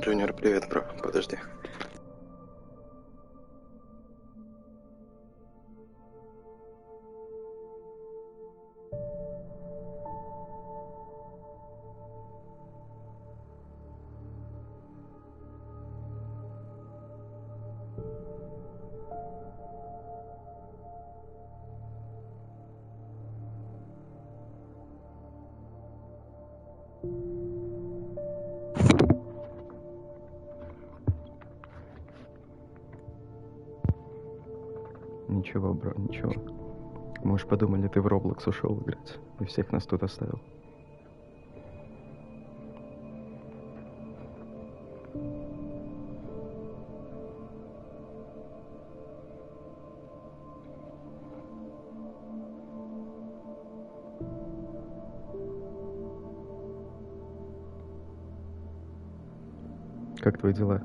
Джуниор, привет, бро. Подожди. Ничего, бро, ничего. Мы уж подумали, ты в Roblox ушел играть и всех нас тут оставил. Как твои дела?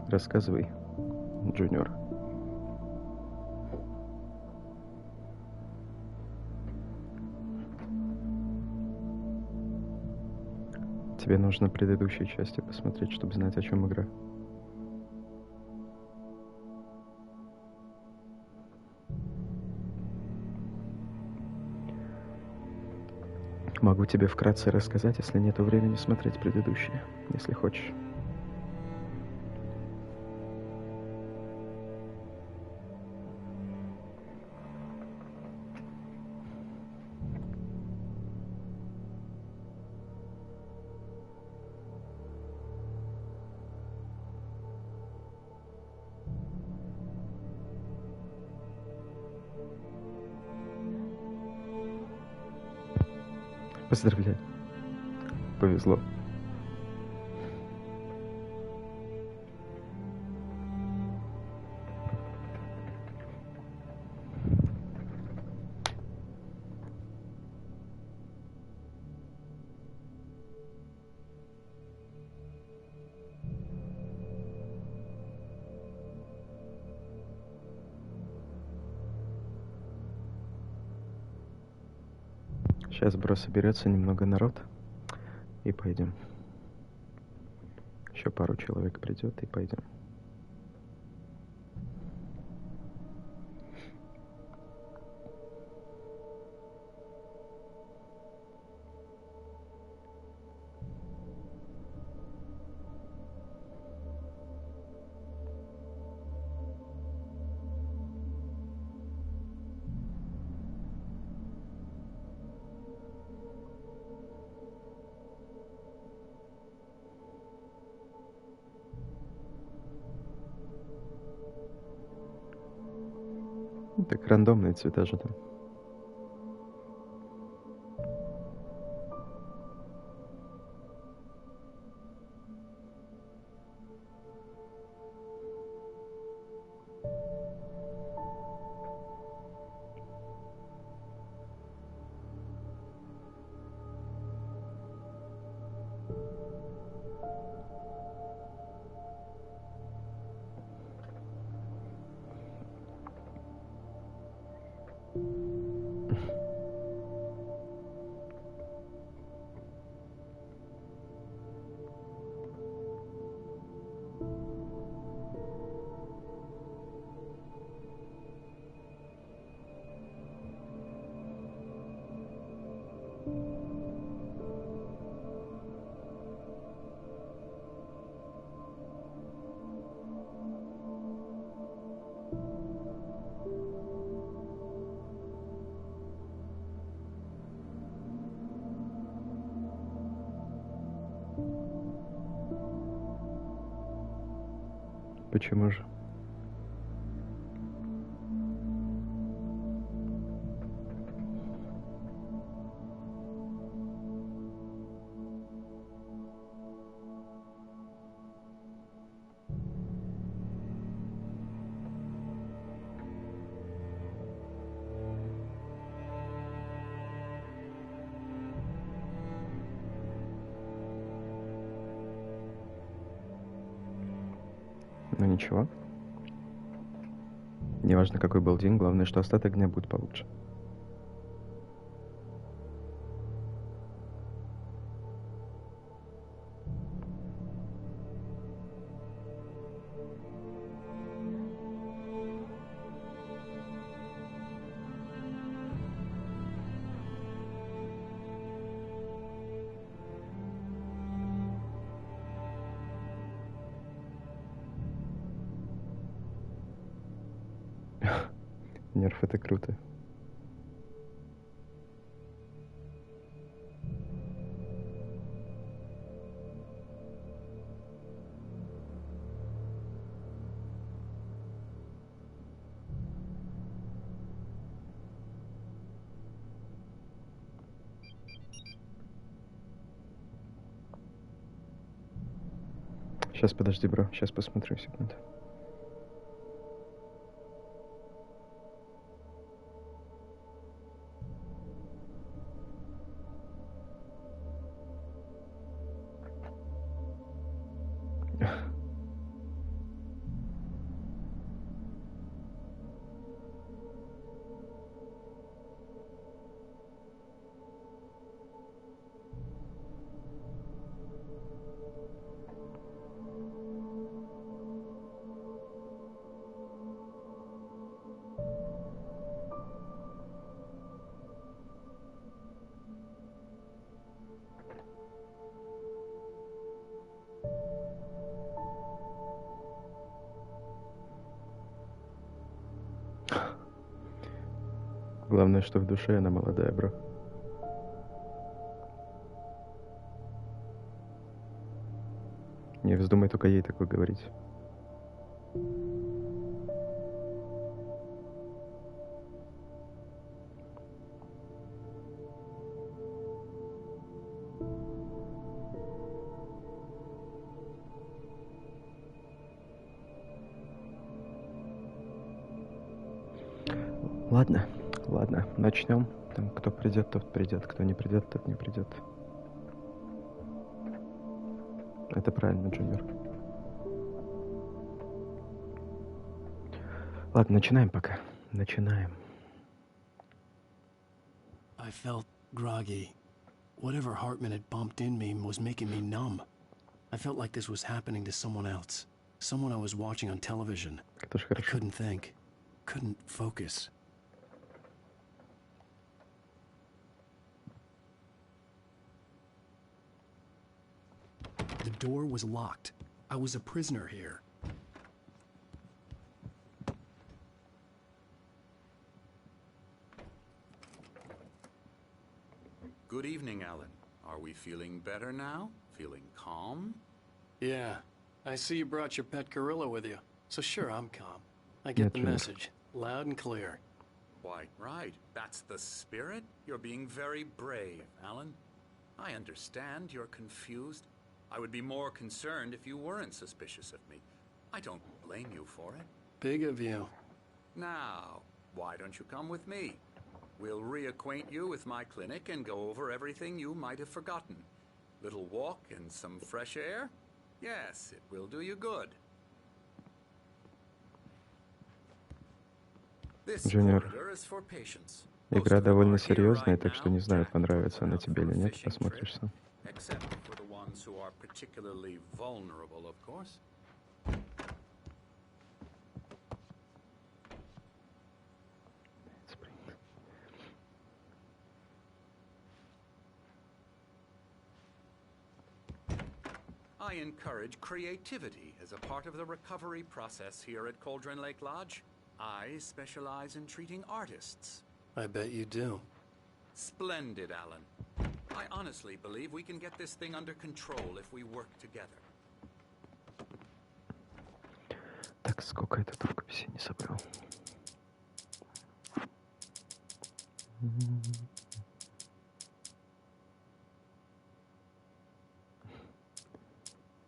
Рассказывай, Джуниор. Тебе нужно предыдущие части посмотреть, чтобы знать, о чем игра. Могу тебе вкратце рассказать, если нету времени смотреть предыдущие, если хочешь. Поздравляю. Повезло. Сейчас, бро, соберется немного народ, и пойдем. Еще пару человек придет, и пойдем. Так рандомные цвета же там. Почему же? Ну ничего. Неважно, какой был день, главное, что остаток дня будет получше. Нерв — это круто. Сейчас, подожди, бро. Сейчас посмотрю, секунду. Главное, что в душе она молодая, бро. Не вздумай только ей такое говорить. Ладно, ладно, начнем. Там кто придет, тот придет, кто не придет, тот не придет. Это правильно, Джуниор. Ладно, начинаем пока. Начинаем. I felt groggy. Whatever Hartman had bumped in me was making me numb. I felt like this was happening to someone else. Someone I was watching on television. I couldn't think. Couldn't focus. The door was locked. I was a prisoner here. Good evening, Alan. Are we feeling better now? Feeling calm? Yeah. I see you brought your pet gorilla with you. So sure, I'm calm. I get the message. Loud and clear. Quite right. That's the spirit. You're being very brave, Alan. I understand you're confused. I would be more concerned if you weren't suspicious of me. I don't blame you for it. Big of you. Now, why don't you come with me? We'll reacquaint you with my clinic and go over everything you might have forgotten. Little walk and some fresh air? Yes, it will do you good. Джуниор, игра довольно серьезная, так что не знаю, понравится она тебе или нет, посмотришь сам. I encourage creativity as a part of the recovery process here at Cauldron Lake Lodge. I specialize in treating artists. I bet you do. Splendid, Alan. I honestly believe we can get this thing under control if we work together. Так, сколько это рукописи не собрал?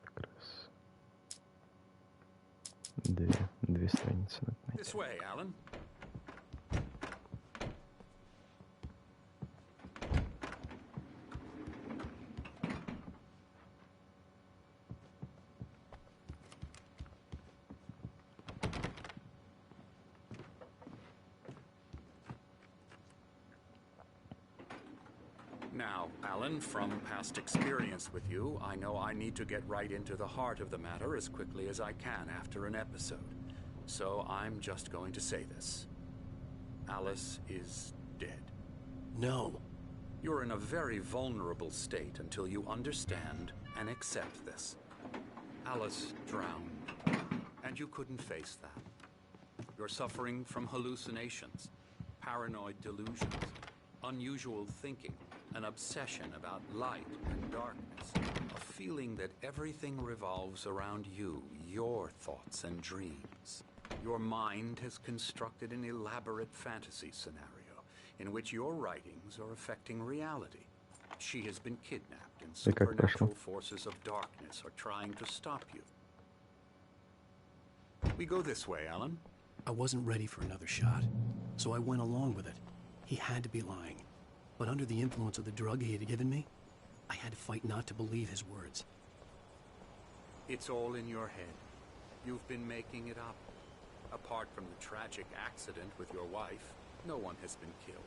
Как раз две страницы надо найти. This way, Alan. Now, Alan, from past experience with you, I know I need to get right into the heart of the matter as quickly as I can after an episode. So I'm just going to say this. Alice is dead. No. You're in a very vulnerable state until you understand and accept this. Alice drowned, and you couldn't face that. You're suffering from hallucinations, paranoid delusions, unusual thinking, an obsession about light and darkness, a feeling that everything revolves around you, your thoughts and dreams. Your mind has constructed an elaborate fantasy scenario in which your writings are affecting reality. She has been kidnapped, and supernatural forces of darkness are trying to stop you. We go this way, Alan. I wasn't ready for another shot, so I went along with it. He had to be lying. But under the influence of the drug he had given me, I had to fight not to believe his words. It's all in your head. You've been making it up. Apart from the tragic accident with your wife, no one has been killed.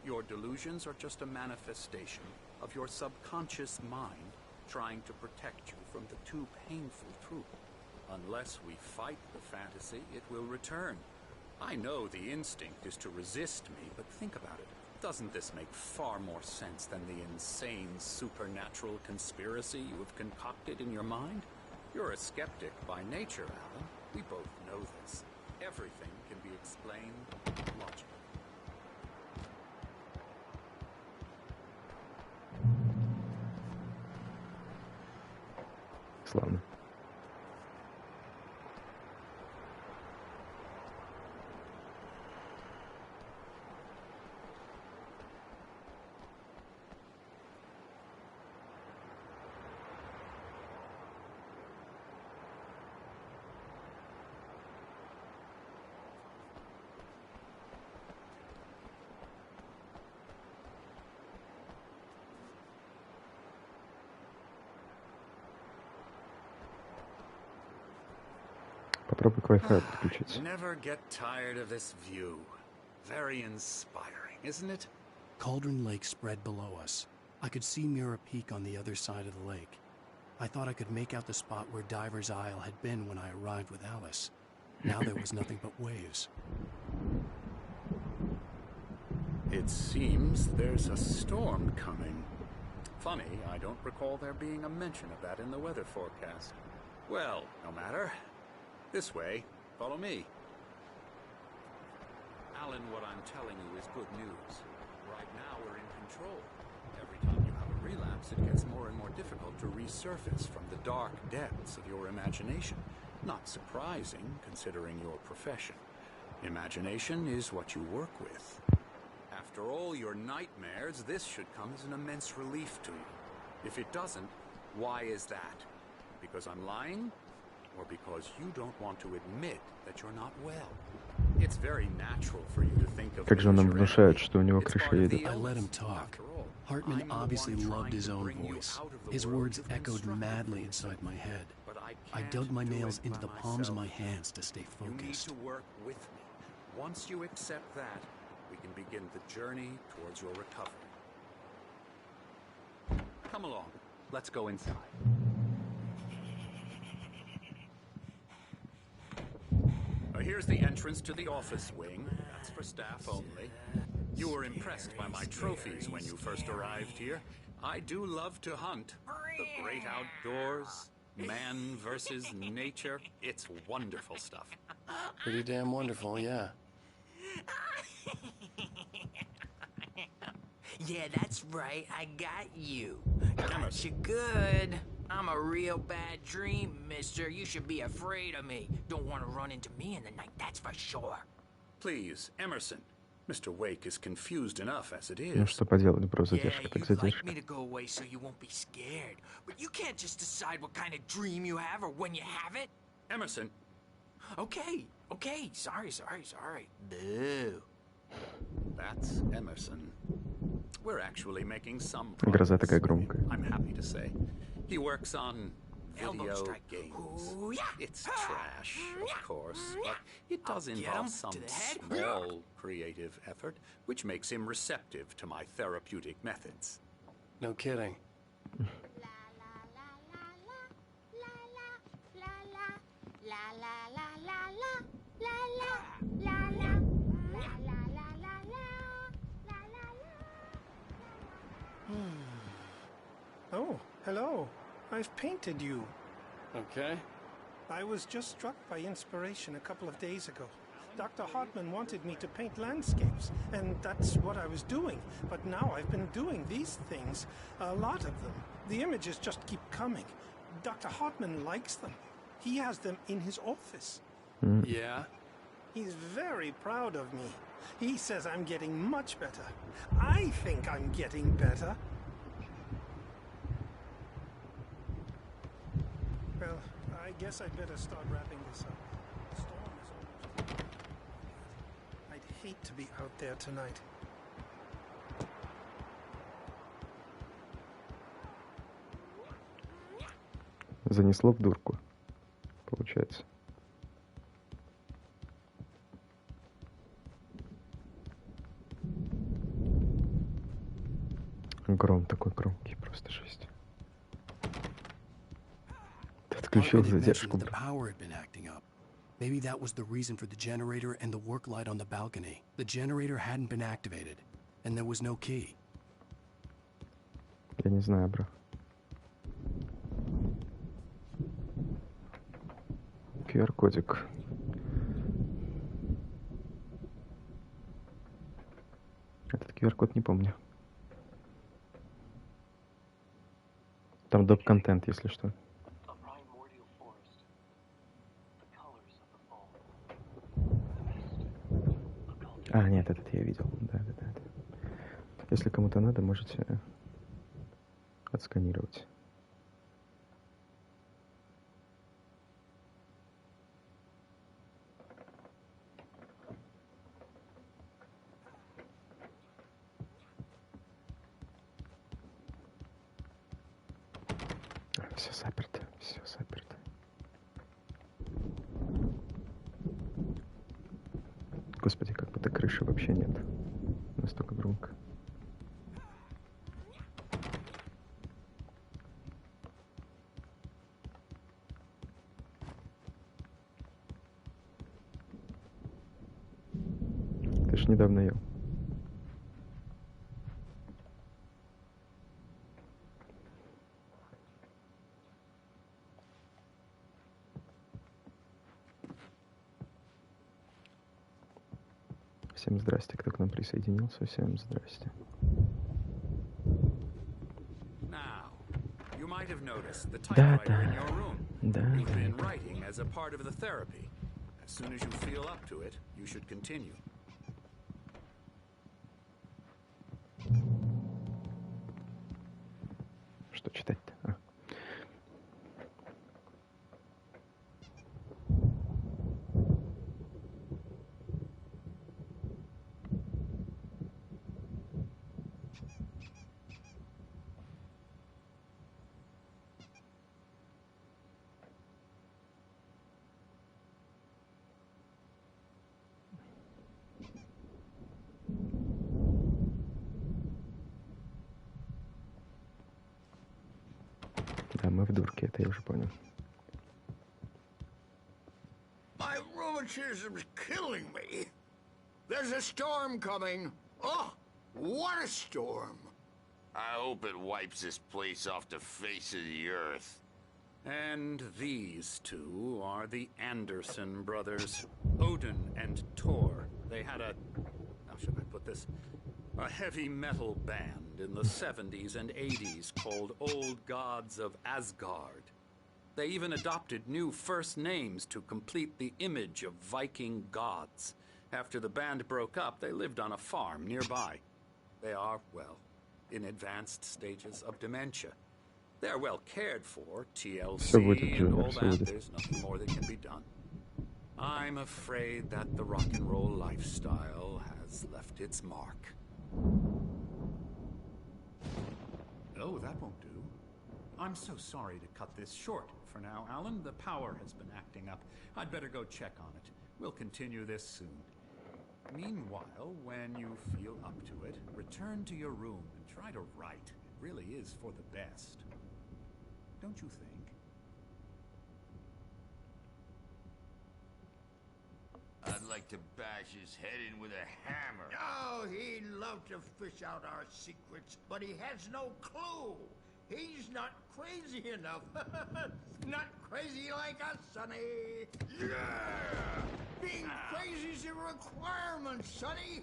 Your delusions are just a manifestation of your subconscious mind trying to protect you from the too painful truth. Unless we fight the fantasy, it will return. I know the instinct is to resist me, but think about it. Doesn't this make far more sense than the insane supernatural conspiracy you have concocted in your mind? You're a skeptic by nature, Alan. We both know this. Everything can be explained logically. Славно. Попробуй к Wi-Fi подключиться. Never get tired of this view. Very inspiring, isn't it? Cauldron Lake spread below us. I could see Mirror Peak on the other side of the lake. I thought I could make out the spot where Diver's Isle had been when I arrived with Alice. Now there was nothing but waves. It seems there's a storm coming. Funny, I don't recall there being a mention of that in the weather forecast. Well, no matter. This way. Follow me. Alan, what I'm telling you is good news. Right now we're in control. Every time you have a relapse, it gets more and more difficult to resurface from the dark depths of your imagination. Not surprising, considering your profession. Imagination is what you work with. After all your nightmares, this should come as an immense relief to you. If it doesn't, why is that? Because I'm lying? Or because you don't want to admit that you're not well? It's very natural for you to think of. Как же он нам внушает, что у него крыша едет? I let him talk. Hartman obviously loved his own voice. His words echoed madly inside my head. I dug my nails into the palms of my hands to stay focused. You need to work with me. Once you accept that, we can begin the journey towards your recovery. Come along. Let's go inside. Here's the entrance to the office wing. That's for staff only. You were impressed by my trophies when you first arrived here. I do love to hunt. The great outdoors, man versus nature. It's wonderful stuff. Pretty damn wonderful, yeah. Yeah, that's right. I got you. Got you good. I'm a real bad dream, mister. You should be afraid of me. Don't want to run into me in the night, that's for sure. Please, Emerson. Mr. Wake is confused enough as it is. Ну что поделать, бро, задержка так You'd like задержка. me to go away so you won't be scared. But you can't just decide what kind of dream you have or when you have it. Emerson. Okay. Sorry. Boo. That's Emerson. We're actually making some Гроза progress. такая громкая. I'm happy to say. He works on Elbow video strike. games. Ooh, yeah. It's trash, of course, but it does I'll get involve him some to the head. small creative effort, which makes him receptive to my therapeutic methods. No kidding. Oh, hello. I've painted you. Okay. I was just struck by inspiration a couple of days ago. Dr. Hartman wanted me to paint landscapes, and that's what I was doing. But now I've been doing these things, a lot of them. The images just keep coming. Dr. Hartman likes them. He has them in his office. Yeah? He's very proud of me. He says I'm getting much better. I think I'm getting better. Well, I guess I'd better start wrapping this up. The storm is almost... I'd hate to be out there tonight. Занесло в дурку, получается. Гром такой громкий, просто жесть. Ты отключил задержку. Maybe that was the reason for the generator and the work light on the balcony. The generator hadn't been activated, and there was no key. Я не знаю, бро. QR-кодик. Этот QR-код не помню. Там доп-контент, если что. А, нет, этот я видел. Да. Если кому-то надо, можете отсканировать. Все заперто, все заперто. Господи, как будто крыши вообще нет. Настолько громко. Ты ж недавно ел. Всем здрасте, кто к нам присоединился. Всем здрасте. Now, you might have noticed the typewriter in your room. You've been writing as a part of the therapy. As soon as you feel up to it, you should continue. Что читать-то? А. Да, мы в дурке, это я уже понял. My rheumatism's killing me. There's a storm coming. Oh, what a storm. I hope it wipes this place off the face of the earth. And these two are the Anderson brothers, Odin and Thor. They had a... how should I put this? A heavy metal band in the 70s and 80s called Old Gods of Asgard. They even adopted new first names to complete the image of Viking gods. After the band broke up, they lived on a farm nearby. They are, well, in advanced stages of dementia. They're well cared for, TLC and all that. There's nothing more that can be done. I'm afraid that the rock and roll lifestyle has left its mark. Oh, that won't do. I'm so sorry to cut this short. For now, Alan, the power has been acting up. I'd better go check on it. We'll continue this soon. Meanwhile, when you feel up to it, return to your room and try to write. It really is for the best. Don't you think? I'd like to bash his head in with a hammer. Oh, he'd love to fish out our secrets, but he has no clue. He's not crazy enough. Not crazy like us, Sonny. Yeah! Being crazy's a requirement, Sonny.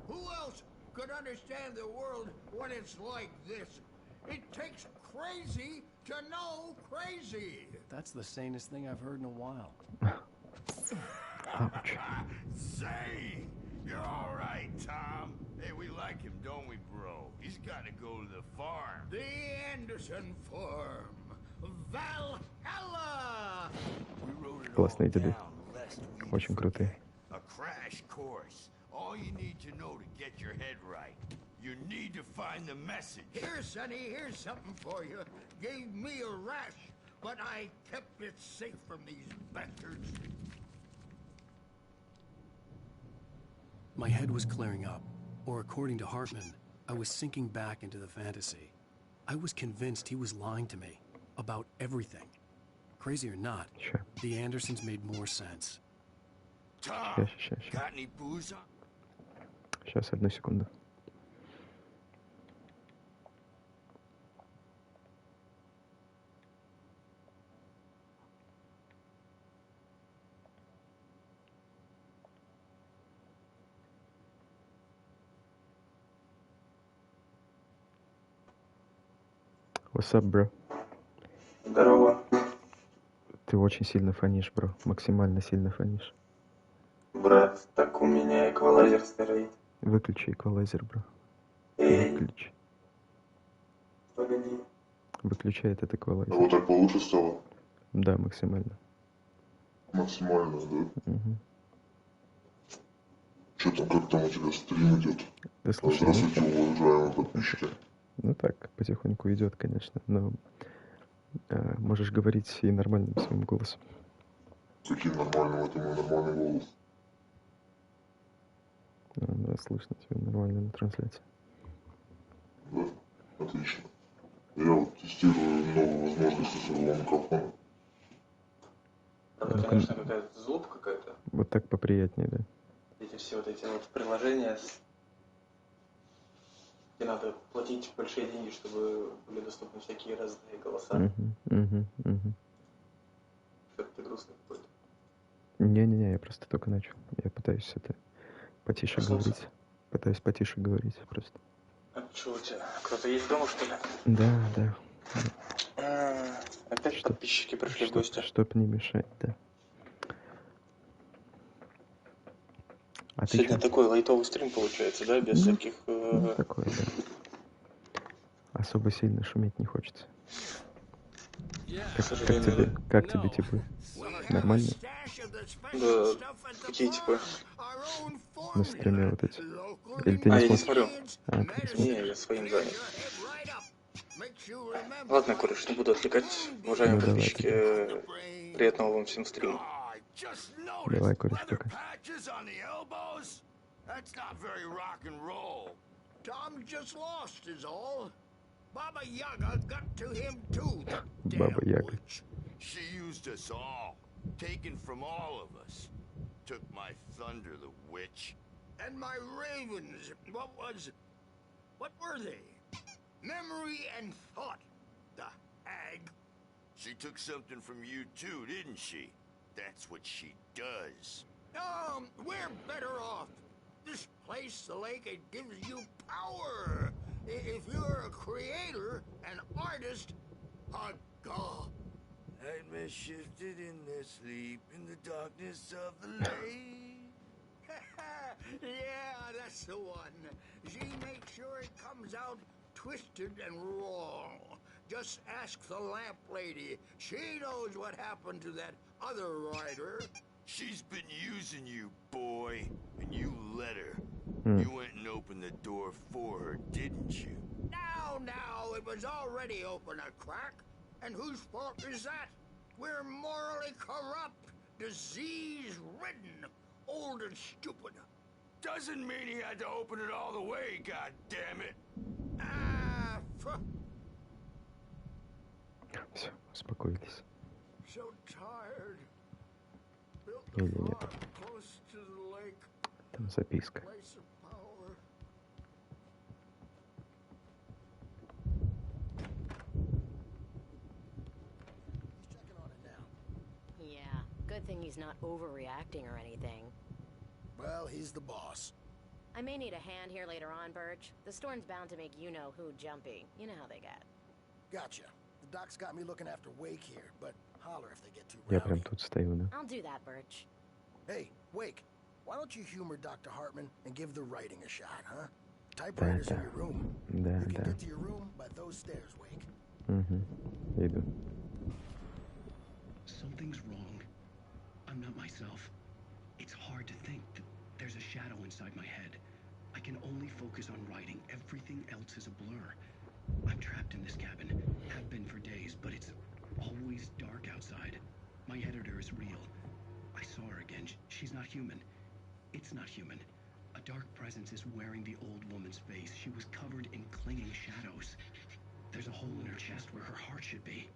Who else could understand the world when it's like this? It takes crazy to know crazy. That's the sanest thing I've heard in a while. Ouch. Say, you're all right, Tom. Hey, we like him, don't we, bro? He's got to go to the farm. The Anderson farm. Valhalla! Классные деды. Очень крутые. A crash course. All you need to know to get your head right. You need to find the message. Here, Sonny, here's something for you. Gave me a rash, but I kept it safe from these bastards. My head was clearing up, or according to Hartman, I was sinking back into the fantasy. I was convinced he was lying to me about everything. Crazy or not, Sure. the Andersons made more sense. Tom, got any booze on? Сейчас, одну секунду. What's up, bro? Здорово. Ты очень сильно фонишь, бро. Максимально сильно фонишь. Брат, так у меня эквалайзер стоит. Выключи эквалайзер, бро. Эй, Выключи. погоди. Выключай этот А эквалайзер. вот так получше стало? Да, максимально. Максимально, да? Угу. Что там, как там у тебя стрим идет? Да слушай, Здравствуйте, уважаемые подписчики. ну так, потихоньку идет, конечно, но можешь говорить и нормальным своим голосом. Каким нормальным, это мой нормальный голос. Да, слышно тебя нормально на трансляции. Да? Отлично. Я вот тестирую новые возможности своего микрофона. Там, конечно, какая-то злоба какая-то. Вот так поприятнее, да? Эти все вот эти вот приложения, где надо платить большие деньги, чтобы были доступны всякие разные голоса. Что-то ты грустный какой-то. Не-не-не, я просто только начал. Я пытаюсь это потише Проснулся? говорить. Пытаюсь потише говорить просто. А что у тебя? Кто-то есть дома, что ли? Да. Опять подписчики пришли в гости. Чтоб не мешать, да. А ты Сегодня чё? такой лайтовый стрим получается, да? Без всяких... Ну, такое, да. Особо сильно шуметь не хочется. Как тебе типы? Нормально? Да, какие типы? На стриме вот эти. Или ты Я не не смотришь? смотрю. А, ты не смотришь. Не, я своим занят. Ладно, кореш, не буду отвлекать. Уважаемые Ну, давай, подписчики, приятного вам всем стрима. Давай, кореш, пока. That's not very rock and roll. Tom just lost is all. Baba Yaga got to him too, the Baba damn Yaga. witch. She used us all, taken from all of us. Took my thunder, the witch. And my ravens, what were they? Memory and thought, the hag. She took something from you too, didn't she? That's what she does. We're better off. This place, the lake, it gives you power. If you're a creator, an artist, a god. Nightmare shifted in their sleep in the darkness of the lake. Yeah, that's the one. She makes sure it comes out twisted and wrong. Just ask the lamp lady. She knows what happened to that other rider. She's been using you, boy, and you let her. You went and opened the door for her, didn't you? Now, it was already open a crack. And whose fault is that? We're morally corrupt, disease-ridden, old and stupid. Doesn't mean he had to open it all the way, goddammit. Все, успокоились. So tired. Built Или the нет. farm close to the lake. Там записка. Place of power. Yeah, good thing hoping he's not overreacting or anything. Well, he's the boss. I may need a hand here later on, Birch. The storm's bound to make you-know-who jumpy. You know how they get. Gotcha. The doc's got me looking after Wake here, but holler if they get too Я rowdy. прям тут стою, да? I'll do that, Birch. Hey, Wake, why don't you humor Dr. Hartman and give the writing a shot, huh? Typewriter's in your room. Да, You can да. get to your room by those stairs, Wake. Угу. Иду. Something's wrong. I'm not myself. It's hard to think that there's a shadow inside my head. I can only focus on writing. Everything else is a blur. I'm trapped in this cabin. Have been for days, but it's always dark outside. My editor is real. I saw her again. She's not human. It's not human. A dark presence is wearing the old woman's face. She was covered in clinging shadows. There's a hole in her chest where her heart should be.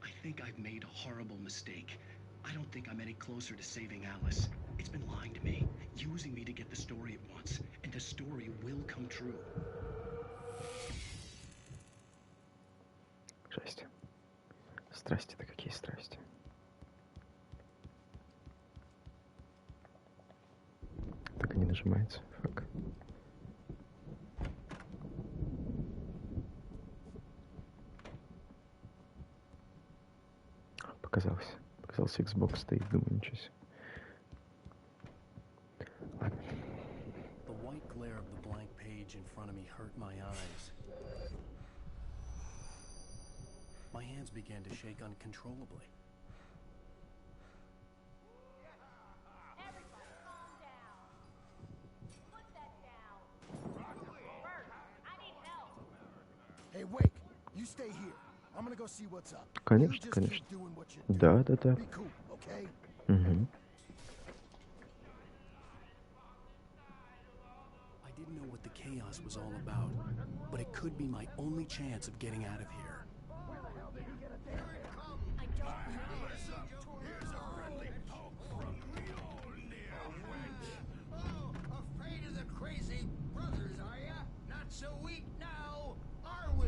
I think I've made a horrible mistake. I don't think I'm any closer to saving Alice. It's been lying to me, using me to get the story it wants, and the story will come true. Жесть. Страсти-то какие страсти. Так и не нажимается. Фак. Показался. Показался Xbox стоит, думаю, ничего себе. Ладно. The white glare of the blank page in front of me hurt my eyes. My hands began to shake uncontrollably. Everybody calm down. Put that down. Bert, I need help. Hey, Wake, you stay here. I'm gonna go see what's up. Конечно, You just конечно. keep doing what you're Да, doing. да, да. Be cool, okay? Угу. I didn't know what the chaos was all about, but it could be my only chance of getting out of here. I don't know. Oh, afraid of the crazy brothers, are ya? Not so weak now, are we?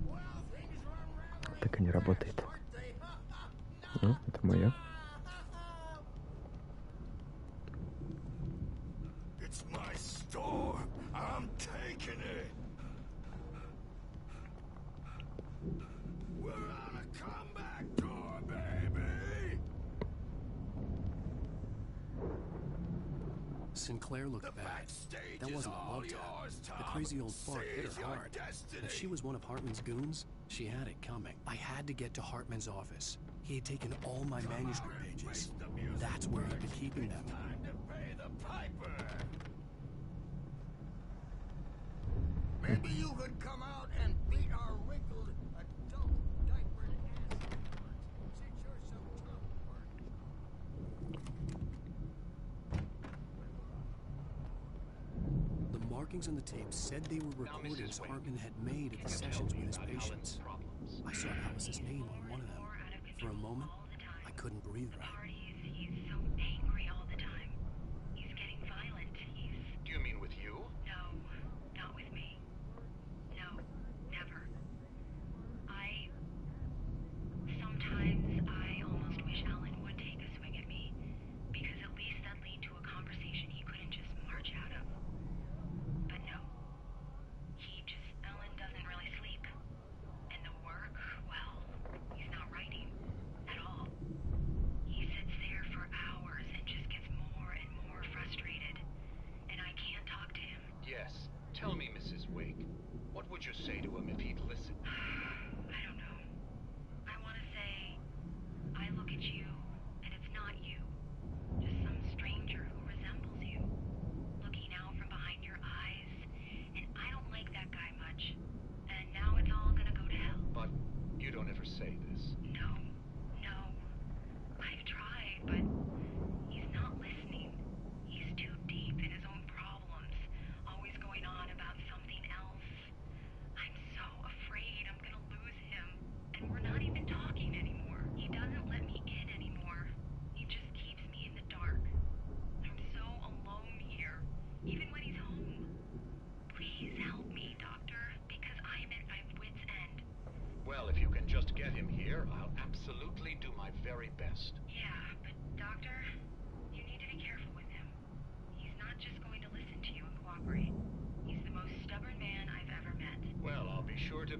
Well, things are unraveling. Так и не работает. Aren't they? Ну, это моя. It's my store. I'm taking it. We're on a comeback tour, baby. Sinclair looked bad. backstage That is wasn't a all love tap. yours, The Tom. crazy old fart hit Seize her your hard. destiny. If she was one of Hartman's goons, she had it coming. I had to get to Hartman's office. He had taken all my manuscript pages. That's where he'd been keeping them. Time to pay the piper. Maybe you could come out and beat our wrinkled adult diapered ass since you're so tough, Bert. The markings on the tape said they were recordings Hartman had made at the sessions with his patients. I saw Alice's name on one of them. For a moment, I couldn't breathe right. He's so angry all the time. He's getting violent. Do you mean with you? No, not with me. No, never. Sometimes I almost wish Alan would take a swing at me, because at least that'd lead to a conversation he couldn't just march out of. But no. Alan doesn't really sleep. And the work, well, he's not writing at all. He sits there for hours and just gets more and more frustrated. And I can't talk to him. Yes. Tell me, Mrs. Wake. What would you say to him if he'd listen? I don't know. I want to say, I look at you, and it's not you. Just some stranger who resembles you. Looking out from behind your eyes. And I don't like that guy much. And now it's all gonna go to hell. But you don't ever say this. No. I've tried, but he's not listening. He's too deep in his own problems. Always going on about something else. I'm so afraid I'm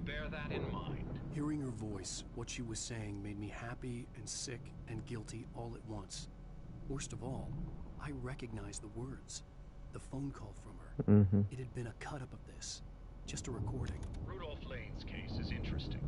bear that in mind. Hearing her voice, what she was saying made me happy and sick and guilty all at once. Worst of all, I recognized the words. The phone call from her. It had been a cut-up of this. Just a recording. Rudolph Lane's case is interesting.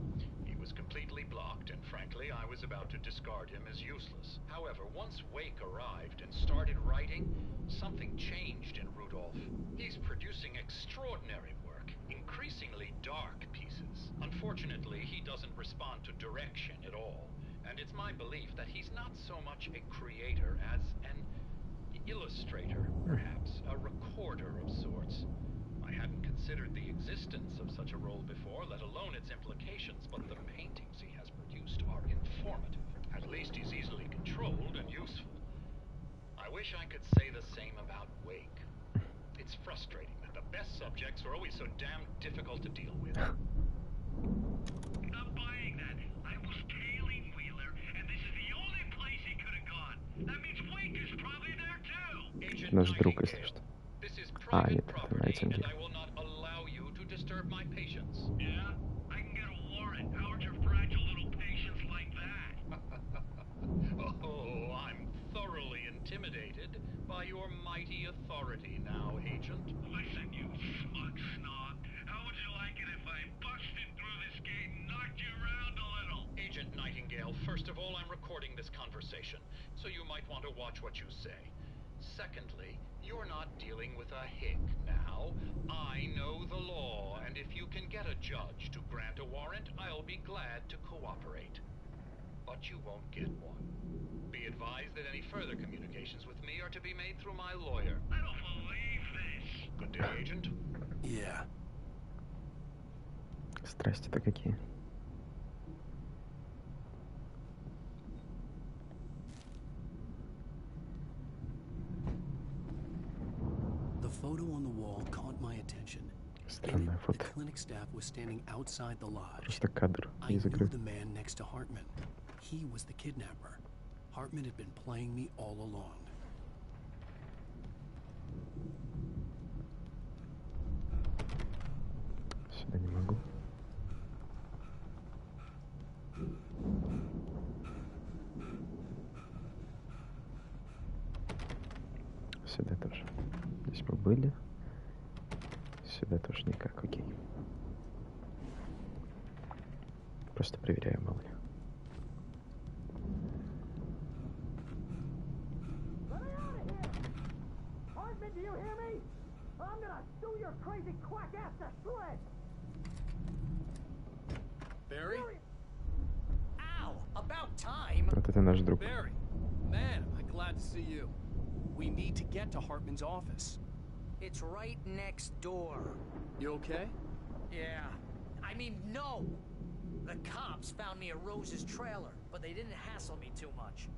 He was completely blocked, and frankly, I was about to discard him as useless. However, once Wake arrived and started writing, something changed in Rudolph. He's producing extraordinary work, increasingly dark pieces. Unfortunately, he doesn't respond to direction at all, and it's my belief that he's not so much a creator as an illustrator, perhaps, a recorder of sorts. I hadn't considered the existence of such a role before, let alone its implications, but the paintings he has produced are informative. At least he's easily controlled and useful. I wish I could say the same about Wake. It's frustrating that the best subjects are always so damn difficult to deal with. Not buying that. I was tailing Wheeler, and this is the only place he could have gone. That means Wake is probably there too. Agent Наш друг, если что. this is А, private нет, это property, Найтингейл. and I will not allow you to disturb my patients. Yeah? I can get a warrant. How's your fragile little patience like that? Oh, I'm thoroughly intimidated by your mighty authority now, Agent. Listen, you smug snob. How would you like it if I busted through this gate and knocked you around a little? Agent Nightingale, first of all, I'm recording this conversation, so you might want to watch what you say. Secondly, you're not dealing with a hick now. I know the law, and if you can get a judge to grant a warrant, I'll be glad to cooperate. But you won't get one. Be advised that any further communications with me are to be made through my lawyer. I don't believe this. Good day, Agent. Yeah. Страсти-то какие. The photo on the wall caught my attention. Странное The фото. clinic staff was standing outside the lodge. Просто кадр I из knew игры. the man next to Hartman. He was the kidnapper. Hartman had been playing me all along. Сюда не могу. Сюда тоже. Здесь мы были. Сюда тоже никак, окей. Просто проверяю, мало ли. Let me out of here! Hartman, do you hear me? I'm gonna sue your crazy quack ass to shreds! Barry? Ow! About time! Вот это наш друг. Barry! Man, I'm glad to see you. We need to get to Hartman's office. It's right next door. You okay? Yeah. I mean, no! The cops found me at Rose's trailer, but they didn't hassle me too much.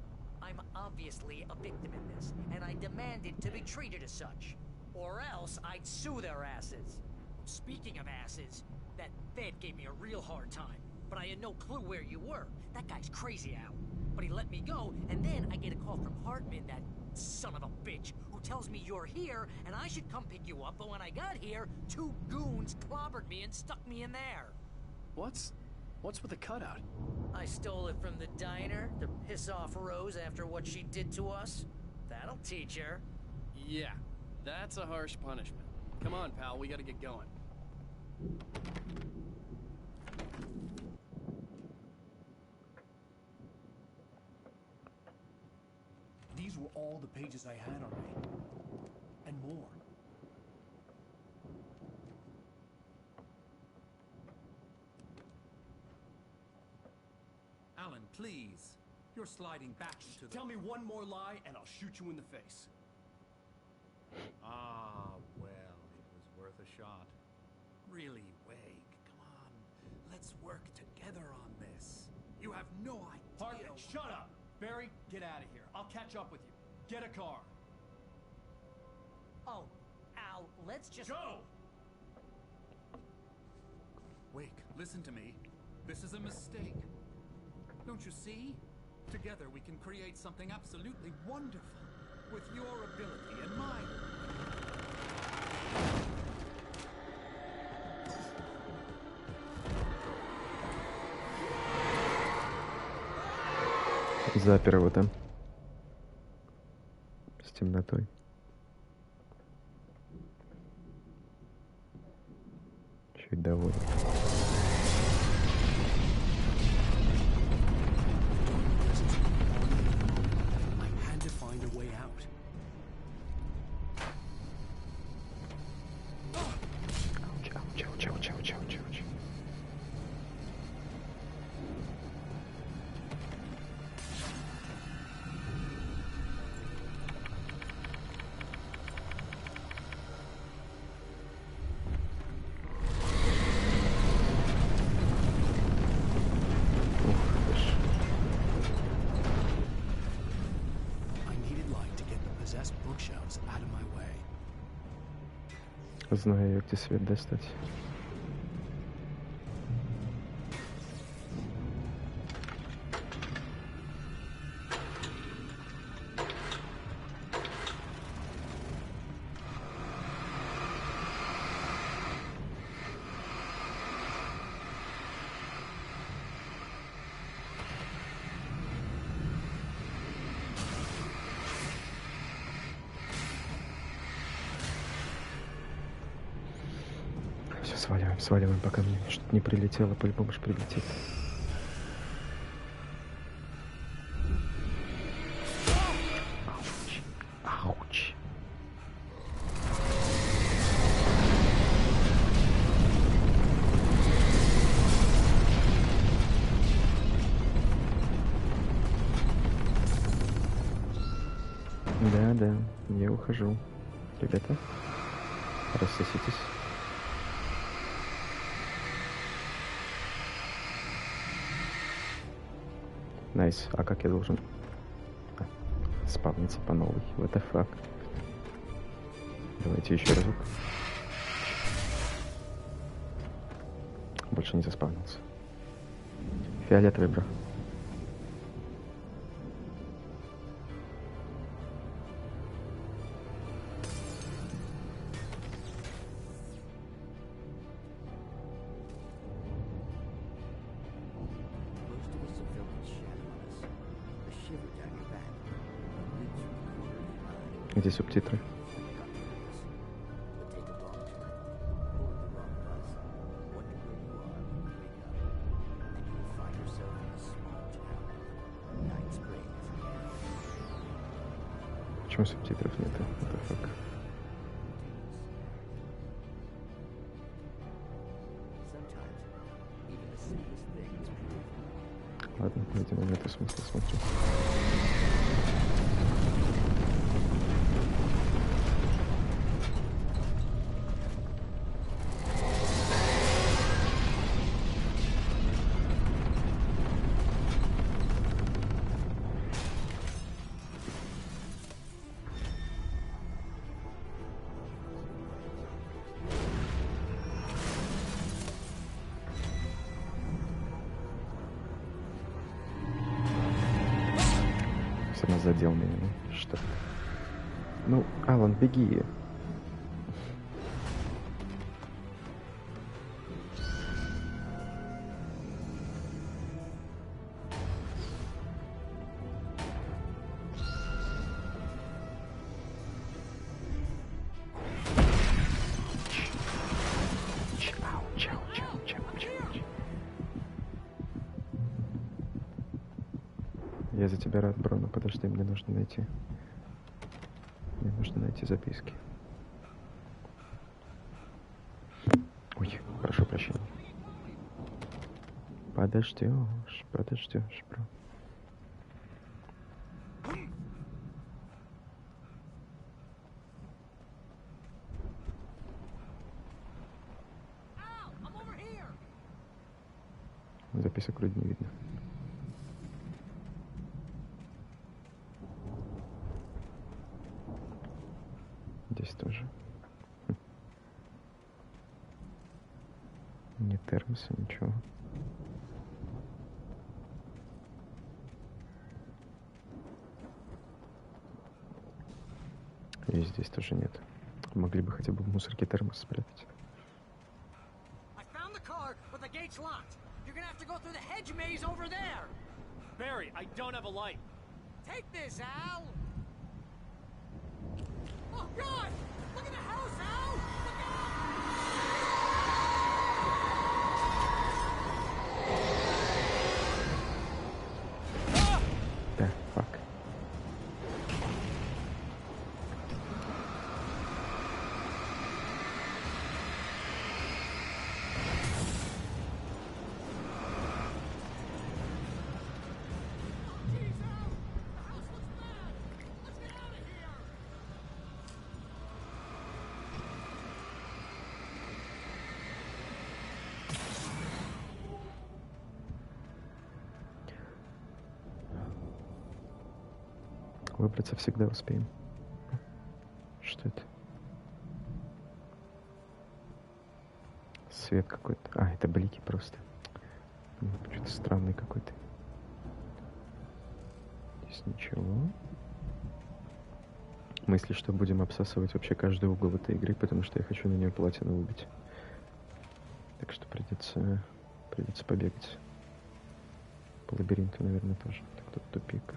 I'm obviously a victim in this, and I demanded to be treated as such. Or else I'd sue their asses. Speaking of asses, that Fed gave me a real hard time, but I had no clue where you were. That guy's crazy out. But he let me go, and then I get a call from Hartman, that son of a bitch, who tells me you're here, and I should come pick you up, but when I got here, 2 goons clobbered me and stuck me in there. What's with the cutout? I stole it from the diner to piss off Rose after what she did to us. That'll teach her. Yeah, that's a harsh punishment. Come on, pal, we gotta get going. These were all the pages I had on me. And more. Alan, please. You're sliding back into the... Tell me one more lie and I'll shoot you in the face. Ah, well, it was worth a shot. Really, Wake, come on. Let's work together on this. You have no idea... Hartman, shut up! Barry, get out of here. I'll catch up with you. Get a car. Oh, Al, let's just... Go! Wake, listen to me. This is a mistake. Don't you see? Together we can create something absolutely wonderful. With your ability and mine. Запер его там. С темнотой. Чуть доволен. Знаю, где свет достать. Сваливаем, пока мне что-то не прилетело, по-любому же прилетит. Ауч. Да, я ухожу. Ребята, рассоситесь. Найс. А как я должен спавниться по новой? What the fuck? Давайте еще разок. Больше не заспавнился. Фиолетовый, бро. Где субтитры? Почему субтитров нет? What the fuck? Ладно, видимо, нет смысла смотреть. Задел меня, ну что? Ну, Алан, беги. Я за тебя рад, бро, но подожди, мне нужно найти записки. Ой, прошу прощения. Подождешь, бро. Записок вроде не видно. Здесь тоже. Ни термоса, ничего. И здесь тоже нет. Могли бы хотя бы в мусорке термос спрятать. Barry, I don't have a light. Take this, Al. Oh God! Look at the house, Al! Look out! Да, fuck. Выбраться всегда успеем. Что это? Свет какой-то. А, это блики просто. Что-то странный какой-то. Здесь ничего. Мы, если что, будем обсасывать вообще каждый угол этой игры, потому что я хочу на нее платину убить. Так что придется побегать. По лабиринту, наверное, тоже. Так, тут тупик.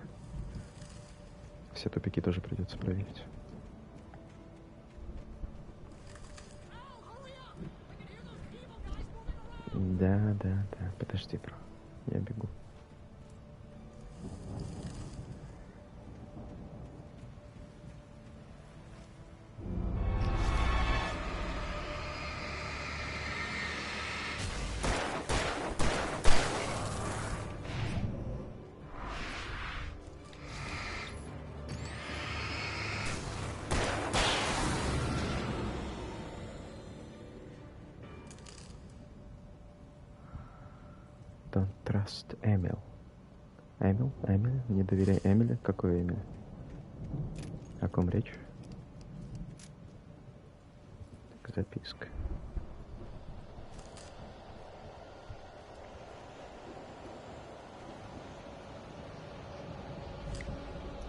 Все тупики тоже придется проверить. Да. Подожди, бро. Я бегу. Don't trust Эмиль. Эмиль? Не доверяй Эмилю? Какой Эмиль? О ком речь? Так, записка.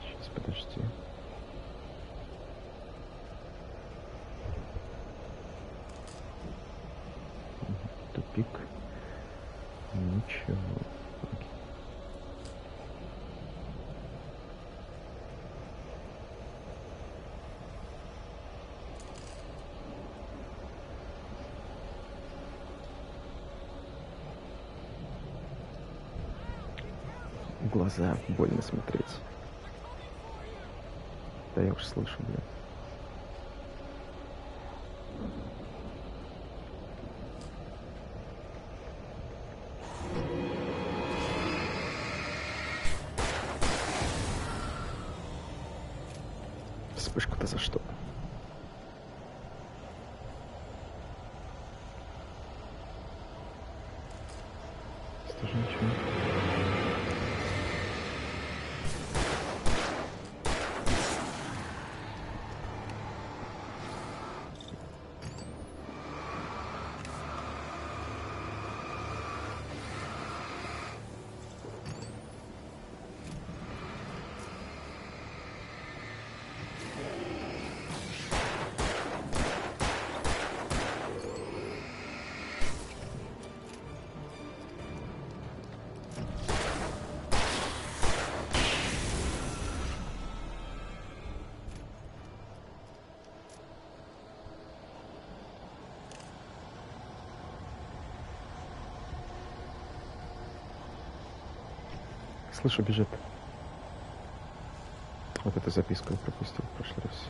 Сейчас, подожди. Тупик. Ничего. Окей. В глаза больно смотреть. Да я уж слышу, блядь. Вспышку-то за что? Тоже ничего. Слышу, бежит. Вот эту записку я пропустил в прошлый раз.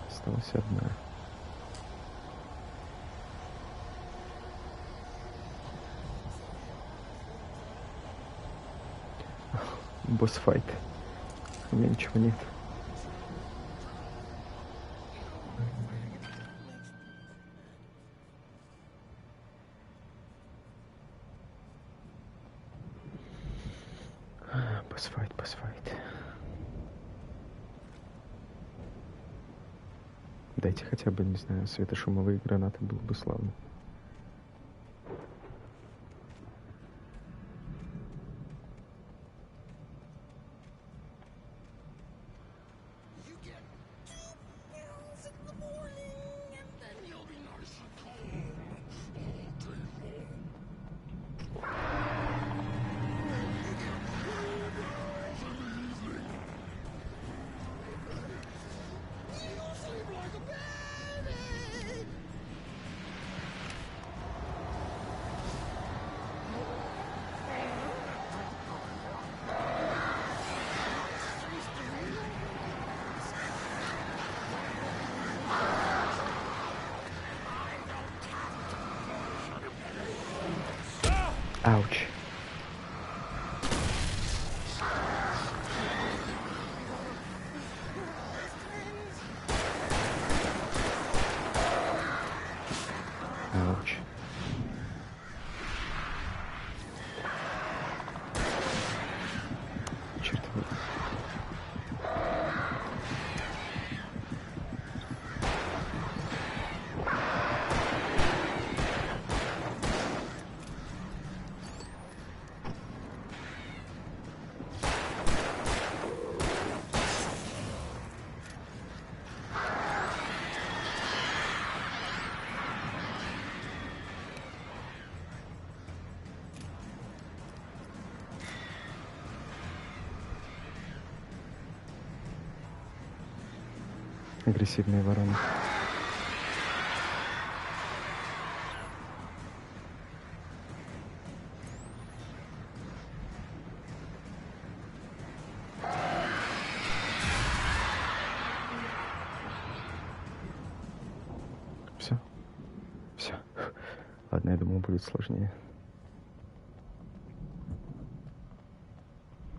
Осталась одна. Босс-файт. У меня ничего нет. Босс-файт. Дайте хотя бы, не знаю, светошумовые гранаты, было бы славно. Ауч. Ауч. Черт возьми. Агрессивные вороны. Все. Все. Ладно, я думал, будет сложнее.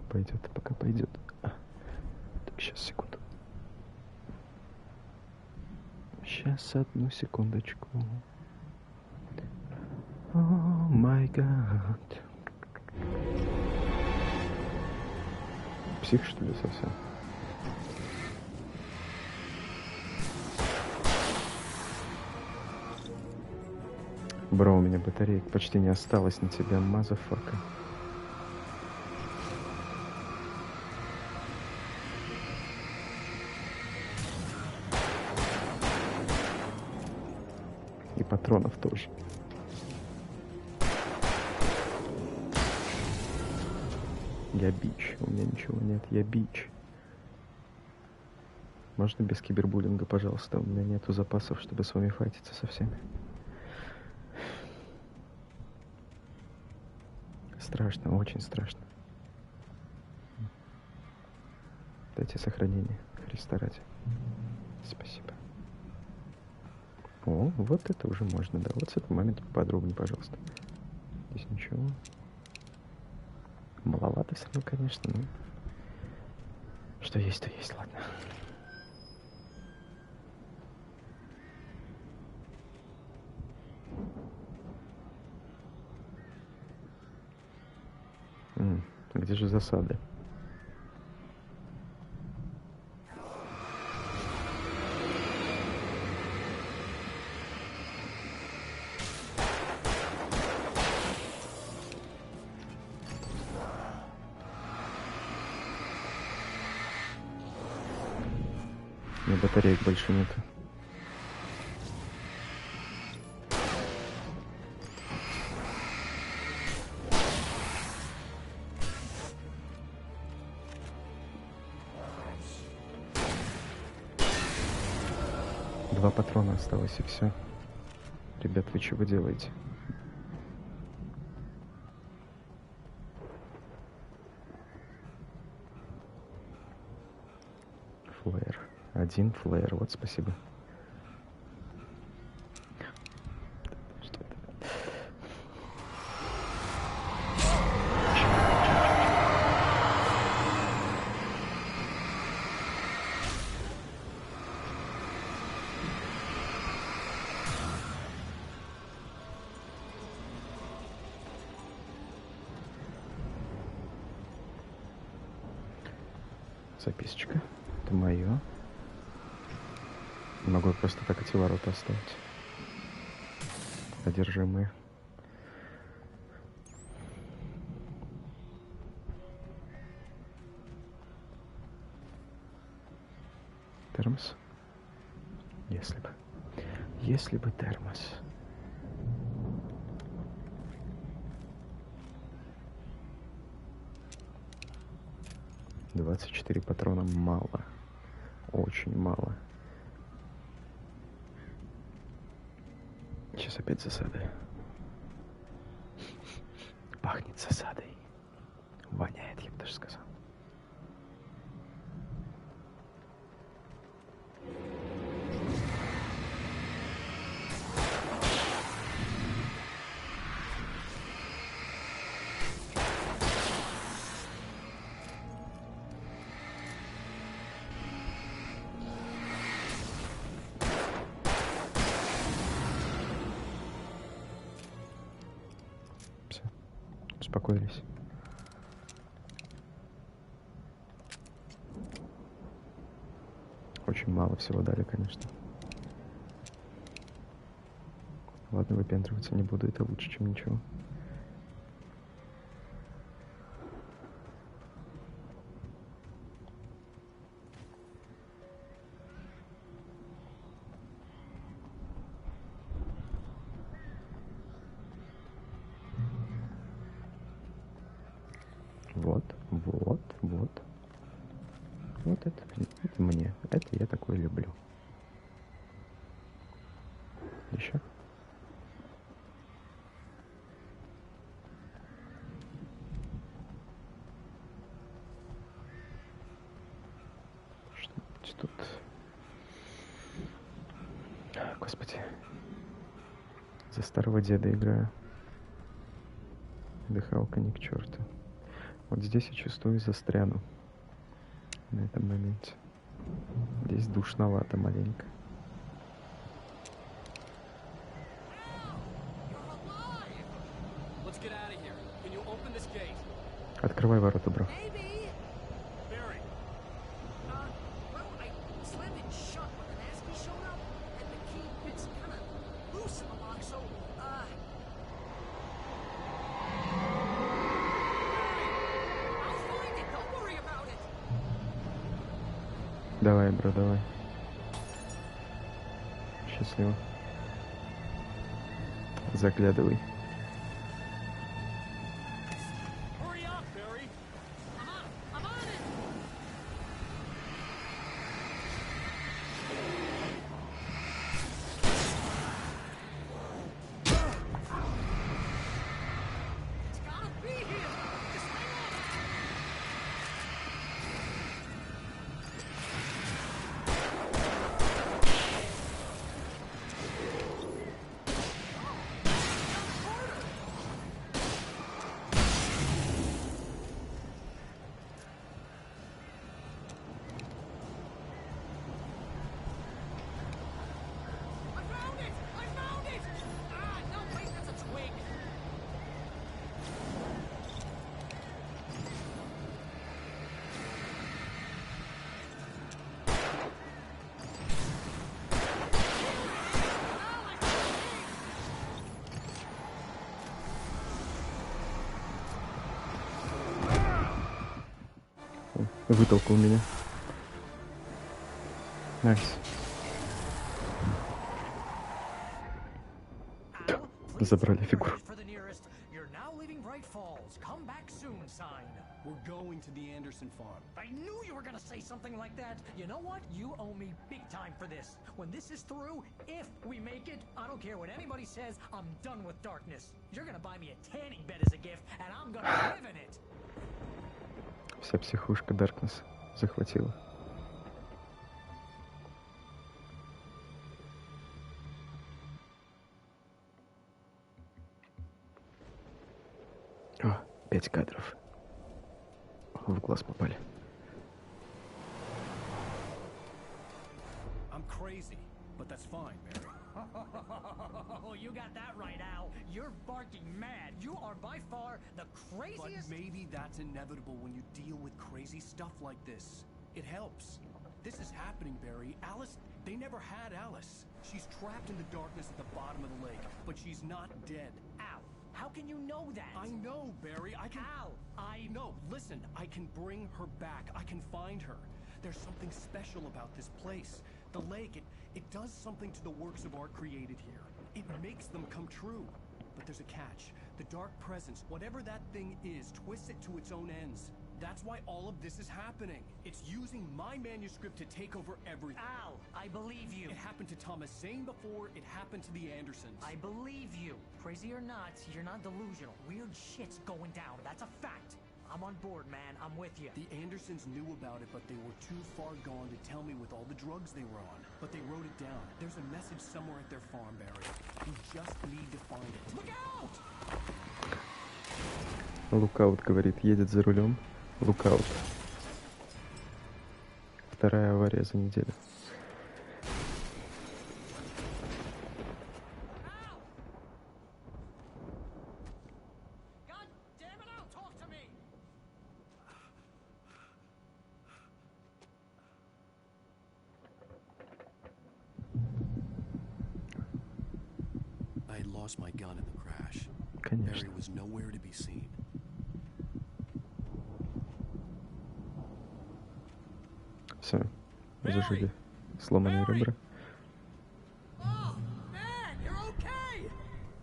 Пойдет, пока пойдет. Так, сейчас, секунду. Сейчас, одну секундочку. О май гад. Псих, что ли, совсем? Бро, у меня батареек почти не осталось на тебя, мазафака. И патронов тоже. Я бич. У меня ничего нет. Я бич. Можно без кибербуллинга, пожалуйста? У меня нету запасов, чтобы с вами файтиться со всеми. Страшно, очень страшно. Дайте сохранение. Христа ради. Спасибо. О, вот это уже можно, да. Вот с этого момента подробнее, пожалуйста. Здесь ничего. Маловато все равно, конечно, но... Что есть, то есть, ладно. Где же засады? У меня батареек больше нет. Два патрона осталось, и все. Ребят, вы чего делаете? Флэр. Один флэр. Вот, спасибо. Что это? Записочка. Это мое. Не могу просто так эти ворота оставить. Одержимые. Термос? Если бы. Если бы термос. — 24 патрона мало. Очень мало. Сейчас опять засады. Пахнет засадой. Воняет, я бы даже сказал. Успокоились. Очень мало всего дали, конечно. Ладно, выпендриваться не буду, это лучше, чем ничего. Вот. Вот это мне. Это я такое люблю. Еще? Что-нибудь тут. Господи. За старого деда играю. Дыхалка ни к черту. Вот здесь я чувствую, застряну. На этом моменте. Здесь душновато маленько. Открывай ворота, бро. Давай, бро, давай. Счастливо. Заглядывай. Вытолкнул меня. Найс. Забрали фигуру. We're going to the Anderson farm. I knew you were gonna say something like that. You know what? You owe me big time for this. When this is through, if we make it, I don't care what anybody says, I'm done with darkness. You're gonna buy me a tanning bed as a gift, and I'm gonna live in it. Вся психушка Darkness захватила. О, 5 кадров. В глаз попали. I'm crazy, but that's fine, Mary. Oh, you got that right, Al. You're barking mad. You are by far the craziest... But maybe that's inevitable when you deal with crazy stuff like this. It helps. This is happening, Barry. Alice, they never had Alice. She's trapped in the darkness at the bottom of the lake, but she's not dead. Al, how can you know that? I know, Barry. I can... Al, No, listen. I can bring her back. I can find her. There's something special about this place. The lake, it does something to the works of art created here. It makes them come true. But there's a catch. The dark presence, whatever that thing is, twists it to its own ends. That's why all of this is happening. It's using my manuscript to take over everything. Al, I believe you. It happened to Thomas Zane before, it happened to the Andersons. I believe you. Crazy or not, you're not delusional. Weird shit's going down. That's a fact. I'm on board, man. I'm with you. The Andersons knew about it, but they were too far gone to tell me with all the drugs they were on. But they wrote it down. There's a message somewhere at their farm, Barry. We just need to find it. Look out! Лукаут говорит, едет за рулем. Лукаут. Вторая авария за неделю. God damn it, I had lost my gun in the crash. Конечно. Barry was nowhere to be seen. Все, зажили сломанные ребра. Oh, man, you're okay!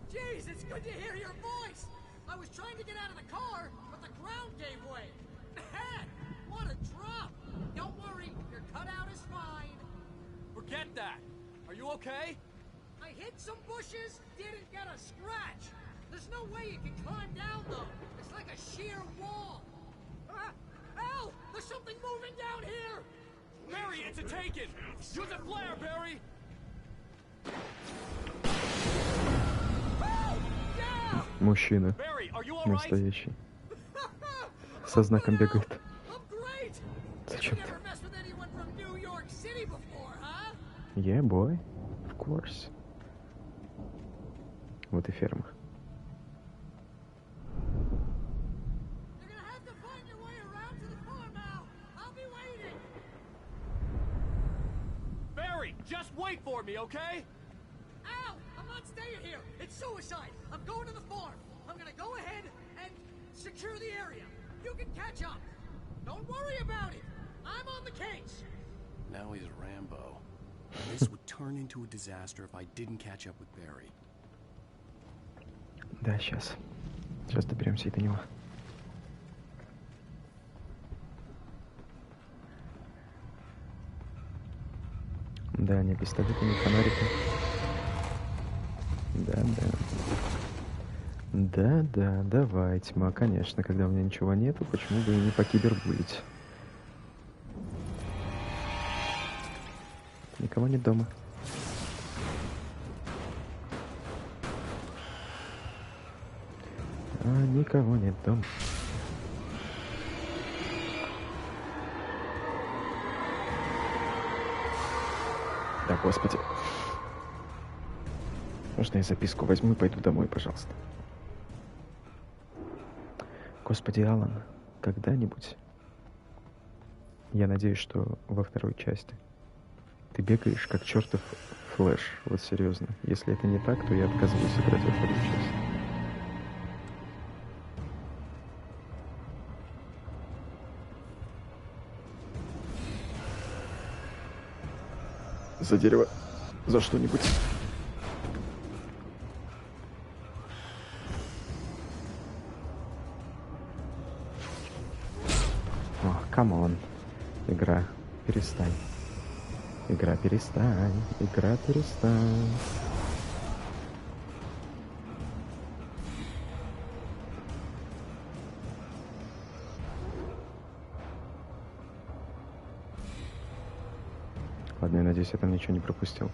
Jeez, it's good to hear your voice! I was trying to get out of the car, but the ground gave way. Man, what a drop! Don't worry, your cutout is fine. Forget that. Are you okay? I hit some bushes, didn't get a scratch. There's no way you can climb down, though. It's like a sheer wall. Al, there's something moving down here! Barry, it's a taken! Use a flare, Barry! Мужчина. Настоящий. Со знаком бегает. Зачем ты? Yeah, boy. Of course. Вот и ферма. Barry, just wait for me, okay? Al, I'm not staying here. It's suicide. I'm going to the farm. I'm gonna go ahead and secure the area. You can catch up. Don't worry about it. I'm on the case. Now he's Rambo. This would turn into a disaster if I didn't catch up with Barry. Да, сейчас. Сейчас доберемся и до него. Да, не пистолетами, не фонариками. Да, давай, тьма, конечно, когда у меня ничего нету, почему бы и не покибербулить? Никого нет дома. Никого нет дома. Да, господи. Можно я записку возьму и пойду домой, пожалуйста? Господи, Алан, когда-нибудь, я надеюсь, что во второй части ты бегаешь как чертов Флэш. Вот серьезно. Если это не так, то я отказываюсь играть во вторую часть. За дерево. За что-нибудь. О, камон. Игра, перестань. Игра, перестань. Игра, перестань. Ладно, я надеюсь, я там ничего не пропустил.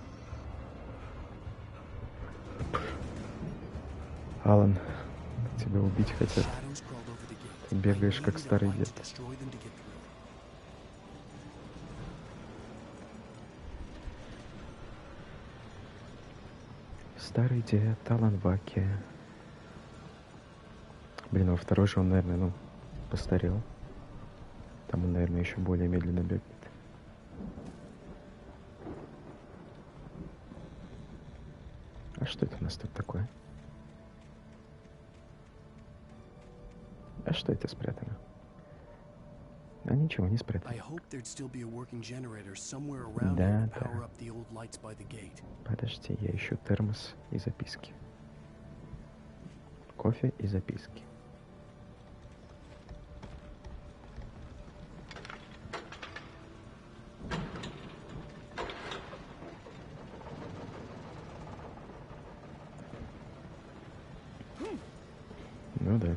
Алан, тебя убить хотят. Ты бегаешь, как старый дед. Старый дед, Алан Ваке. Блин, во второй же он, наверное, постарел. Там он, наверное, еще более медленно бегает. А что это у нас тут такое? А что это спрятано? А ничего не спрятано. Да. Подожди, я ищу термос и записки. Кофе и записки. Ну да.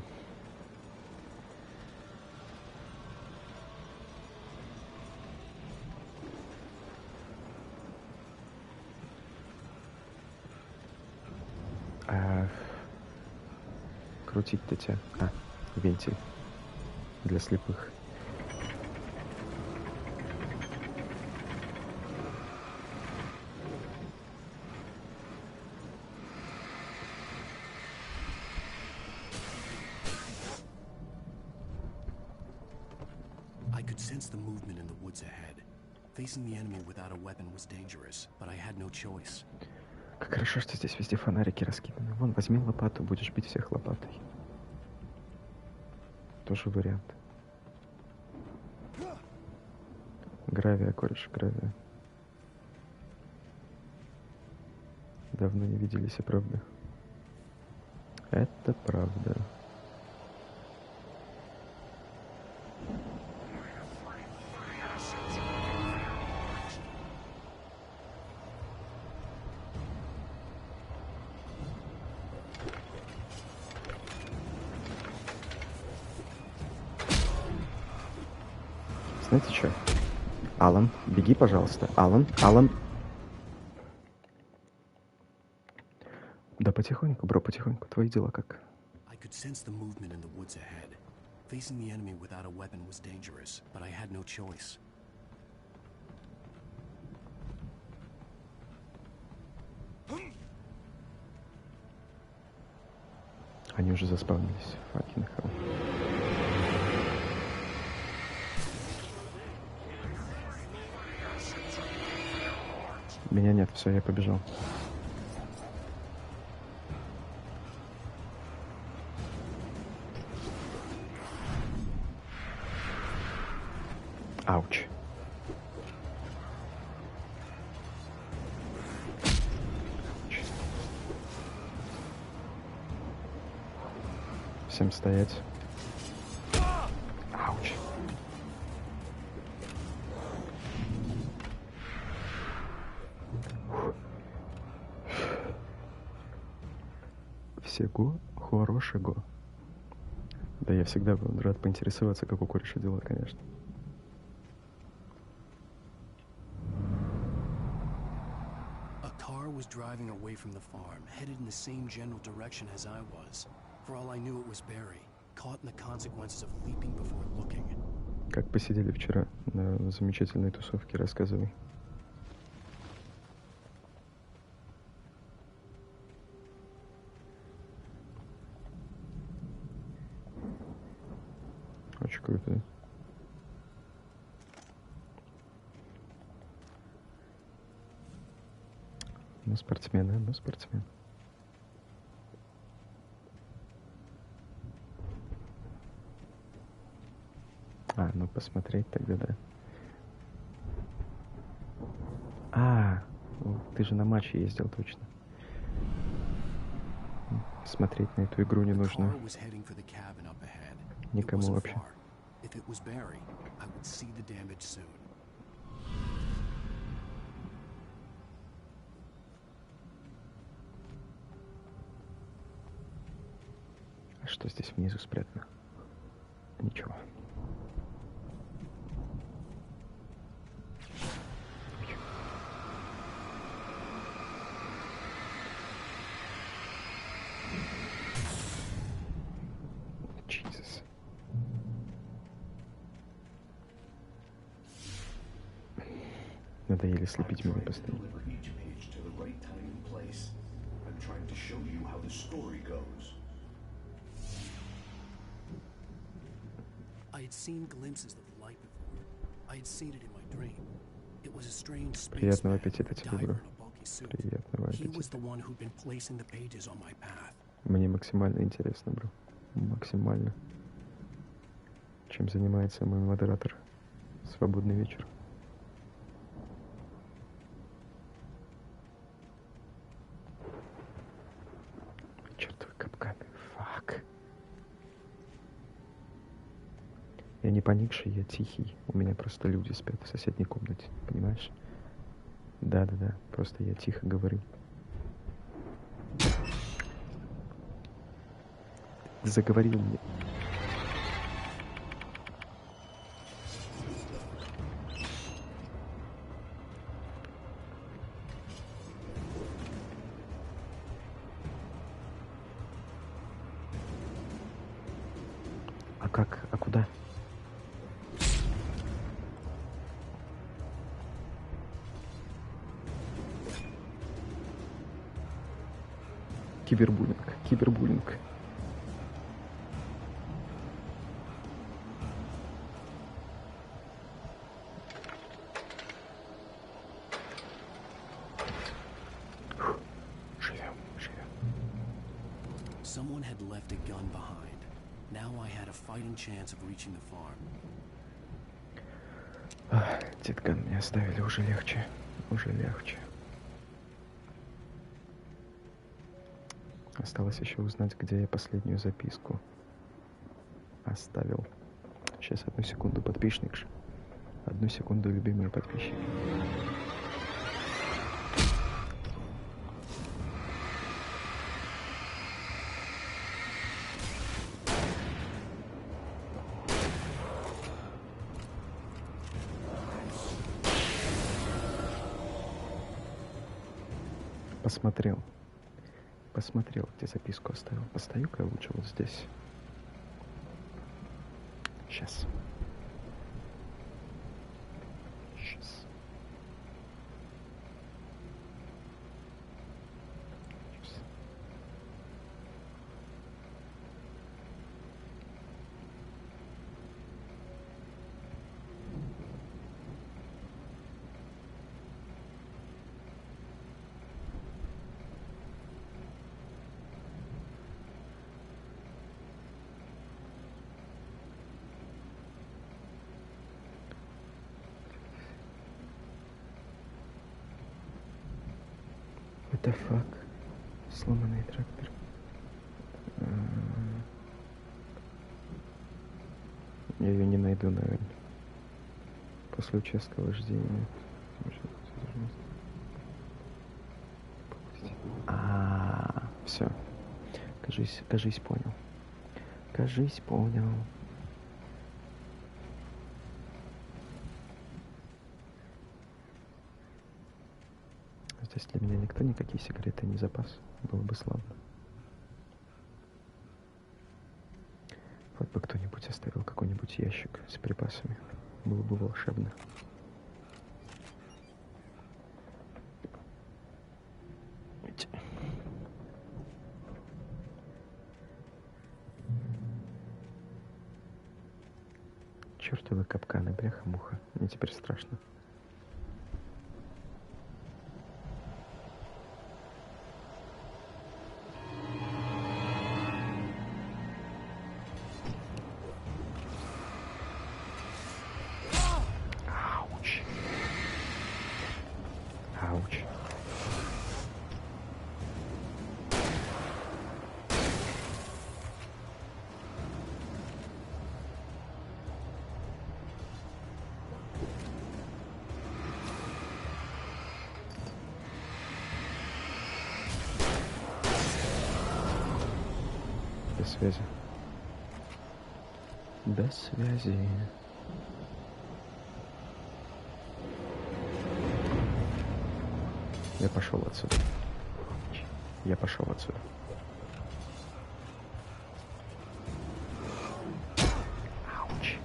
Крутить-то тебя. Вентиль. Для слепых. I could sense the movement in the woods ahead. Facing the enemy without a weapon was dangerous, but I had no choice. Как хорошо, что здесь везде фонарики раскиданы. Вон, возьми лопату, будешь бить всех лопатой. Тоже вариант. Гравия, кореш, гравия. Давно не виделись, и правда. Это правда. Знаете что? Алан, беги, пожалуйста. Алан. Да потихоньку, бро, потихоньку. Твои дела как? I could sense the movement in the woods ahead. Facing the enemy without a weapon was dangerous, but I had no choice. Они уже заспавнились. Fucking hell. Меня нет, все, я побежал. Ауч. Всем стоять. Ауч. Всего хорошего. Да, я всегда рад поинтересоваться, как у кореша дела, конечно. A car was driving away from the farm, headed in the same general direction as I was. For all I knew, it was Barry, caught in the consequences of leaping before looking. Как посидели вчера на замечательной тусовке, рассказывай. Очень круто. Ну, спортсмены, ну, спортсмен. А, ну посмотреть тогда, да. Ты же на матч ездил, точно. Смотреть на эту игру не нужно. Никому вообще. А что здесь внизу спрятано? Ничего. Надоели слепить меня постоянно. Приятного аппетита тебе, бро. Приятного аппетита. Мне максимально интересно, бро. Максимально. Чем занимается мой модератор? Свободный вечер. Я не поникший, я тихий. У меня просто люди спят в соседней комнате, понимаешь? Да-да-да, просто я тихо говорю. Заговорил мне. А как? А куда? Кибербуллинг. left a gun behind. Now I had a fighting chance of reaching the farm. Деткан мне оставили, уже легче. Уже легче. Осталось еще узнать, где я последнюю записку оставил. Сейчас, 1 секунду, подписчик. 1 секунду, любимые подписчики. Посмотрел, где записку оставил. Постою-ка я лучше вот здесь. Сейчас. What the fuck? Сломанный трактор. Я ее не найду, наверное. После участка вождения. Все. Кажись, понял. Кажись, понял. Здесь для меня никто никакие секреты не запас. Было бы славно. Вот бы кто-нибудь оставил какой-нибудь ящик с припасами. Было бы волшебно. Чёртовы капканы, бляха-муха. Мне теперь страшно. Связи. Без связи. Я пошел отсюда. Ауч.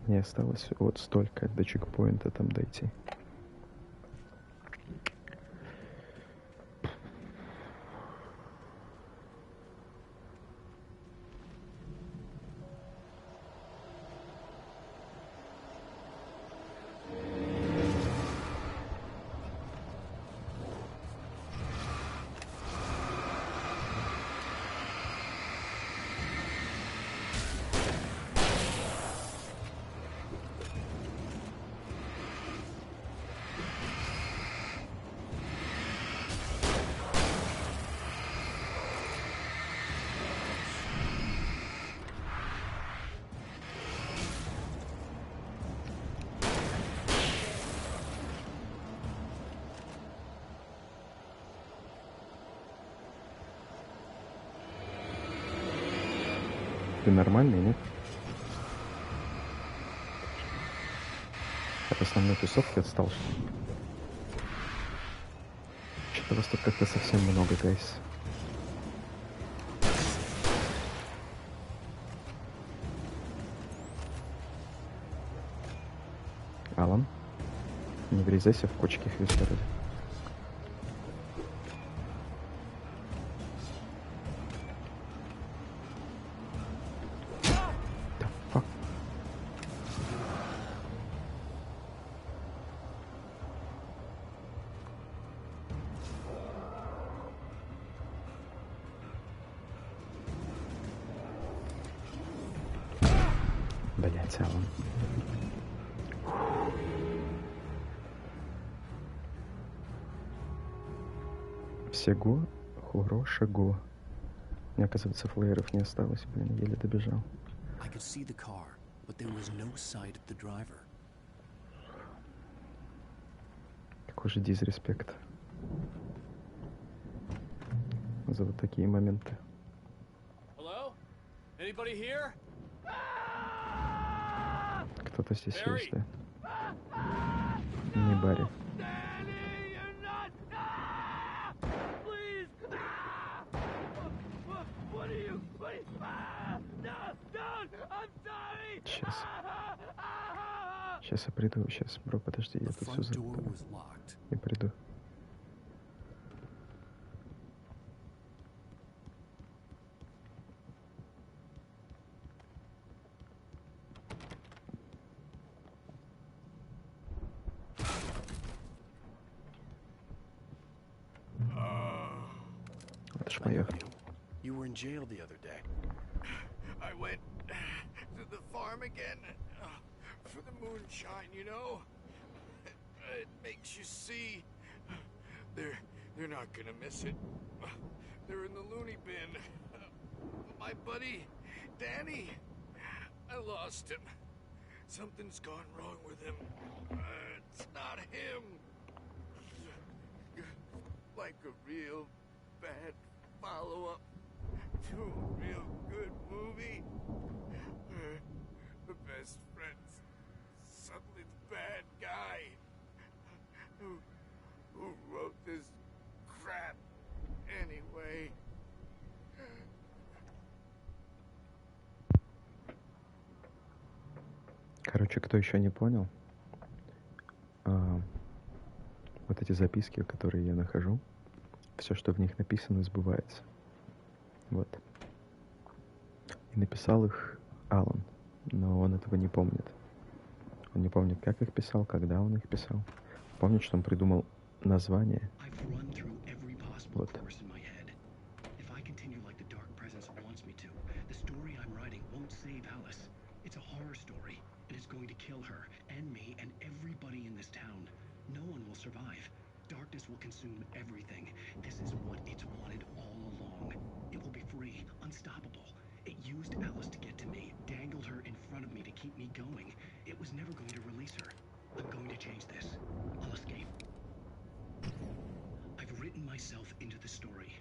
Мне осталось вот столько до чекпоинта там дойти. Ты нормальный, нет? От основной тусовки отстал, что ли? Что-то вас тут как-то совсем много, гайс. Не врезайся в кочки, Христа ради. Блять, Алан. Всего хорошего. Мне, оказывается, флееров не осталось, блин, еле добежал. Какой же дизреспект за вот такие моменты. Кто-то здесь есть, да? Не Барри. Сейчас я приду, сейчас, бро, подожди, я тут все забыл. Я приду. Это ж моя. You were in jail the other day. I went to the farm again for the moonshine, you know? It makes you see. They're not gonna miss it. They're in the loony bin. My buddy, Danny, I lost him. Something's gone wrong with him. It's not him. Like a real bad follow-up to a real good movie. The best friend's suddenly the bad guy. Who wrote this crap anyway? Короче, кто еще не понял, вот эти записки, которые я нахожу, все, что в них написано, сбывается. Вот. И написал их Алан, но он этого не помнит. Он не помнит, как их писал, когда он их писал. Помнит, что он придумал название. Вот. Darkness will consume everything. This is what it's wanted all along. It will be free, unstoppable. It used Alice to get to me, dangled her in front of me to keep me going. It was never going to release her. I'm going to change this. I'll escape. I've written myself into the story.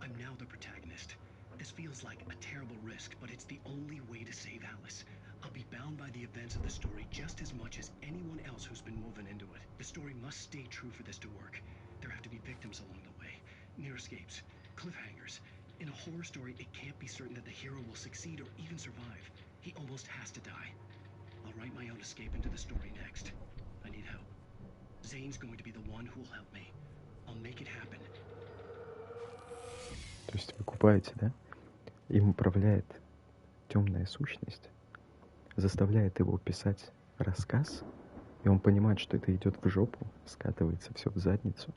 I'm now the protagonist. This feels like a terrible risk, but it's the only way to save Alice. I'll be bound by the events of the story just as much as anyone else who's been woven into it. The story must stay true for this to work. There have to be victims along the way, near escapes, cliffhangers. In a horror story, it can't be certain that the hero will succeed or even survive. He almost has to die. I'll write my own escape into the story next. I need help. Zane's going to be the one who will help me. I'll make it happen. То есть вы купаете, да? Им управляет темная сущность, заставляет его писать рассказ, и он понимает, что это идет в жопу, скатывается все в задницу,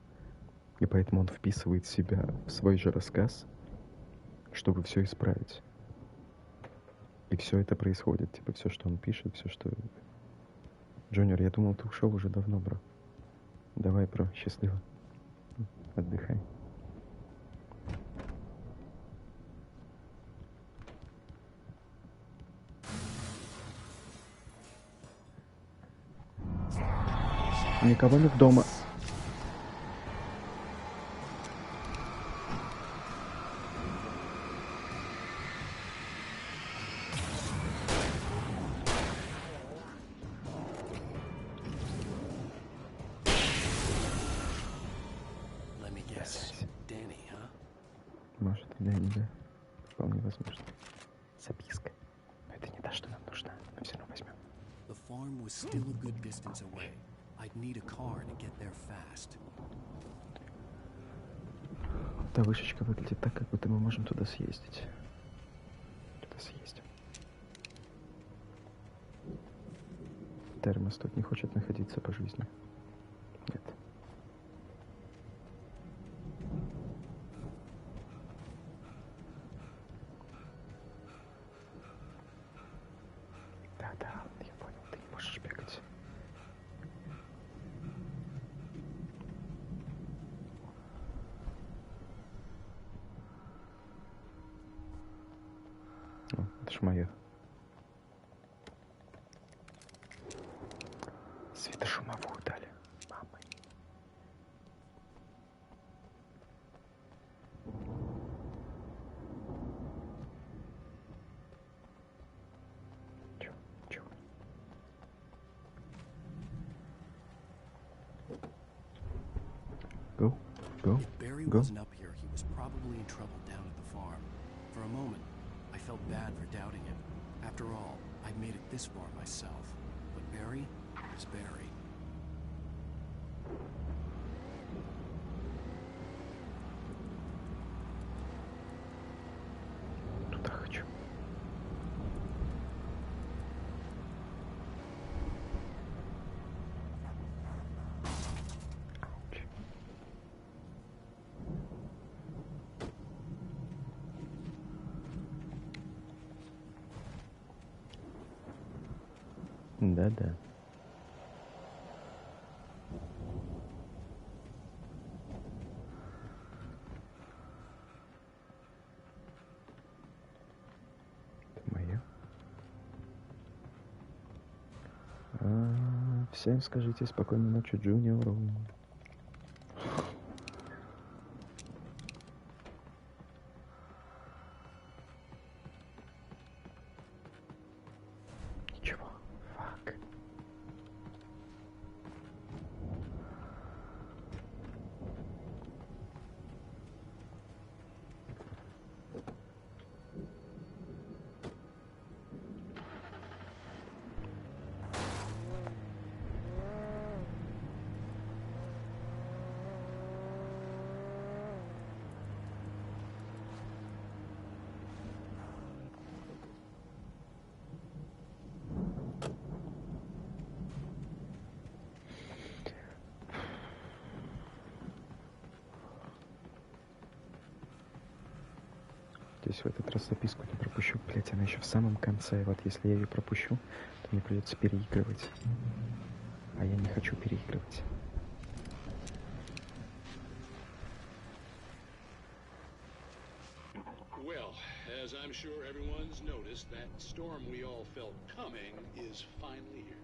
и поэтому он вписывает себя в свой же рассказ, чтобы все исправить. И все это происходит, типа все, что он пишет, все, что... Джуниор, я думал, ты ушел уже давно, бро. Давай, бро, счастливо. Отдыхай. Никого нет дома. Может, Дэнни, да? Вполне возможно. Записка. Но это не та, что нам нужна. Но все равно возьмем. The farm was still a good distance away. I'd need a car to get there fast. Та вышечка выглядит так, как будто мы можем туда съездить. Туда съездим. Термос тут не хочет находиться по жизни. Нет. Да, я понял, ты не можешь бегать. О, это ж моё. Светошумовую дали. Мамой. Чё? Go. If Barry wasn't up here, he was probably in trouble down at the farm. For a moment, I felt bad for doubting him. After all, I'd made it this far myself. But Barry is Barry. Туда хочу. Да. Это моё. Всем скажите спокойной ночи, Джуниору. Ничего. Фак. Надеюсь, в этот раз записку не пропущу. Блять, она еще в самом конце. Вот если я ее пропущу, то мне придется переигрывать. А я не хочу переигрывать. Well, as I'm sure everyone's noticed, that storm we all felt coming is finally here.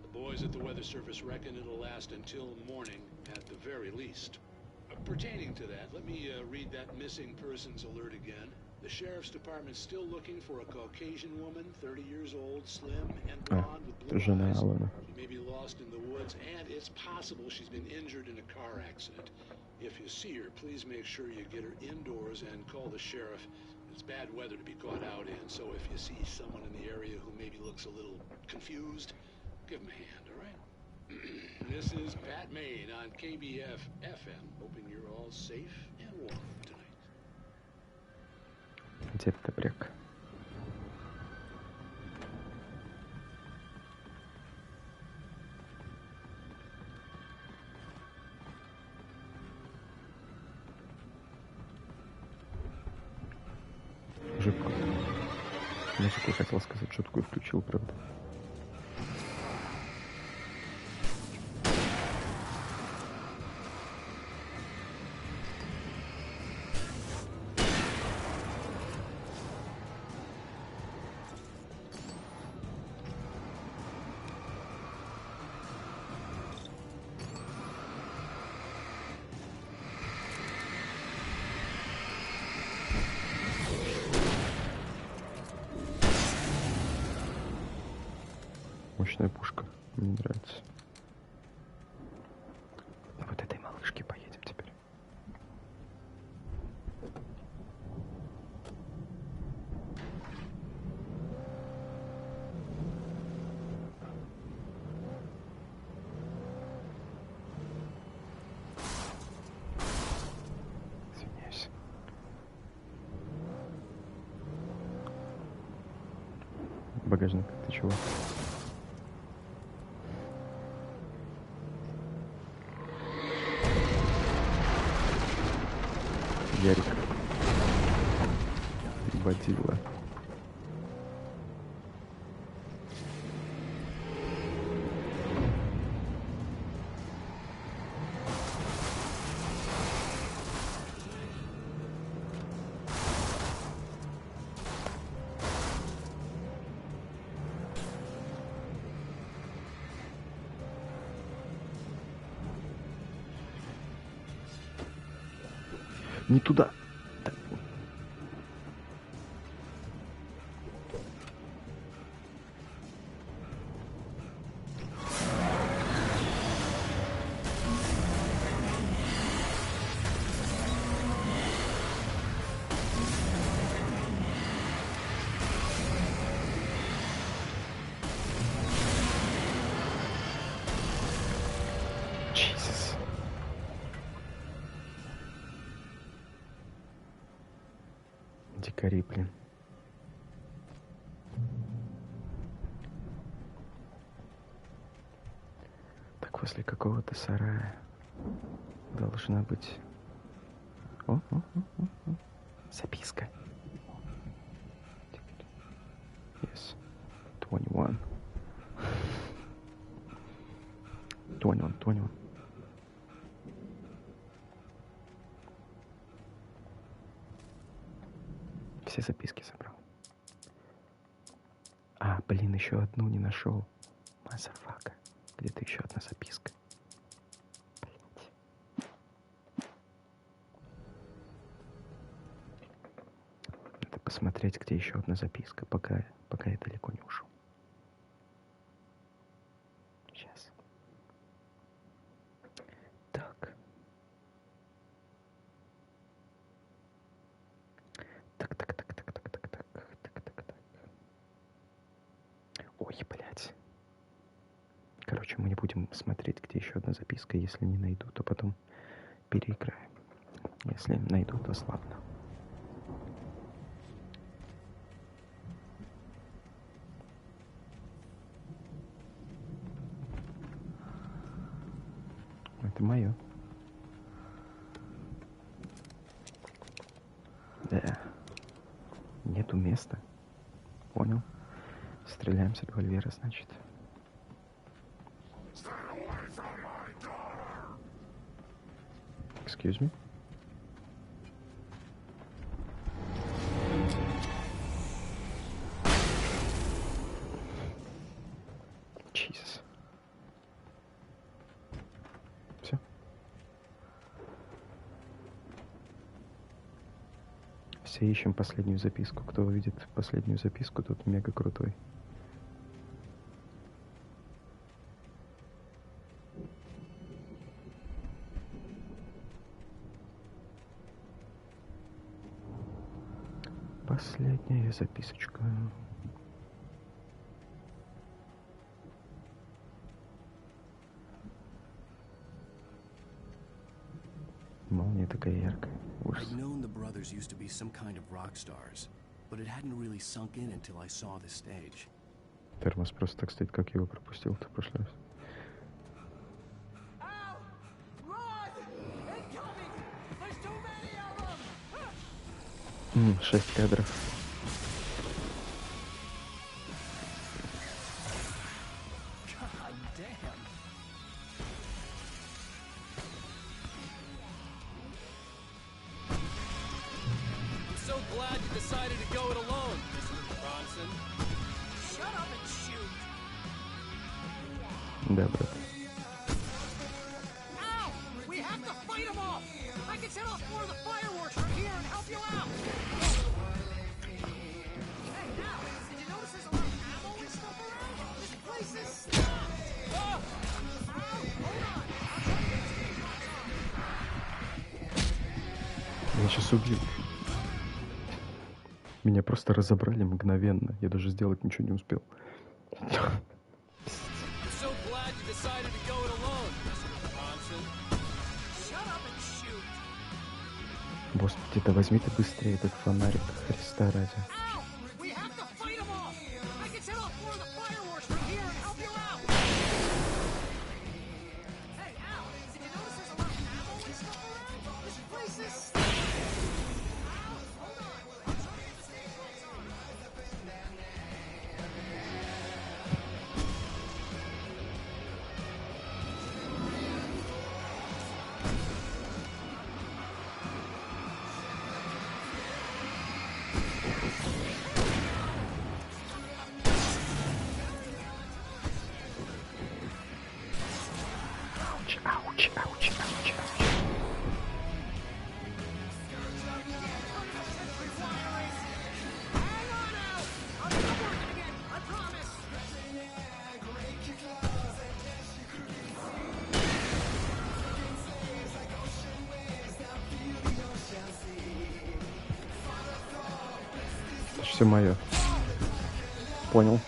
The boys at the Weather Service reckon it'll last until morning at the very least. Pertaining to that, let me read that missing persons alert again. The Sheriff's Department's still looking for a Caucasian woman, 30 years old, slim, and blonde with blue eyes. She may be lost in the woods, and it's possible she's been injured in a car accident. If you see her, please make sure you get her indoors and call the sheriff. It's bad weather to be caught out in, so if you see someone in the area who maybe looks a little confused, give him a hand, all right? This is Pat Maine on KBF FM, hoping you're all safe and warm tonight. Дед Добряк. Жуткую. Музыку хотел сказать, жуткую включил, правда. Мощная пушка. Мне нравится. На вот этой малышке поедем теперь. багажник. Ты чего? Ярик. Водила. Не туда. Так. Jesus. Дикари, блин. Так, возле какого-то сарая должна быть... О. Записка. Yes. 21. 21. Все записки забрал. А, блин, еще одну не нашел. Мазафака. Где-то еще одна записка. Блять. Надо посмотреть, где еще одна записка, пока я далеко не ушел. Сейчас. Так. Ой, блядь. Короче, мы не будем смотреть, где еще одна записка. Если не найду, то потом переиграем. Если найду, то славно. Это мое. Да. Нету места. Понял. Стреляем с револьвера, значит. Excuse me? Jesus. Все. Все ищем последнюю записку. Кто увидит последнюю записку, тот мега крутой. Последняя записочка. Молния такая яркая. Ужас. I'd known the brothers used to be some kind of rock stars, but it hadn't really sunk in until I saw the stage. Термос просто так стоит, как его пропустил-то в прошлый раз. 6 кадров. Да, брат. Я сейчас убью. Меня просто разобрали мгновенно. Я даже сделать ничего не успел. Господи, да возьми ты быстрее этот фонарик, Христа ради. все мое. Понял.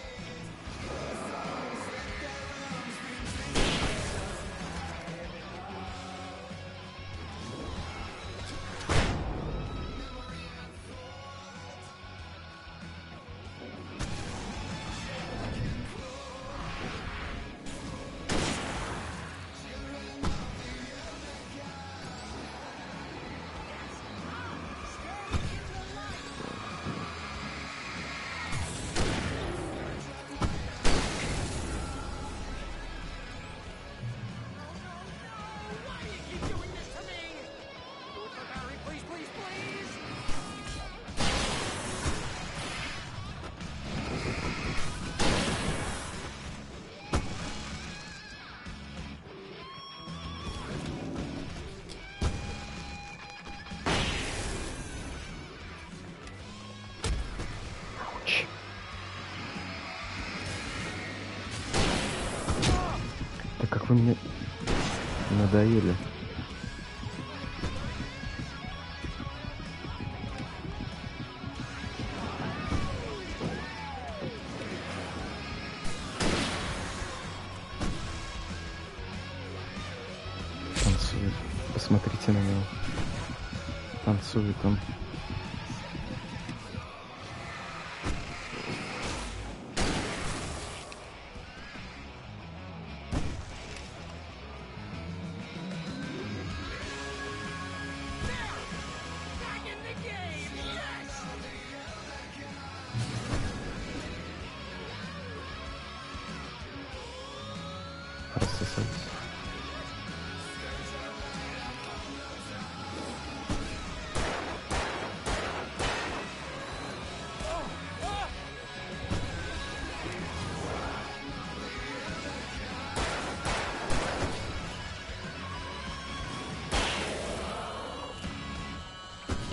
Да как вы мне надоели. Танцует. Посмотрите на него. Танцует он. Рассосались.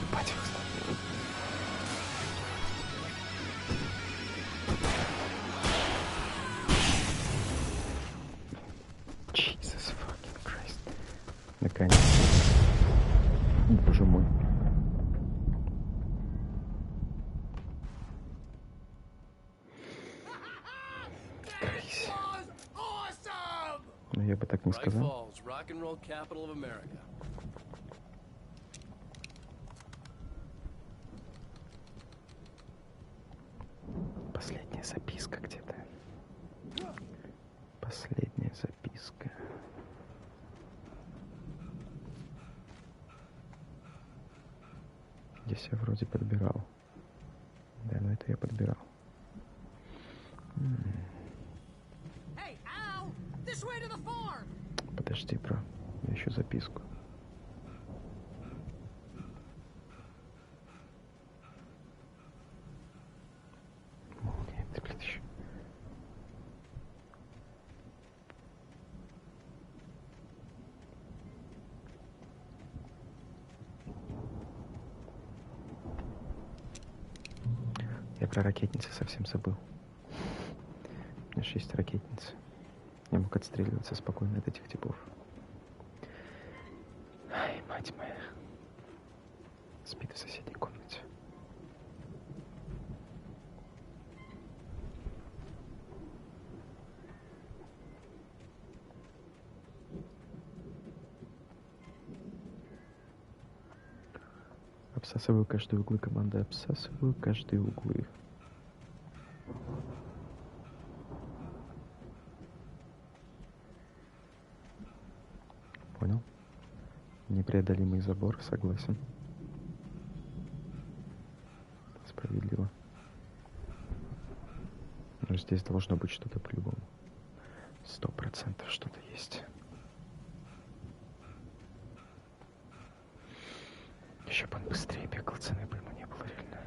Ебать их знает. Jesus fucking Christ. Наконец. Боже мой. Крейси. Ну, я бы так не сказал. Последняя записка где-то. Последняя записка. Здесь я вроде подбирал. Да, но это я подбирал. Подожди, бро. Я ищу записку. Молния, ты, блин, еще. Я про ракетницы совсем забыл. У меня же есть ракетницы. Я мог отстреливаться спокойно от этих типов. Ай, мать моя. Спит в соседней комнате. Обсасываю каждые углы команды. Обсасываю каждые углы. Понял? Непреодолимый забор, согласен. Справедливо. Но здесь должно быть что-то по-любому. 100% что-то есть. Еще бы он быстрее бегал, цены бы ему не было реально.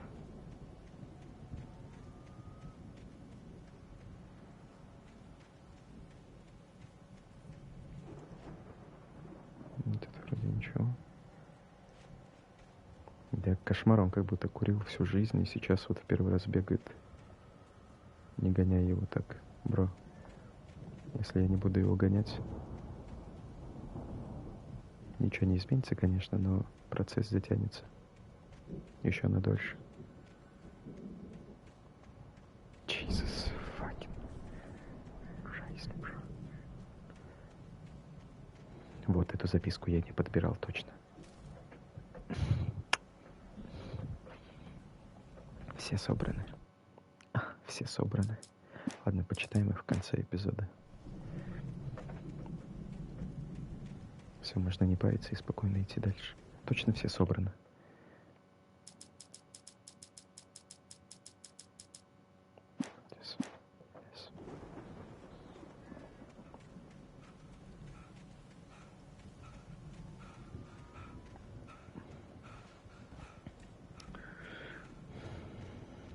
Вот это вроде ничего. Да, кошмаром как будто курил всю жизнь, и сейчас вот в первый раз бегает. Не гоняй его так, бро. Если я не буду его гонять, ничего не изменится, конечно, но процесс затянется еще на дольше. Вот эту записку я не подбирал точно. Все собраны. Все собраны. Ладно, почитаем их в конце эпизода. Все, можно не париться и спокойно идти дальше. Точно все собраны.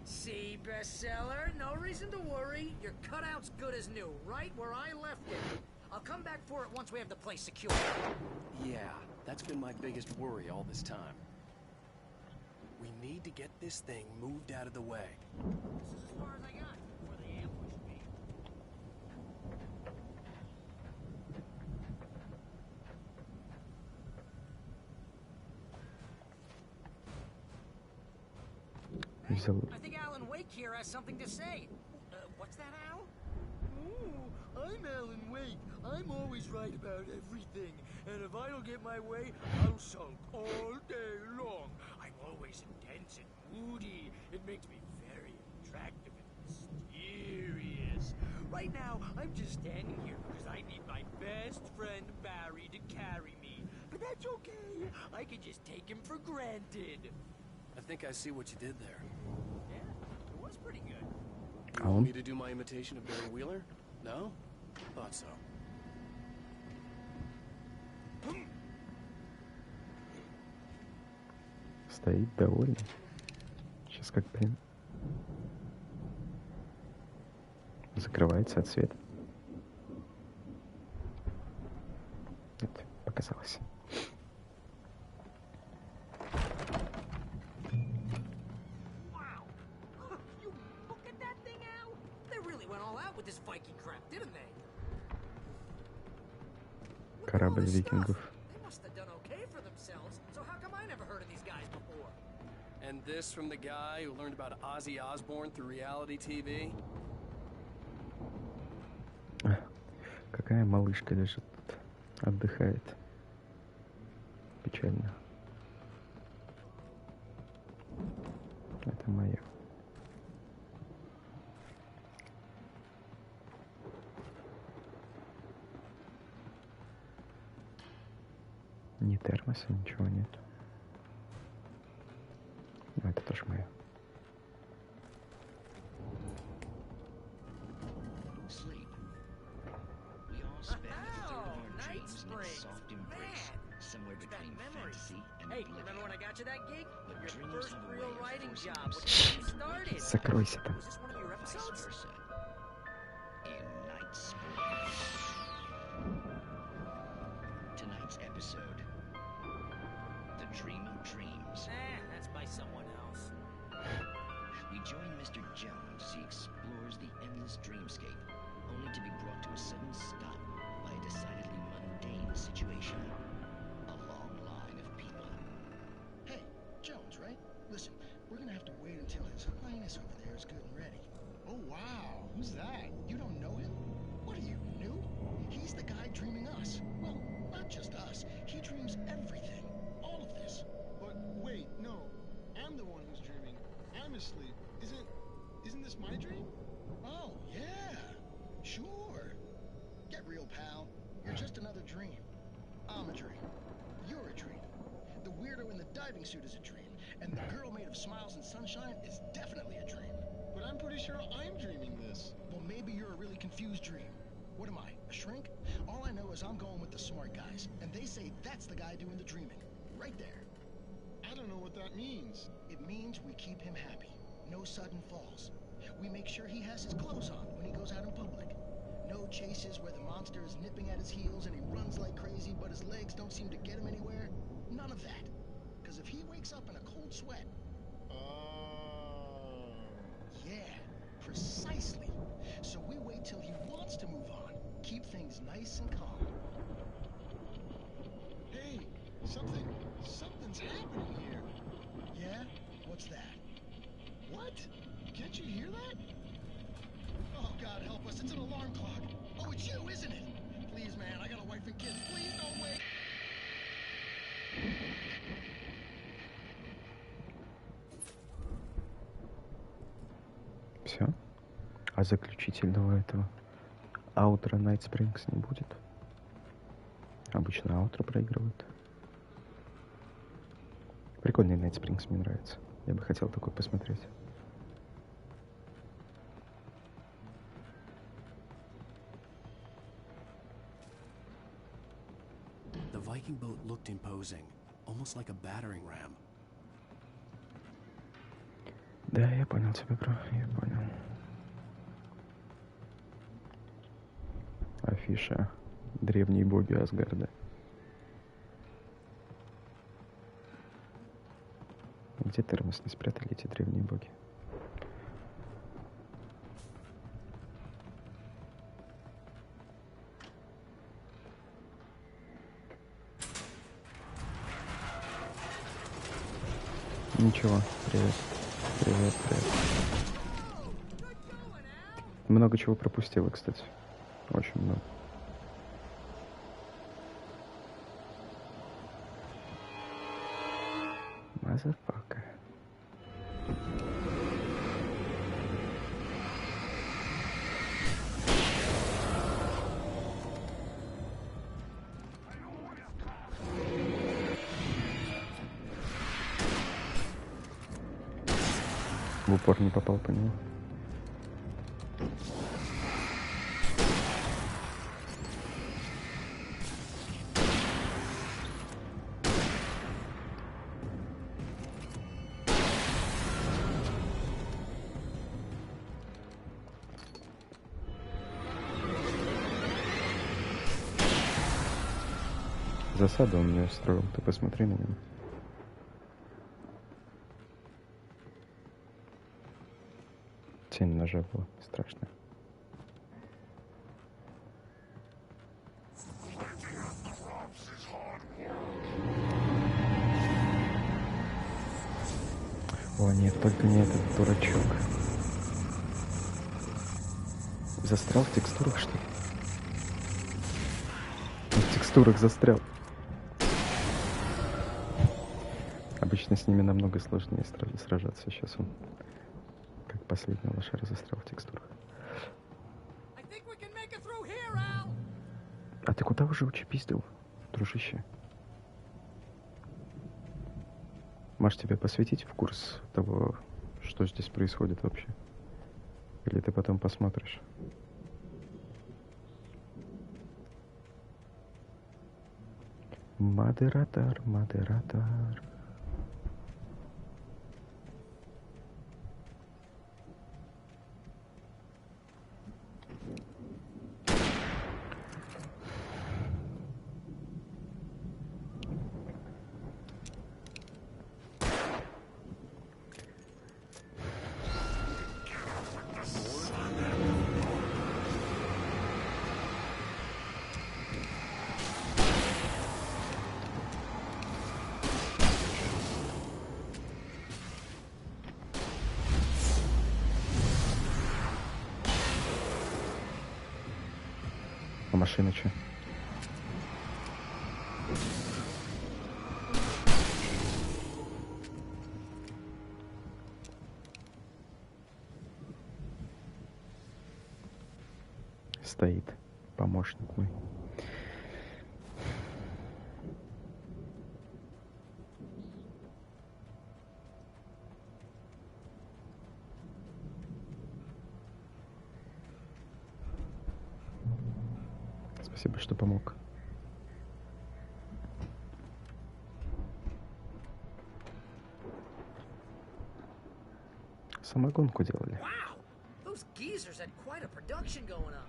See, bestseller? No reason to worry. Your cutout's good as new, right where I left it. I'll come back for it once we have the place secured. Yeah, that's been my biggest worry all this time. We need to get this thing moved out of the way. This is as far as I got before they ambushed me. I think Alan Wake here has something to say. What's that, Al? Ooh, I'm Alan Wake. I'm always right about everything. And if I don't get my way, I'll sulk all day long. I'm always intense and moody. It makes me very attractive and mysterious. Right now, I'm just standing here because I need my best friend Barry to carry me. But that's okay. I can just take him for granted. I think I see what you did there. Yeah, it was pretty good. You want me to do my imitation of Barry Wheeler? No? Thought so. Стоит довольный. Сейчас как, блин. Закрывается от света. Нет, показалось. Корабль викингов. And this from the guy who learned about Ozzy Osbourne through reality TV? Какая малышка лежит тут, отдыхает. Печально. Это мое. Ни термоса, ничего нет. Но это тоже мое. Закройся там. Tonight's episode, The Dream of Dreams. That's by someone else. We join Mr. Jones as he explores the endless dreamscape, only to be brought to a sudden stop by a decidedly mundane situation. A long line of people. Hey, Jones, right? Listen, we're gonna have to wait until His Highness over there is good and ready. Oh, wow. Who's that? You don't know him? What are you, new? He's the guy dreaming us. Well, not just us. He dreams everything. All of this. But wait, no. I'm the one who's dreaming. I'm asleep. Isn't this my dream? Oh, yeah. Sure. Get real, pal. You're just another dream. I'm a dream. You're a dream. The weirdo in the diving suit is a dream. And the girl made of smiles and sunshine is definitely a dream. But I'm pretty sure I'm dreaming this. Well, maybe you're a really confused dream. What am I, a shrink? All I know is I'm going with the smart guys, and they say that's the guy doing the dreaming. Right there. I don't know what that means. It means we keep him happy. No sudden falls. We make sure he has his clothes on when he goes out in public. No chases where the monster is nipping at his heels and he runs like crazy, but his legs don't seem to get him anywhere. None of that. Because if he wakes up in a cold sweat... Yeah, precisely. So we wait till he wants to move on. Keep things nice and calm. Hey, something's happening here. Yeah? What's that? What? Can't you hear that? Oh, God help us, it's an alarm clock. Oh, it's you, isn't it? Please, man, I got a wife and kids. Please don't wait. А заключительного этого аутро Night Springs не будет? Обычно аутро проигрывают. Прикольный Night Springs, мне нравится. Я бы хотел такой посмотреть. The Viking boat looked imposing, almost like a battering ram. Да, я понял тебя, бро, я понял. Афиша. Древние боги Асгарда. Где термос не спрятали эти древние боги? Ничего, привет. Привет, привет. Много чего пропустила, кстати. Очень много. Motherfucker. В упор не попал по нему. Засаду он мне устроил, ты посмотри на него. Тень ножа была страшная. О нет, только не этот дурачок. Застрял в текстурах, что ли? В текстурах застрял. Обычно с ними намного сложнее сражаться. Сейчас он, как последний лошара, застрял в текстурах. А ты куда уже учепиздил, дружище? Маш, тебе посвятить в курс того, что здесь происходит вообще? Или ты потом посмотришь? Модератор, модератор. А машина что? Стоит помощник мой. Спасибо, что помог. Самогонку делали. Those geezers had quite a production going on.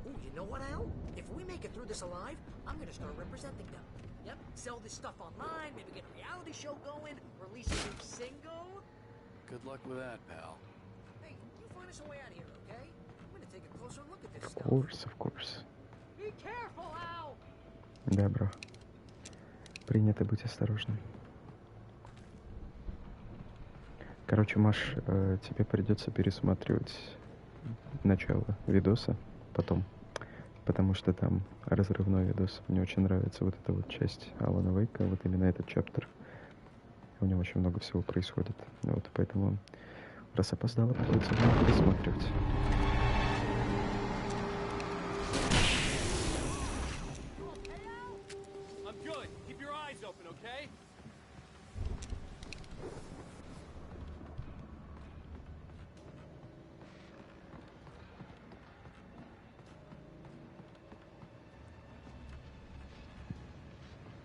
Ooh, you know what, Al? If we make it through this alive, I'm gonna start representing them. Yep, sell this stuff online, maybe get a reality show going, release a new single. Good luck with that, pal. Hey, you find us a way out of here, okay? I'm gonna take a closer look at this Of stuff. course. Be careful, Al! Да, бро. Принято быть осторожным. Короче, Маш, тебе придется пересматривать начало видоса потом, потому что там разрывной видос. Мне очень нравится вот эта вот часть Алана Вейка, вот именно этот чаптер. У него очень много всего происходит. Вот, поэтому, раз опоздала, придется пересматривать. good. Keep your eyes open, okay?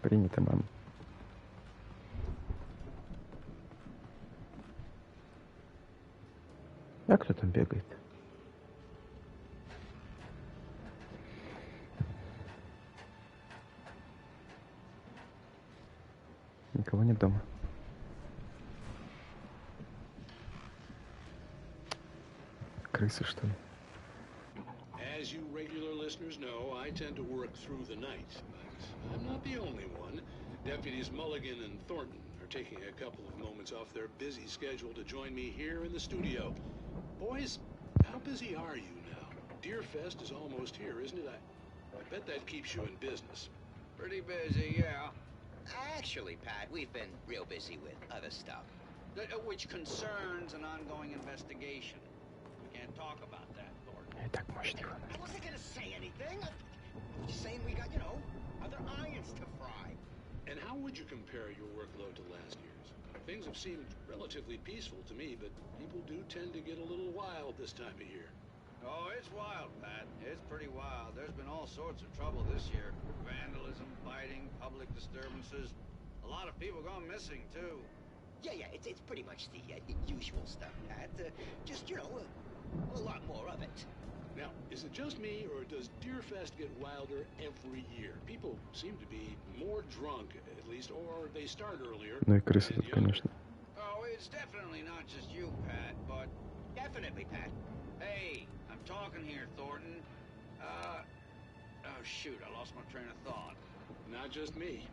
Принято, мам. А кто там бегает? Никого нет дома. Крысы, что ли? As you regular listeners know, I tend to work through the night, but I'm not the only one. Deputies Mulligan and Thornton are taking a couple of moments off their busy schedule to join me here in the studio. Boys, how busy are you now? Deerfest is almost here, isn't it? I bet that keeps you in business. Pretty busy, yeah. Actually, Pat, we've been real busy with other stuff, which concerns an ongoing investigation. We can't talk about that, Thornton. I wasn't gonna say anything. I'm just saying we got, other irons to fry. And how would you compare your workload to last year's? Things have seemed relatively peaceful to me, but people do tend to get a little wild this time of year. Oh, it's wild, Pat. It's pretty wild. There's been all sorts of trouble this year. Vandalism, fighting, public disturbances. A lot of people gone missing, too. Yeah, it's pretty much the usual stuff, Pat. Just, a lot more of it. Now, is it just me, or does Deerfest get wilder every year? People seem to be more drunk, at least, or they start earlier. Ну и крысы тут, конечно. Oh, it's definitely not just you, Pat, but definitely, Pat. Hey, I'm talking here, Thornton. Oh, shoot, I lost my train of thought. Not just me.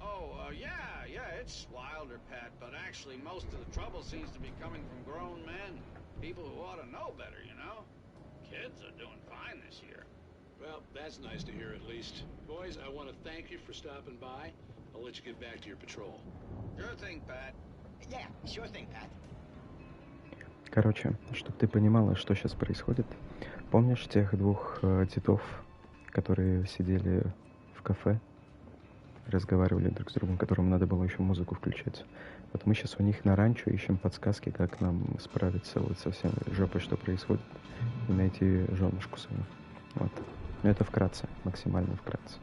Oh, yeah, it's wilder, Pat, but actually most of the trouble seems to be coming from grown men. People who ought to know better, Kids are doing fine this year. Well, that's nice to hear at least. Boys, I want to thank you for stopping by. I'll let you get back to your patrol. Sure thing, Pat. Yeah, sure thing, Pat. Короче, чтобы ты понимала, что сейчас происходит. Помнишь тех двух титов, которые сидели в кафе, разговаривали друг с другом, которым надо было еще музыку включать? Вот мы сейчас у них на ранчо ищем подсказки, как нам справиться вот со всем жопой, что происходит, и найти женушку свою. Вот. Но это вкратце, максимально вкратце.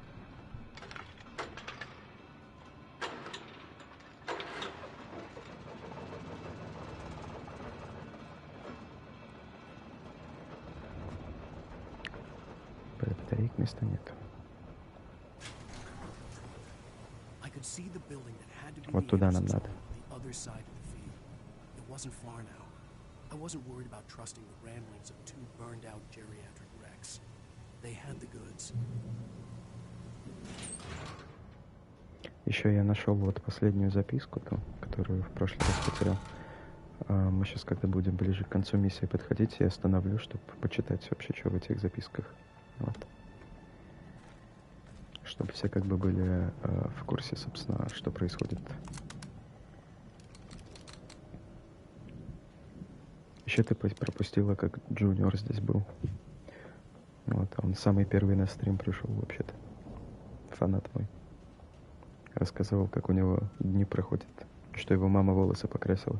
Батареек места нет. Вот туда нам надо. It wasn't far now. I wasn't worried about trusting the ramblings of two burned-out geriatric wrecks. They had the goods. Еще я нашел вот последнюю записку, которую в прошлый раз потерял. Мы сейчас, когда будем ближе к концу миссии подходить, я остановлю, чтобы почитать вообще, что в этих записках. Вот. Чтобы все как бы были в курсе, собственно, что происходит. Еще ты пропустила, как Джуниор здесь был. Вот, он самый первый на стрим пришел вообще-то. Фанат мой. Рассказывал, как у него дни проходят, что его мама волосы покрасила.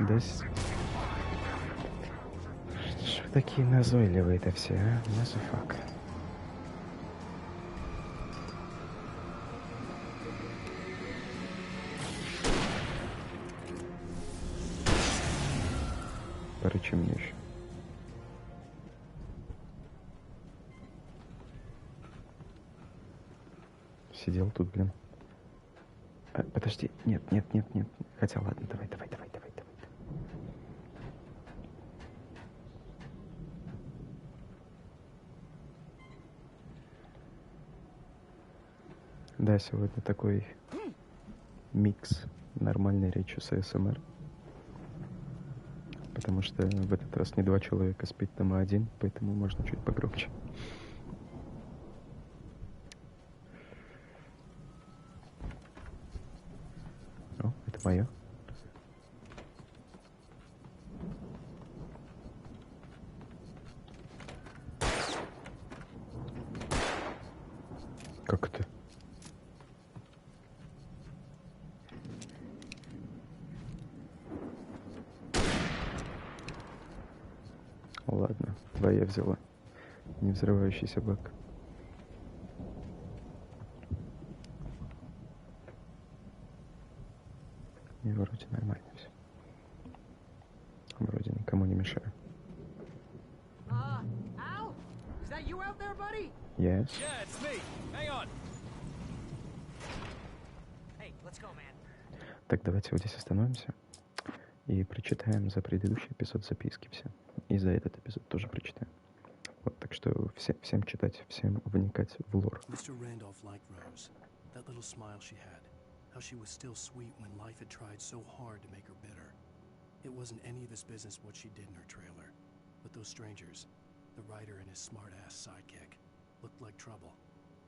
This. Такие назойливые-то все, а? What the fuck? Порычи мне еще. Сидел тут, блин. Подожди, нет. Хотя ладно, давай. Да, сегодня такой микс нормальной речи с АСМР. Потому что в этот раз не 2 человека спит там, а 1, поэтому можно чуть погромче. О, это мое. Как это? Ладно, твоя взяла. Не взрывающийся баг. И вроде нормально все. Вроде никому не мешаю. Al? Is that you out there, buddy? Yes. Yeah, it's me. Hang on. Hey, let's go, man. Так, давайте вот здесь остановимся и прочитаем за предыдущий эпизод записки все. И за этот эпизод тоже прочитаем. Вот, так что всем читать, всем вникать в лор. Mr. Randolph liked Rose. That little smile she had. How she was still sweet when life had tried so hard to make her bitter. It wasn't any of his business what she did in her trailer. But those strangers, the writer and his smart-ass sidekick, looked like trouble.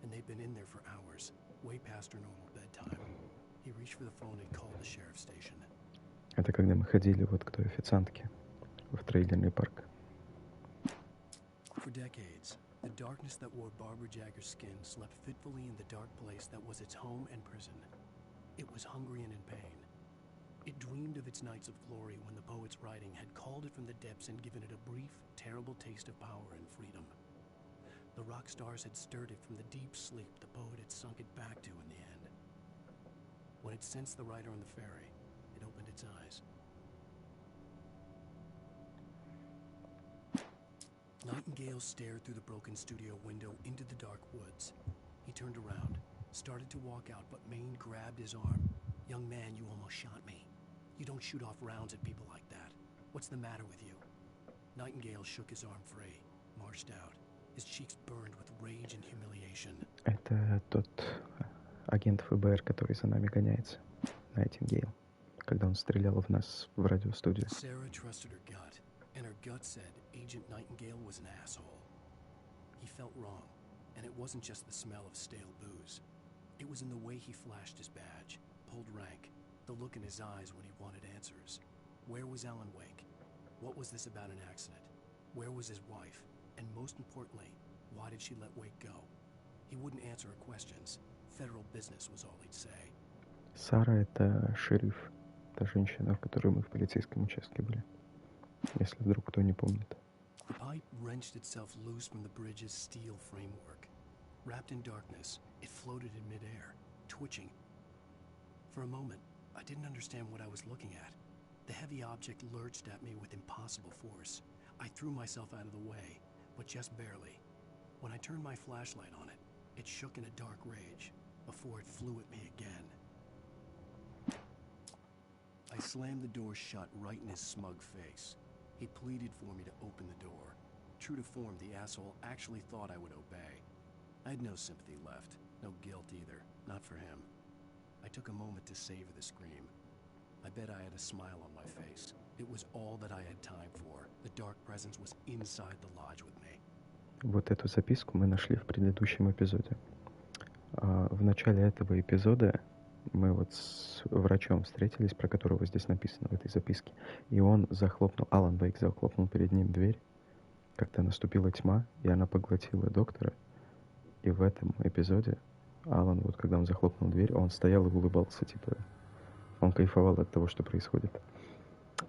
And they'd been in there for hours, way past her normal bedtime. He reached for the phone and called the sheriff's station. Это когда мы ходили вот к той официантке в трейлерный парк. For decades, the darkness that wore Barbara Jagger's skin slept fitfully in the dark place that was its home and prison. It was hungry and in pain. It dreamed of its nights of glory when the poet's writing had called it from the depths and given it a brief, terrible taste of power and freedom. The rock stars had stirred it from the deep sleep the poet had sunk it back to in the end. When it sensed the writer on the ferry, it opened its eyes. Nightingale stared through the broken studio window into the dark woods. He turned around, started to walk out, but Maine grabbed his arm. "Young man, you almost shot me. You don't shoot off rounds at people like that. What's the matter with you?" Nightingale shook his arm free, marched out. His cheeks burned with rage and humiliation. Это тот агент ФБР, который за нами гоняется. Найтингейл. Когда он стрелял в нас в радиостудию. Sarah trusted her gut, and her gut said Agent Nightingale was an asshole. He felt wrong, and it wasn't just the smell of stale booze. It was in the way he flashed his badge, pulled rank, the look in his eyes when he wanted answers. Where was Alan Wake? What was this about an accident? Where was his wife? And most importantly, why did she let Wake go? He wouldn't answer her questions. Federal business was all he'd say. Сара — это шериф, та женщина, в которой мы в полицейском участке были. Если вдруг кто не помнит. The pipe wrenched itself loose from the bridge's steel framework. Wrapped in darkness, it floated in midair, twitching. For a moment, I didn't understand what I was looking at. The heavy object lurched at me with impossible force. I threw myself out of the way, but just barely. When I turned my flashlight on it, it shook in a dark rage before it flew at me again. I slammed the door shut right in his smug face. He pleaded for me to open the door. True to form, the asshole actually thought I would obey. I had no sympathy left, no guilt either, not for him. I took a moment to savor the scream. I bet I had a smile on my face. It was all that I had time for. The dark presence was inside the lodge with me. Вот эту записку мы нашли в предыдущем эпизоде. В начале этого эпизода мы вот с врачом встретились, про которого здесь написано в этой записке. И он захлопнул, Алан Вейк захлопнул перед ним дверь. Как-то наступила тьма, и она поглотила доктора. И в этом эпизоде Алан, вот когда он захлопнул дверь, он стоял и улыбался, типа, он кайфовал от того, что происходит.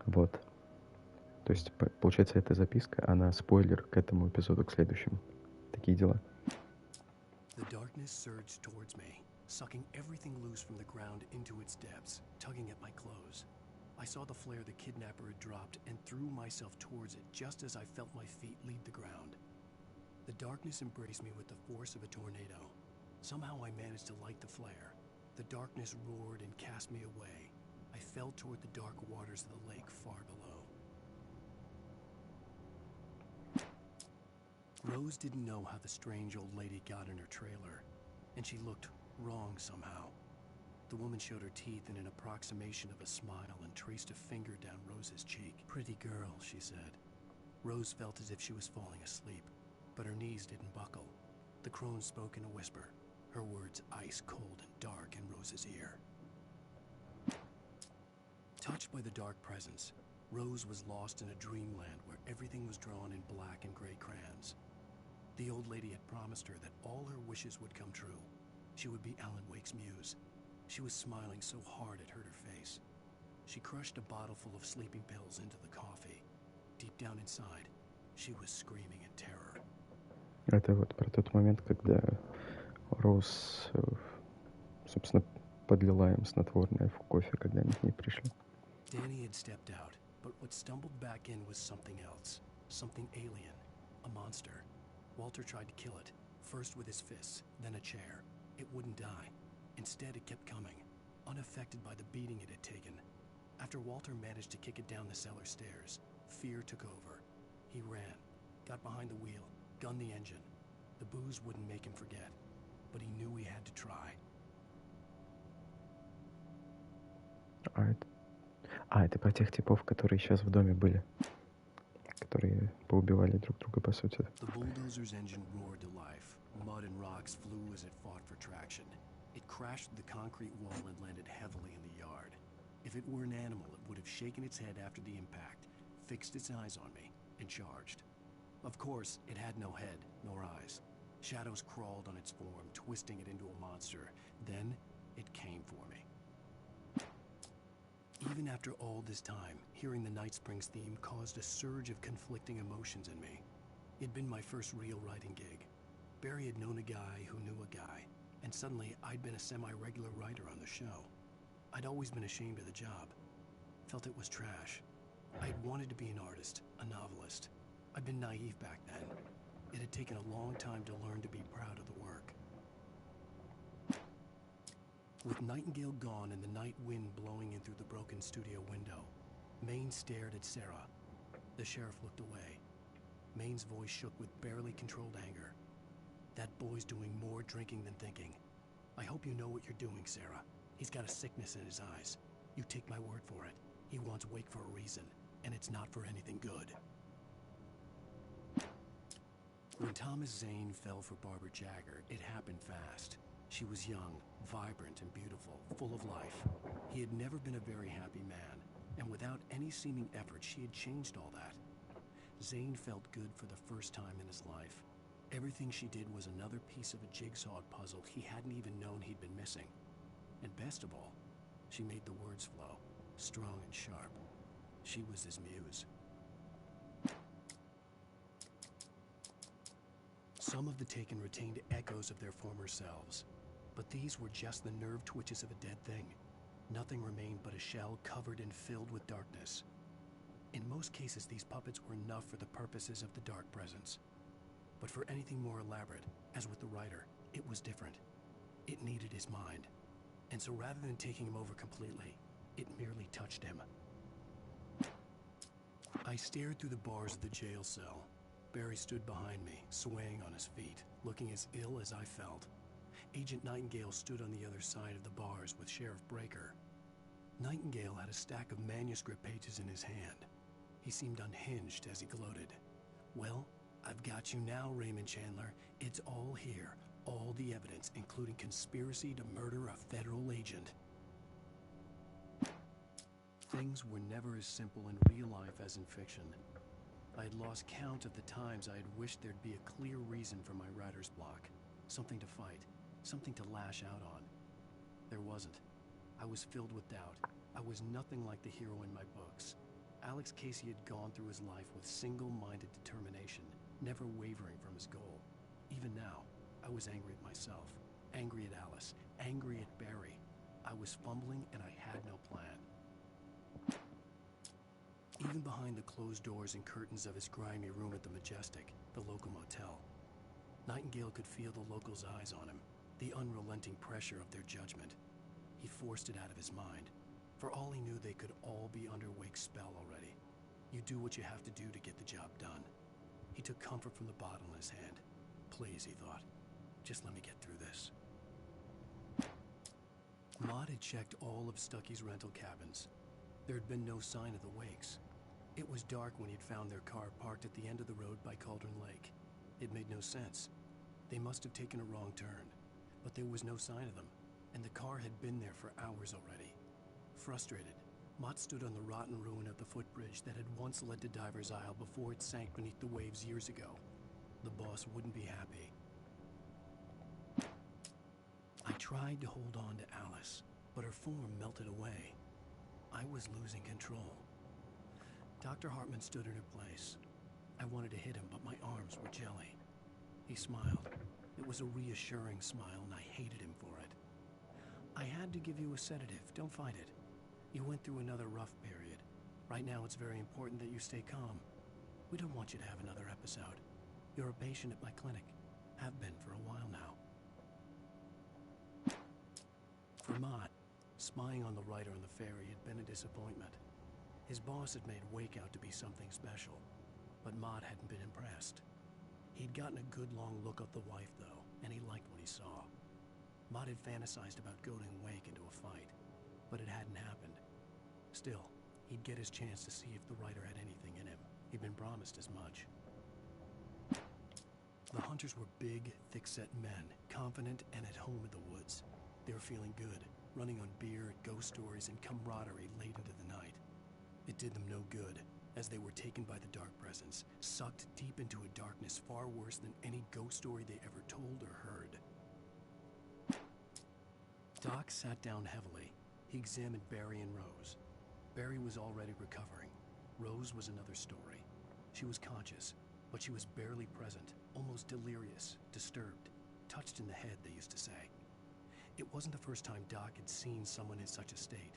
Вот. То есть, получается, эта записка, она спойлер к этому эпизоду, к следующему. Такие дела. The darkness surged towards me, sucking everything loose from the ground into its depths, tugging at my clothes. I saw the flare the kidnapper had dropped and threw myself towards it just as I felt my feet leave the ground. The darkness embraced me with the force of a tornado. Somehow I managed to light the flare. The darkness roared and cast me away. I fell toward the dark waters of the lake far below. Rose didn't know how the strange old lady got in her trailer, and she looked wrong somehow. The woman showed her teeth in an approximation of a smile and traced a finger down Rose's cheek. "Pretty girl," she said. Rose felt as if she was falling asleep, but her knees didn't buckle. The crone spoke in a whisper, her words ice cold and dark in Rose's ear. Touched by the dark presence, Rose was lost in a dreamland where everything was drawn in black and gray crayons. The old lady had promised her that all her wishes would come true. She would be Alan Wake's muse. She was smiling so hard it hurt her face. She crushed a bottle full of sleeping pills into the coffee. Deep down inside, she was screaming in terror. Это вот про тот момент, когда Роуз, собственно, подлила им снотворное в кофе, когда они к ней пришли. Danny had stepped out, but what stumbled back in was something else. Something alien. A monster. Walter tried to kill it, first with his fists, then a chair. It wouldn't die. Instead, it kept coming, unaffected by the beating it had taken. After Walter managed to kick it down the cellar stairs, fear took over. He ran, got behind the wheel, gunned the engine. The booze wouldn't make him forget, but he knew he had to try. Это про тех типов, которые сейчас в доме были. Которые поубивали друг друга, по сути. The bulldozer's engine roared to life. Mud and rocks flew as it fought for traction. It crashed through the concrete wall and landed heavily in the yard. If it were an animal, it would have shaken its head after the impact, fixed its eyes on me, and charged. Of course, it had no head, nor eyes. Shadows crawled on its form, twisting it into a monster. Then, it came for me. Even after all this time, hearing the Night Springs theme caused a surge of conflicting emotions in me. It'd been my first real writing gig. Barry had known a guy who knew a guy, and suddenly I'd been a semi-regular writer on the show. I'd always been ashamed of the job. Felt it was trash. I'd wanted to be an artist, a novelist. I'd been naive back then. It had taken a long time to learn to be proud of the work. With Nightingale gone and the night wind blowing in through the broken studio window, Maine stared at Sarah. The sheriff looked away. Maine's voice shook with barely controlled anger. "That boy's doing more drinking than thinking. I hope you know what you're doing, Sarah. He's got a sickness in his eyes. You take my word for it. He wants Wake for a reason, and it's not for anything good." When Thomas Zane fell for Barbara Jagger, it happened fast. She was young, vibrant, and beautiful, full of life. He had never been a very happy man, and without any seeming effort, she had changed all that. Zane felt good for the first time in his life. Everything she did was another piece of a jigsaw puzzle he hadn't even known he'd been missing. And best of all, she made the words flow, strong and sharp. She was his muse. Some of the Taken retained echoes of their former selves, but these were just the nerve twitches of a dead thing. Nothing remained but a shell covered and filled with darkness. In most cases, these puppets were enough for the purposes of the dark presence. But for anything more elaborate, as with the writer, it was different. It needed his mind. And so rather than taking him over completely, it merely touched him. I stared through the bars of the jail cell. Barry stood behind me, swaying on his feet, looking as ill as I felt. Agent Nightingale stood on the other side of the bars with Sheriff Breaker. Nightingale had a stack of manuscript pages in his hand. He seemed unhinged as he gloated. "Well, I've got you now, Raymond Chandler. It's all here. All the evidence, including conspiracy to murder a federal agent." Things were never as simple in real life as in fiction. I had lost count of the times I had wished there'd be a clear reason for my writer's block. Something to fight. Something to lash out on. There wasn't. I was filled with doubt. I was nothing like the hero in my books. Alex Casey had gone through his life with single-minded determination, never wavering from his goal. Even now, I was angry at myself, angry at Alice, angry at Barry. I was fumbling and I had no plan. Even behind the closed doors and curtains of his grimy room at the Majestic, the local motel, Nightingale could feel the locals' eyes on him, the unrelenting pressure of their judgment. He forced it out of his mind. For all he knew, they could all be under Wake's spell already. You do what you have to do to get the job done. He took comfort from the bottle in his hand. Please, he thought, just let me get through this. Maud had checked all of Stucky's rental cabins. There had been no sign of the Wakes. It was dark when he'd found their car parked at the end of the road by Cauldron Lake. It made no sense. They must have taken a wrong turn, but there was no sign of them, and the car had been there for hours already. Frustrated, Mott stood on the rotten ruin of the footbridge that had once led to Diver's Isle before it sank beneath the waves years ago. The boss wouldn't be happy. I tried to hold on to Alice, but her form melted away. I was losing control. Dr. Hartman stood in her place. I wanted to hit him, but my arms were jelly. He smiled. It was a reassuring smile, and I hated him for it. I had to give you a sedative. Don't fight it. You went through another rough period. Right now, it's very important that you stay calm. We don't want you to have another episode. You're a patient at my clinic. Have been for a while now. For Mott, spying on the writer on the ferry had been a disappointment. His boss had made Wake out to be something special, but Mott hadn't been impressed. He'd gotten a good long look at the wife, though, and he liked what he saw. Mott had fantasized about goading Wake into a fight, but it hadn't happened. Still, he'd get his chance to see if the writer had anything in him. He'd been promised as much. The hunters were big, thick-set men, confident and at home in the woods. They were feeling good, running on beer, ghost stories, and camaraderie late into the night. It did them no good, as they were taken by the dark presence, sucked deep into a darkness far worse than any ghost story they ever told or heard. Doc sat down heavily. He examined Barry and Rose. Barry was already recovering. Rose was another story. She was conscious, but she was barely present, almost delirious, disturbed, touched in the head, they used to say. It wasn't the first time Doc had seen someone in such a state,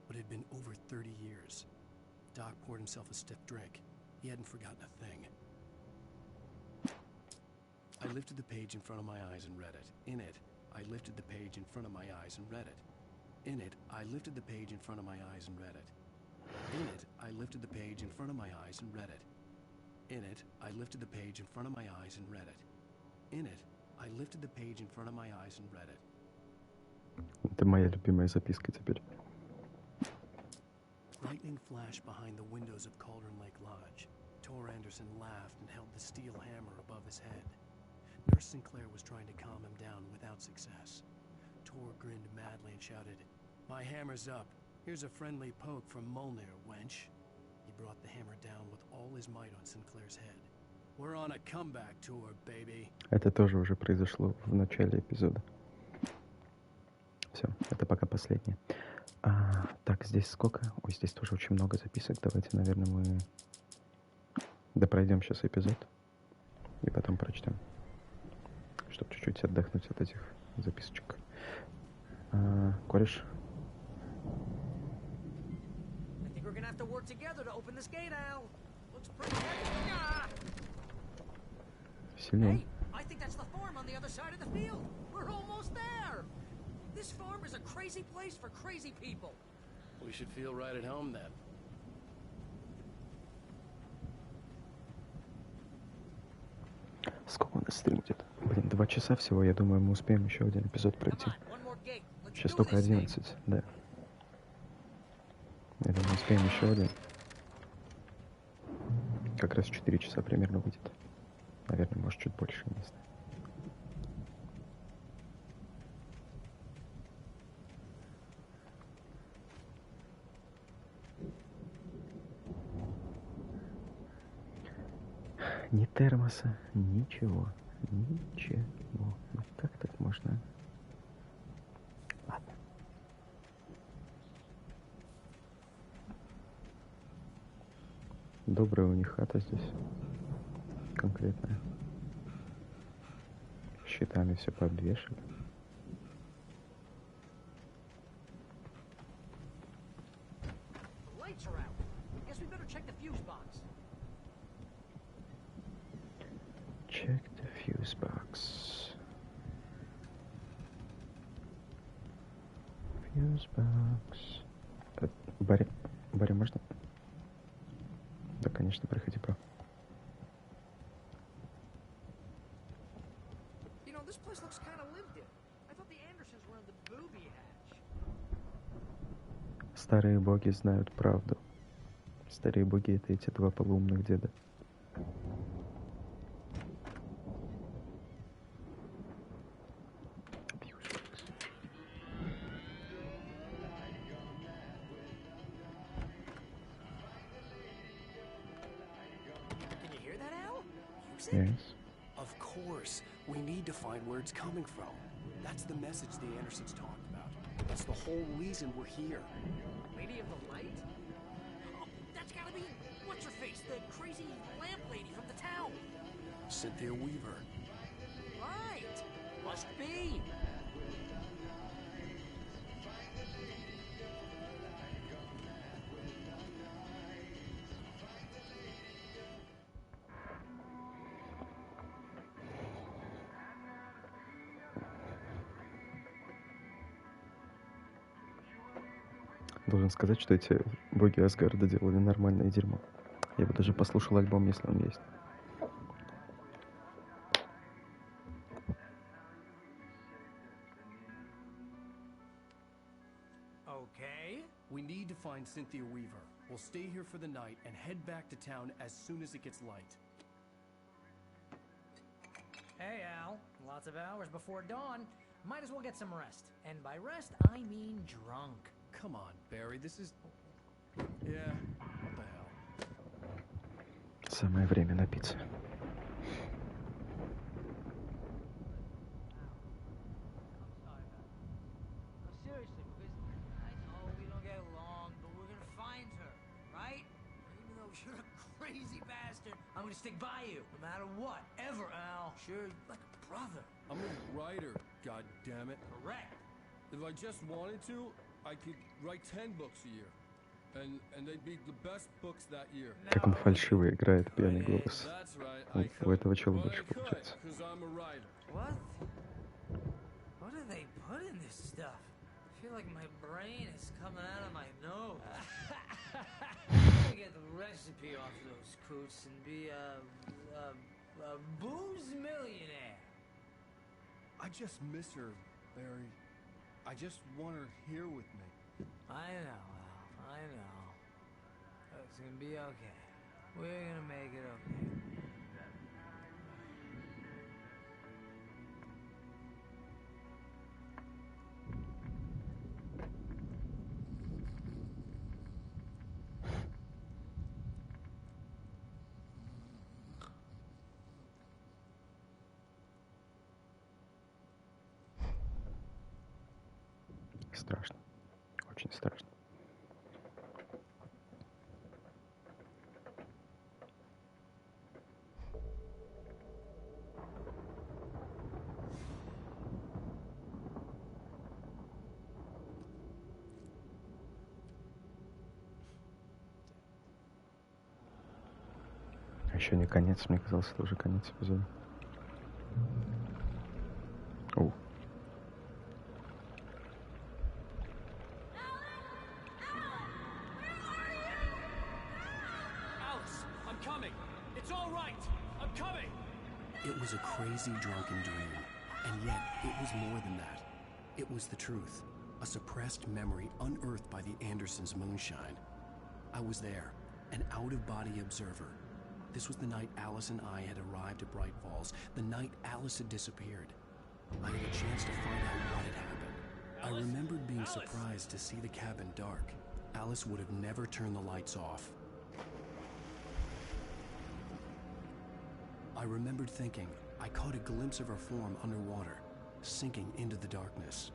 but it had been over 30 years. Doc poured himself a stiff drink. He hadn't forgotten a thing. I lifted the page in front of my eyes and read it. In it, I lifted the page in front of my eyes and read it. In it, I lifted the page in front of my eyes and read it. In it, I lifted the page in front of my eyes and read it. In it, I lifted the page in front of my eyes and read it. In it, I lifted the page in front of my eyes and read it. Это моя любимая записка теперь. Lightning flashed behind the windows of Cauldron Lake Lodge. Tor Anderson laughed and held the steel hammer above his head. Nurse Sinclair was trying to calm him down without success. Tor grinned madly and shouted, "My hammer's up. Here's a friendly poke from Molnir, wench." He brought the hammer down with all his might on Sinclair's head. "We're on a comeback tour, baby." Это тоже уже произошло в начале эпизода. Все, это пока последнее. Так, здесь сколько? Ой, здесь тоже очень много записок. Давайте, наверное, мы допройдем сейчас эпизод и потом прочтем, чтобы чуть-чуть отдохнуть от этих записочек. Кореш? I think we're gonna have to work together to open this gate, Al. Looks pretty Сильно. Hey, I think that's the farm on the other side of the field. We're almost there. This farm is a crazy place for crazy people. We should feel right at home then. Сколько у нас стрим где-то? Блин, 2 часа всего. Я думаю, мы успеем еще один эпизод пройти. Сейчас только 11, да. Я думаю, успеем еще один. Как раз 4 часа примерно выйдет. Наверное, может, чуть больше, не знаю. Ни термоса, ничего. Ничего. Ну как так можно? Ладно. Добрая у них хата здесь. Конкретная. Щитами все пообвешали. Check the fuse box. Fuse box. Барри, можно? Да, конечно, проходи, бро. You know, this place looks kind of lived in. I thought the Andersons were in the booby hatch. Старые боги знают правду. Старые боги — это эти два полуумных деда. Yes. Of course. We need to find where it's coming from. That's the message the Andersons talked about. That's the whole reason we're here. Lady of the Light? Oh, that's gotta be what's-her-face, the crazy lamp lady from the town. Cynthia Weaver. Right. Must be. Должен сказать, что эти боги Асгарда делали нормальное дерьмо. Я бы даже послушал альбом, если он есть. Okay. We need to find Cynthia Weaver. We'll stay here for the night and head back to town as soon as it gets light. Hey, Al. Lots of hours before dawn. Might as well get some rest. And by rest, I mean drunk. Come on, Barry, this is... Yeah, what the hell? Самое время напиться. Seriously, because I know we don't get along, but we're gonna find her, right? Even though you're a crazy bastard, I'm gonna stick by you, no matter what, ever, Al. Sure, like a brother. I'm a writer, goddammit. Correct. If I just wanted to, I could write 10 books a year. And they'd be the best books that year. Как он фальшиво играет пьяный голос. У этого чела лучше получается. What? What do they put in this stuff? I feel like my brain is coming out of my nose. I'm gonna get the recipe off those coots and be a booze millionaire. I just miss her, Barry. I just want her here with me. I know, Al. I know. It's gonna be okay. We're gonna make it okay. Страшно. Очень страшно. Еще не конец, мне казалось, это уже конец эпизода. О. It was a crazy, drunken dream, and yet it was more than that. It was the truth, a suppressed memory unearthed by the Andersons' moonshine. I was there, an out-of-body observer. This was the night Alice and I had arrived at Bright Falls, the night Alice had disappeared. I had a chance to find out what had happened. I remembered being surprised to see the cabin dark. Alice would have never turned the lights off. I remembered thinking, I caught a glimpse of her form underwater, sinking into the darkness.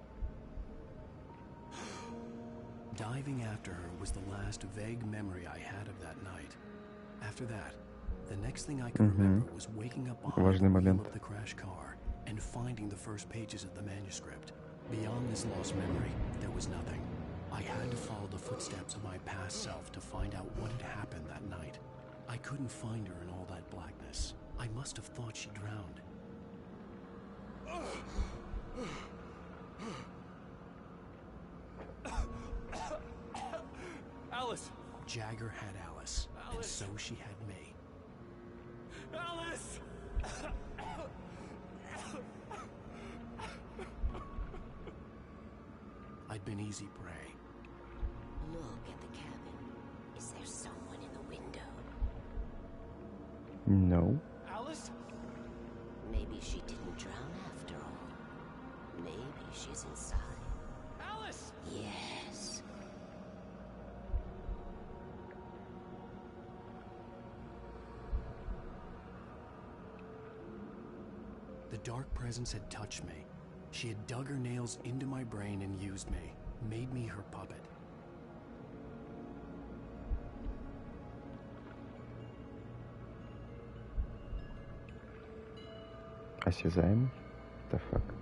Diving after her was the last vague memory I had of that night. After that, the next thing I could remember was waking up behind Важный the wheel момент. of the crash car and finding the first pages of the manuscript. Beyond this lost memory, there was nothing. I had to follow the footsteps of my past self to find out what had happened that night. I couldn't find her in all that blackness. I must have thought she drowned. Alice! Jagger had Alice, and so she had me. Alice! I'd been easy prey. Look at the cabin. Is there someone in the window? No. Alice? Maybe she didn't drown after all. Maybe she's inside. Alice! Yes. The dark presence had touched me. She had dug her nails into my brain and used me, made me her puppet. Осязаем? The fuck?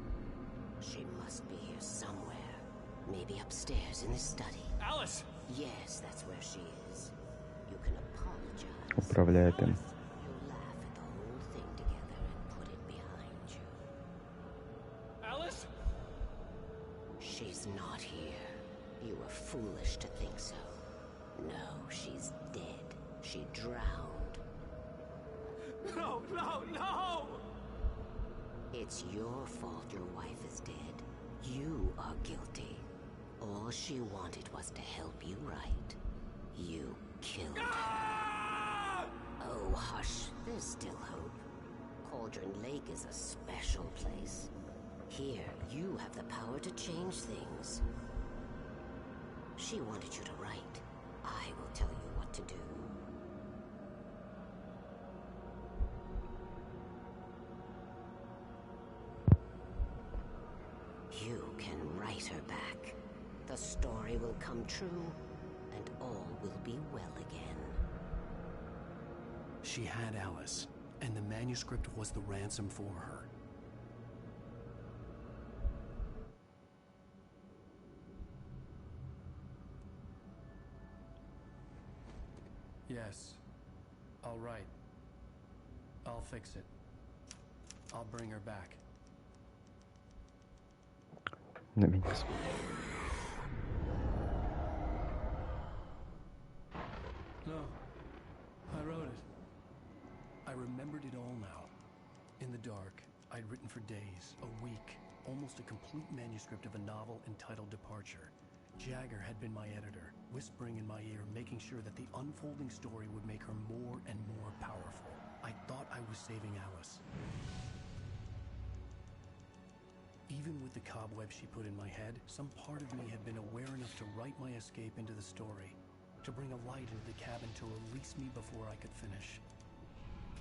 She must be here somewhere. Maybe upstairs in the study. Alice! Yes, that's where she is. You can apologize. Управляет им. You'll laugh at the whole thing together and put it behind you. Alice? She's not here. You were foolish to think so. No, she's dead. She drowned. No, no, no! It's your fault your wife is dead. You are guilty. All she wanted was to help you right. You killed her. Oh, hush. There's still hope. Cauldron Lake is a special place. Here, you have the power to change things. She wanted you to write. I will tell you what to do. You can write her back. The story will come true, and all will be well again. She had Alice, and the manuscript was the ransom for her. Yes. All right. I'll fix it. I'll bring her back. На меня смотрит. No. I wrote it. I remembered it all now. In the dark, I'd written for days, a week, almost a complete manuscript of a novel entitled Departure. Jagger had been my editor, whispering in my ear, making sure that the unfolding story would make her more and more powerful. I thought I was saving Alice. Even with the cobwebs she put in my head, some part of me had been aware enough to write my escape into the story, to bring a light into the cabin to release me before I could finish,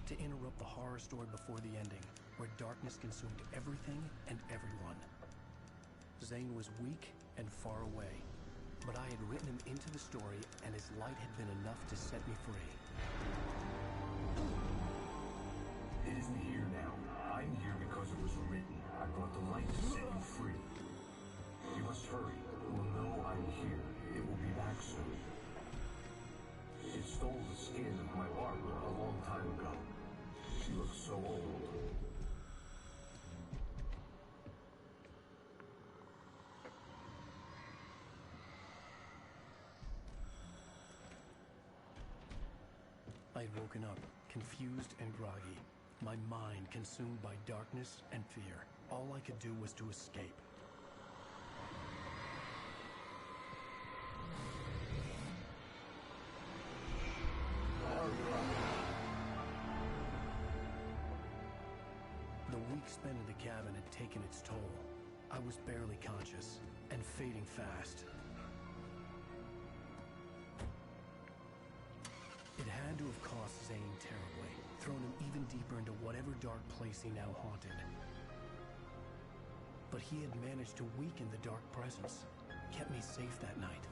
to interrupt the horror story before the ending, where darkness consumed everything and everyone. Zane was weak and far away, but I had written him into the story, and his light had been enough to set me free. It isn't here now. I'm here because it was written. I brought the light to set you free. You must hurry. It will know I'm here. It will be back soon. It stole the skin of my Barbara a long time ago. She looks so old. I'd woken up, confused and groggy, my mind consumed by darkness and fear. All I could do was to escape. The week spent in the cabin had taken its toll. I was barely conscious and fading fast. It had to have cost Zane terribly, thrown him even deeper into whatever dark place he now haunted. But he had managed to weaken the dark presence, kept me safe that night.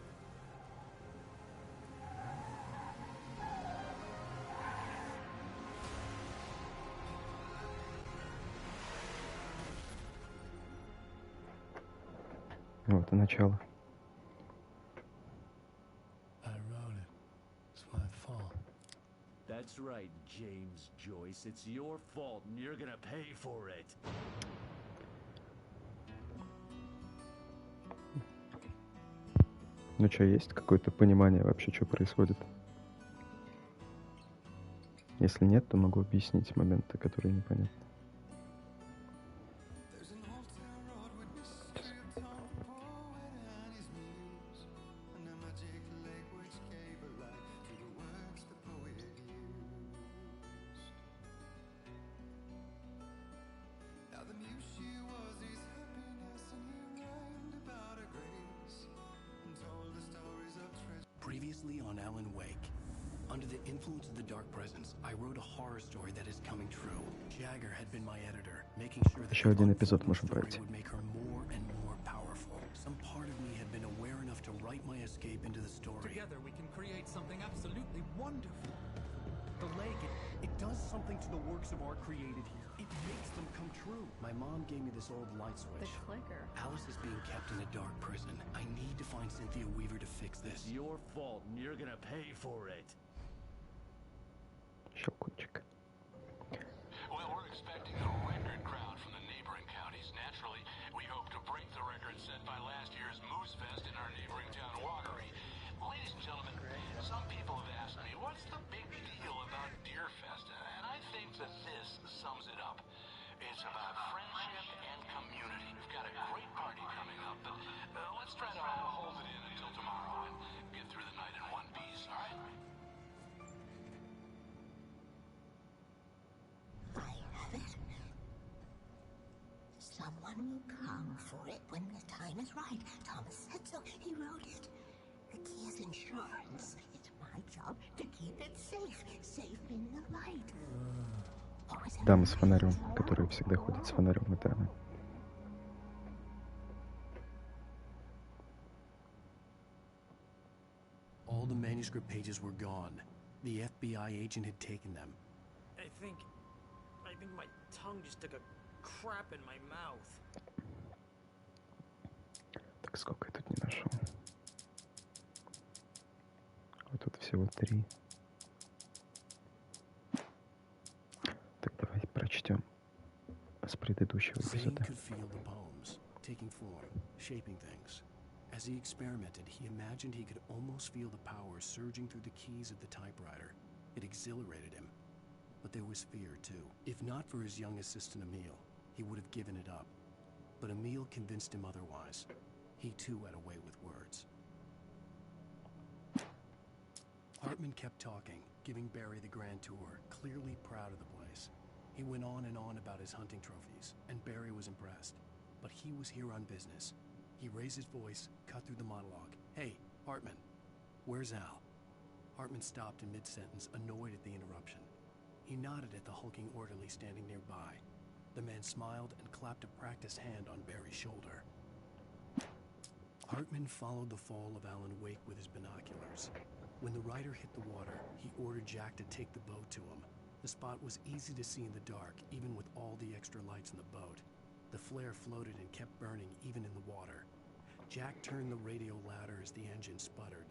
Вот и начало. I wrote it. It's my fault. That's right, James Joyce. It's your fault, and you're gonna pay for it. Ну что, есть какое-то понимание вообще, что происходит? Если нет, то могу объяснить моменты, которые непонятны. Previously on Alan Wake. Under the influence of the dark presence, I wrote a horror story that is coming true. Jagger had been my editor, making sure that Еще один эпизод the можем story пройти. would make her more and more powerful. Some part of me had been aware enough to write my escape into the story. Together we can create something absolutely wonderful. The lake, it does something to the works of art created here. It makes them come true. My mom gave me this old light switch. The clicker. Alice is being kept in a dark prison. I need to find Cynthia Weaver to fix this. It's your fault, and you're gonna pay for it. Щелкунчик. Well, we're expecting a record crowd from the neighboring counties. Naturally, we hope to break the record set by last year's Moose Fest in our neighboring town, Walkery. Ladies and gentlemen, some people have asked me, what's the big deal about Deer Fest? And I think that this sums it up. It's about friendship and community. We've got a great party coming up, but let's try to hold it in until tomorrow and get through the night in one piece, all right? I have it. Someone will come for it when the time is right. Thomas said so. He wrote it. The key is insurance. It's my job to keep it safe. Safe in the light. Дама с фонарем, которая всегда ходит с фонарем, это она. All the manuscript pages were gone. The FBI agent had taken them. I think my tongue just took a crap in my mouth. Так, сколько я тут не нашел? Вот тут всего 3. Так, давай прочтем с предыдущего Zane эпизода. could feel the poems, taking form, shaping things. As he experimented, he imagined he could almost feel the power surging through the keys of the typewriter. It exhilarated him. But there was fear, too. If not for his young assistant Emil, he would have given it up. But Emil convinced him otherwise. He, too, had a way with words. Hartman kept talking, giving Barry the grand tour, clearly proud of the place. He went on and on about his hunting trophies, and Barry was impressed. But he was here on business. He raised his voice, cut through the monologue. Hey, Hartman, where's Al? Hartman stopped in mid-sentence, annoyed at the interruption. He nodded at the hulking orderly standing nearby. The man smiled and clapped a practiced hand on Barry's shoulder. Hartman followed the fall of Alan Wake with his binoculars. When the rider hit the water, he ordered Jack to take the boat to him. The spot was easy to see in the dark, even with all the extra lights in the boat. The flare floated and kept burning, even in the water. Jack turned the radio louder as the engine sputtered.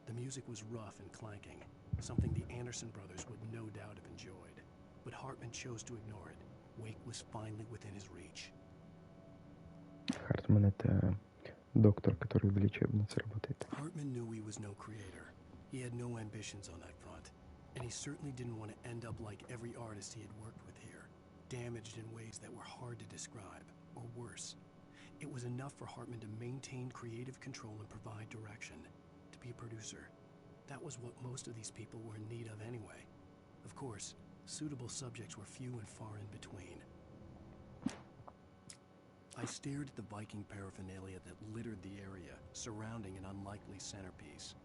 The music was rough and clanking, something the Anderson brothers would no doubt have enjoyed. But Hartman chose to ignore it. Wake was finally within his reach. Хартман — это доктор, который в лечебнице работает. Hartman knew he was no creator. He had no ambitions on that front. And he certainly didn't want to end up like every artist he had worked with here, damaged in ways that were hard to describe, or worse. It was enough for Hartman to maintain creative control and provide direction, to be a producer. That was what most of these people were in need of anyway. Of course, suitable subjects were few and far in between. I stared at the Viking paraphernalia that littered the area, surrounding an unlikely centerpiece.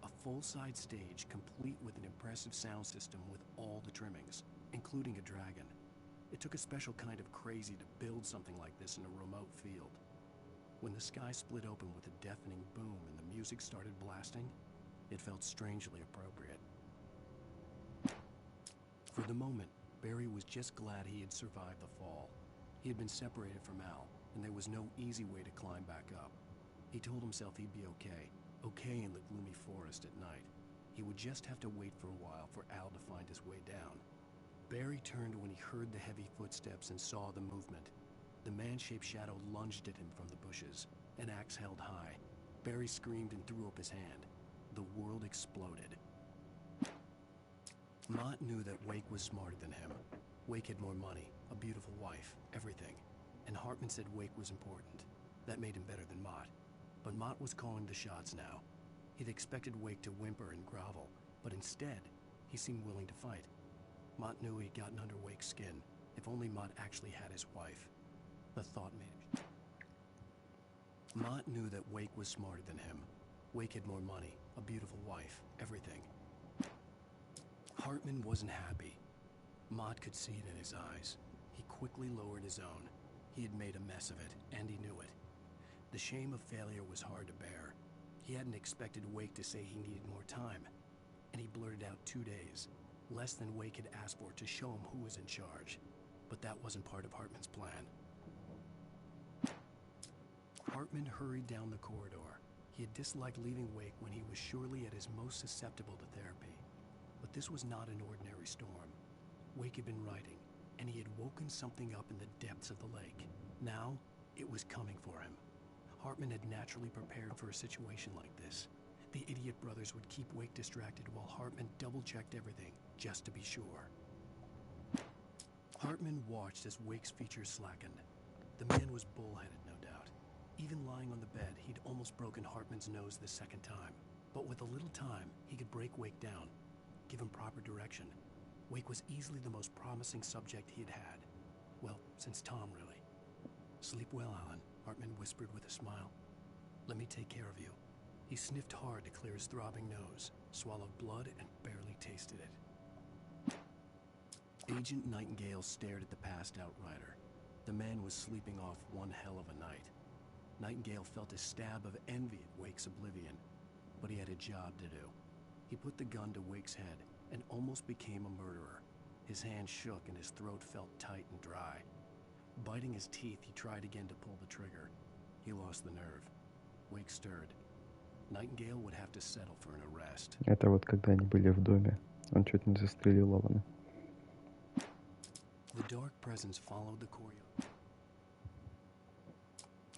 A full-size stage complete with an impressive sound system with all the trimmings, including a dragon. It took a special kind of crazy to build something like this in a remote field. When the sky split open with a deafening boom and the music started blasting, it felt strangely appropriate. For the moment, Barry was just glad he had survived the fall. He had been separated from Al, and there was no easy way to climb back up. He told himself he'd be okay, okay in the gloomy forest at night. He would just have to wait for a while for Al to find his way down. Barry turned when he heard the heavy footsteps and saw the movement. The man-shaped shadow lunged at him from the bushes, an axe held high. Barry screamed and threw up his hand. The world exploded. Mott knew that Wake was smarter than him. Wake had more money, a beautiful wife, everything. And Hartman said Wake was important. That made him better than Mott. But Mott was calling the shots now. He'd expected Wake to whimper and grovel, but instead, he seemed willing to fight. Mott knew he'd gotten under Wake's skin. If only Mott actually had his wife. The thought made him. Mott knew that Wake was smarter than him. Wake had more money, a beautiful wife, everything. Hartman wasn't happy. Mott could see it in his eyes. He quickly lowered his own. He had made a mess of it, and he knew it. The shame of failure was hard to bear. He hadn't expected Wake to say he needed more time, and he blurted out 2 days, less than Wake had asked for, to show him who was in charge. But that wasn't part of Hartman's plan. Hartman hurried down the corridor. He had disliked leaving Wake when he was surely at his most susceptible to therapy. But this was not an ordinary storm. Wake had been writing, and he had woken something up in the depths of the lake. Now, it was coming for him. Hartman had naturally prepared for a situation like this. The idiot brothers would keep Wake distracted while Hartman double-checked everything, just to be sure. Hartman watched as Wake's features slackened. The man was bullheaded, no doubt. Even lying on the bed, he'd almost broken Hartman's nose the second time. But with a little time, he could break Wake down, give him proper direction. Wake was easily the most promising subject he had had. Well, since Tom, really. Sleep well, Alan, Hartman whispered with a smile. Let me take care of you. He sniffed hard to clear his throbbing nose, swallowed blood, and barely tasted it. Agent Nightingale stared at the passed-out rider. The man was sleeping off one hell of a night. Nightingale felt a stab of envy at Wake's oblivion, but he had a job to do. He put the gun to Wake's head and almost became a murderer. His hand shook and his throat felt tight and dry. Biting his teeth, he tried again to pull the trigger. He lost the nerve. Wake stirred. Nightingale would have to settle for an arrest. Это вот когда они были в доме, он чуть не застрелил Алана. The dark presence followed the corridor.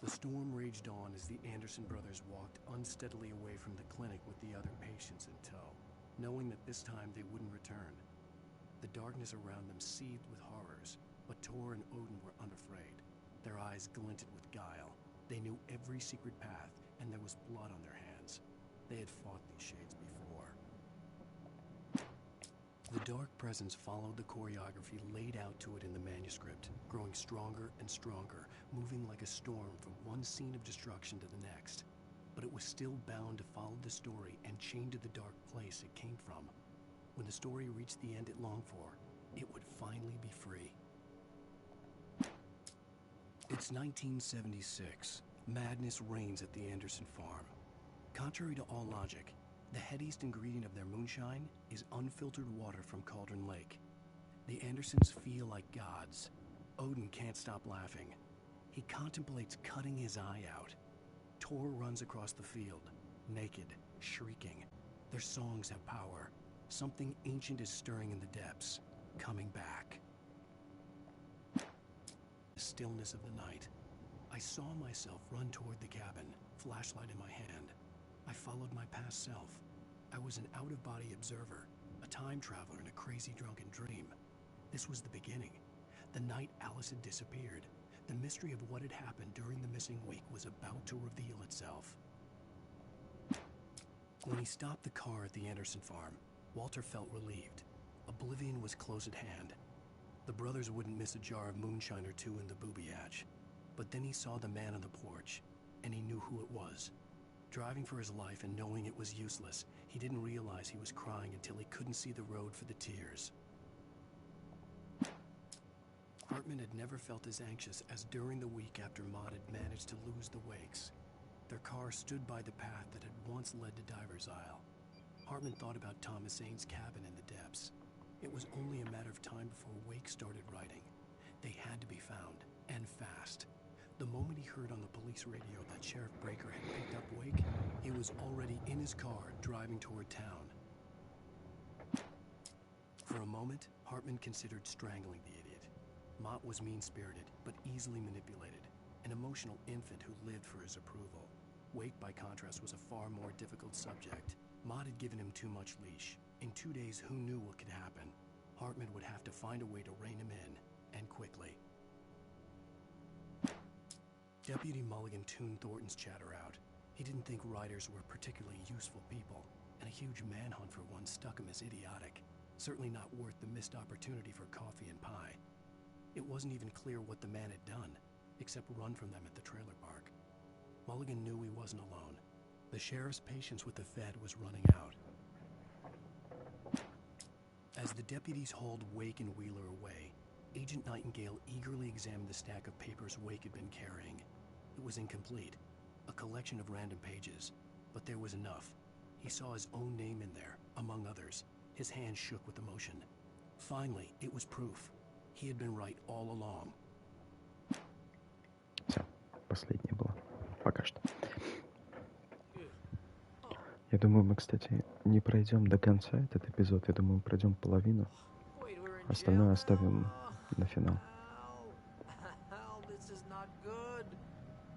The storm raged on as the Anderson brothers walked unsteadily away from the clinic with the other patients in tow, knowing that this time they wouldn't return. The darkness around them seethed with horrors, but Tor and Odin were unafraid. Their eyes glinted with guile. They knew every secret path, and there was blood on their hands. They had fought these shades before. The dark presence followed the choreography laid out to it in the manuscript, growing stronger and stronger, moving like a storm from one scene of destruction to the next. But it was still bound to follow the story and chained to the dark place it came from. When the story reached the end it longed for, it would finally be free. It's 1976. Madness reigns at the Anderson farm. Contrary to all logic, the headiest ingredient of their moonshine is unfiltered water from Cauldron Lake. The Andersons feel like gods. Odin can't stop laughing. He contemplates cutting his eye out. Tor runs across the field, naked, shrieking. Their songs have power. Something ancient is stirring in the depths, coming back. The stillness of the night. I saw myself run toward the cabin, flashlight in my hand. I followed my past self. I was an out-of-body observer, a time traveler in a crazy drunken dream. This was the beginning. The night Alice had disappeared. The mystery of what had happened during the missing week was about to reveal itself. When he stopped the car at the Anderson farm, Walter felt relieved. Oblivion was close at hand. The brothers wouldn't miss a jar of moonshine or two in the booby hatch. But then he saw the man on the porch, and he knew who it was. Driving for his life and knowing it was useless, he didn't realize he was crying until he couldn't see the road for the tears. Hartman had never felt as anxious as during the week after Mott had managed to lose the Wakes. Their car stood by the path that had once led to Diver's Isle. Hartman thought about Thomas Zane's cabin in the depths. It was only a matter of time before Wake started writing. They had to be found, and fast. The moment he heard heard on the police radio that Sheriff Breaker had picked up Wake, he was already in his car driving toward town. For a moment, Hartman considered strangling the idiot. Mott was mean-spirited, but easily manipulated, an emotional infant who lived for his approval. Wake, by contrast, was a far more difficult subject. Mott had given him too much leash. In 2 days, who knew what could happen? Hartman would have to find a way to rein him in, and quickly. Deputy Mulligan tuned Thornton's chatter out. He didn't think writers were particularly useful people, and a huge manhunt for one struck him as idiotic. Certainly not worth the missed opportunity for coffee and pie. It wasn't even clear what the man had done, except run from them at the trailer park. Mulligan knew he wasn't alone. The sheriff's patience with the Fed was running out. As the deputies hauled Wake and Wheeler away, Agent Nightingale eagerly examined the stack of papers Wake had been carrying. It was incomplete, a collection of random pages, but there was enough. He saw his own name in there, among others. His hand shook with emotion. Finally, it was proof. He had been right all along. Все, последнее было. Пока что. Я думаю, мы, кстати, не пройдем до конца этот эпизод. Я думаю, мы пройдем половину. Остальное оставим на финал.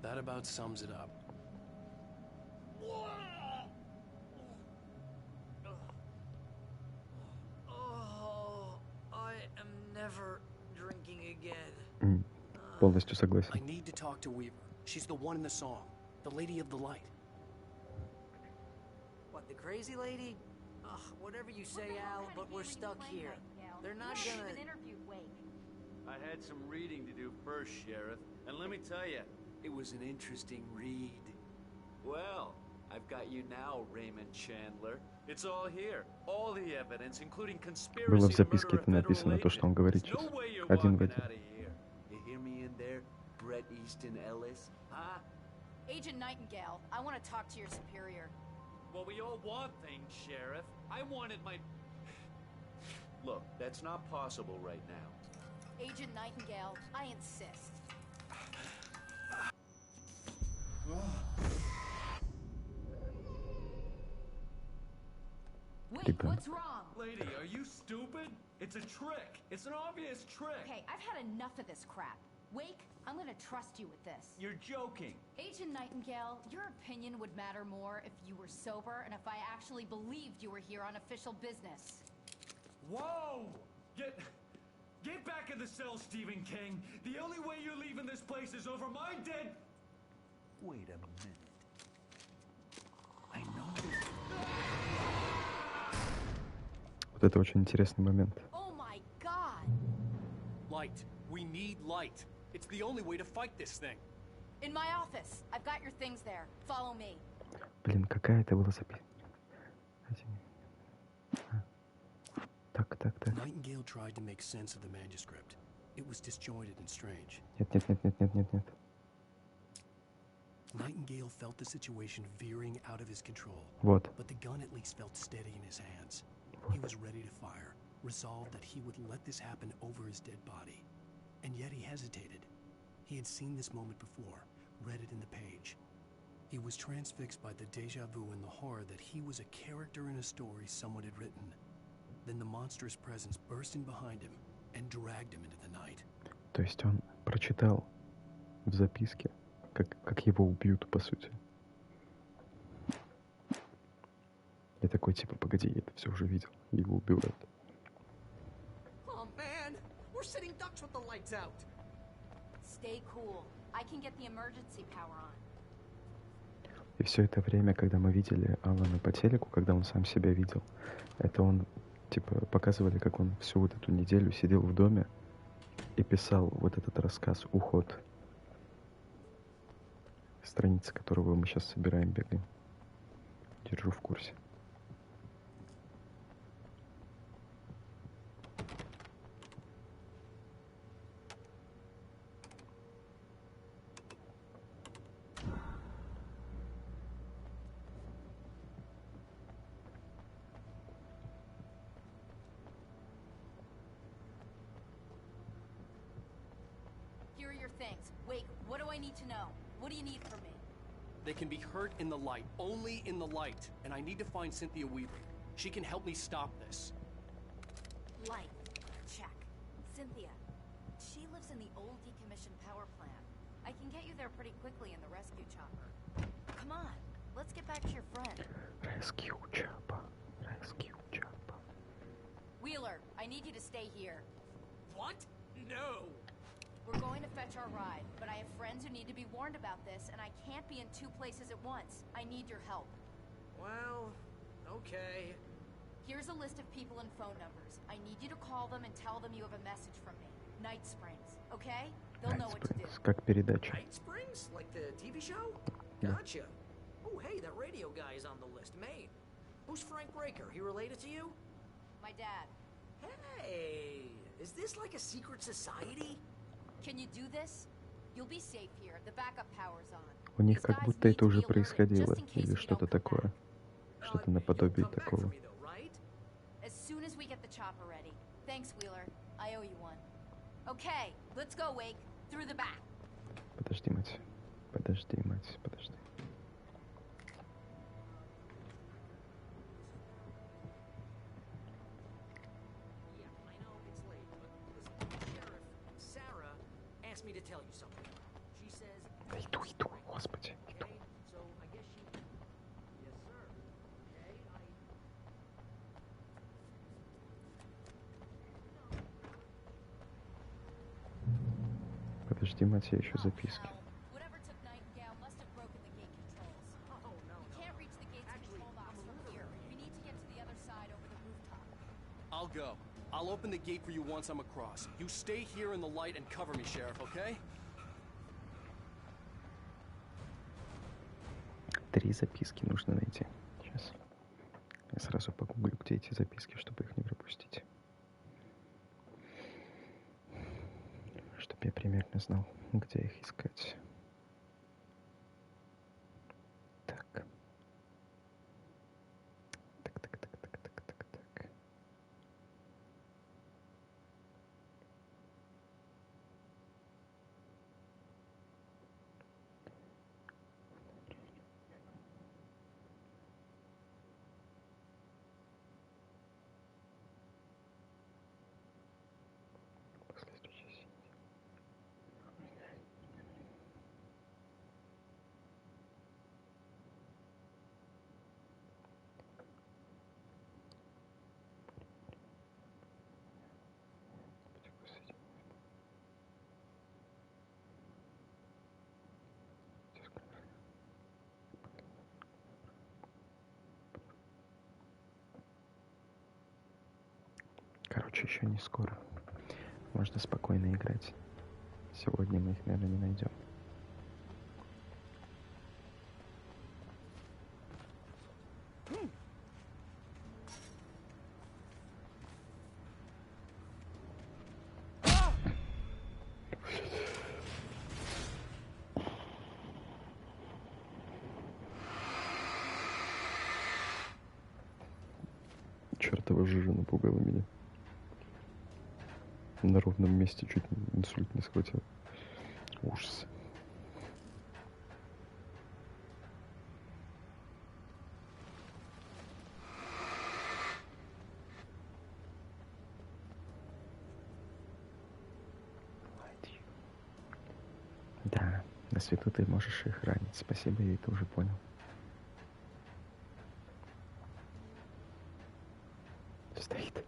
That about sums it up. I am never drinking again. Полностью согласен. I need to talk to Weaver. She's the one in the song, the Lady of the Light. What, the crazy lady? Ugh, whatever you say, Al, but we're stuck here. They're not gonna... I had some reading to do first, Sheriff, and let me tell you, it was an interesting read. Well, I've got you now, Raymond Chandler. It's all here. All the evidence, including conspiracy Было в записке это написано, то, что он говорит сейчас. Один в один. You hear me in there, Bret Easton Ellis? Huh? Agent Nightingale, I want to talk to your superior. Well, we all want things, Sheriff. I wanted my... Look, that's not possible right now. Agent Nightingale, I insist. Wait, what's wrong? Lady, are you stupid? It's a trick. It's an obvious trick. Okay, I've had enough of this crap. Wake, I'm gonna trust you with this. You're joking. Agent Nightingale, your opinion would matter more if you were sober and if I actually believed you were here on official business. Whoa! Get back in the cell, Stephen King. The only way you're leaving this place is over my dead... Wait a minute. I know this. Вот это очень интересный момент. Oh my God! Light. We need light. It's the only way to fight this thing. In my office. I've got your things there. Follow me. Блин, какая это была запись? Так. Nightingale tried to make sense of the manuscript. It was disjointed and strange. Нет. Nightingale felt the situation veering out of his control. Вот. But the gun at least felt steady in his hands. He was ready to fire, resolved that he would let this happen over his dead body. And yet he hesitated. He had seen this moment before, read it in the page. He was transfixed by the déjà vu and the horror that he was a character in a story someone had written. Then the monstrous presence burst in behind him and dragged him into the night. То есть он прочитал в записке, как его убьют, по сути. Я такой, типа, погоди, я это все уже видел. Его убивают. Oh man, we're sitting ducks with the lights out. Stay cool. I can get the emergency power on. И все это время, когда мы видели Алана по телеку, когда он сам себя видел, это он, типа, показывали, как он всю вот эту неделю сидел в доме и писал вот этот рассказ «Уход», страницы которого мы сейчас собираем, бегаем. Держу в курсе. What do you need from me? They can be hurt in the light, only in the light. And I need to find Cynthia Weaver. She can help me stop this. Light. Check. Cynthia. She lives in the old decommissioned power plant. I can get you there pretty quickly in the rescue chopper. Come on. Let's get back to your friend. Rescue chopper. Rescue chopper. Wheeler, I need you to stay here. What? No! We're going to fetch our ride, but I have friends who need to be warned about this, and I can't be in two places at once. I need your help. Well, okay. Here's a list of people and phone numbers. I need you to call them and tell them you have a message from me. Night Springs, okay? They'll know what to do. Как передача. Night Springs? Like the TV show? Yeah. Gotcha. Oh, hey, that radio guy is on the list. Maine. Who's Frank Breaker? He related to you? My dad. Hey, is this like a secret society? Can you do this? You'll be safe here. The backup power's on. У них как будто это уже происходило, или что-то такое. Что-то наподобие такого. As soon as we get the chopper ready. Thanks, Wheeler. I owe you one. Okay, let's go, Wake. Through the back. Подожди, мать. Подожди, мать. Подожди. Me to tell you something. She says, Иду, господи, иду. So I guess she... Yes, sir. Okay, Подожди, мать, я ищу записки. Whatever took Nightingale must have broken the gate controls. Oh, no. We can't reach the gate's control box from here. We need to get to the other side over the rooftop. I'll go. I'll open the gate for you once I'm across. You stay here in the light and cover me, Sheriff, okay? 3 записки нужно найти. Сейчас. Я сразу погуглю, где эти записки, чтобы их не пропустить. Чтобы я примерно знал, где их искать. Так. Короче, еще не скоро. Можно спокойно играть. Сегодня мы их, наверное, не найдем. Чёртова жижа напугала меня. На ровном месте чуть инсульт не схватил. Ужас. Да, на свету ты можешь их ранить. Спасибо, я это уже понял. Стоит.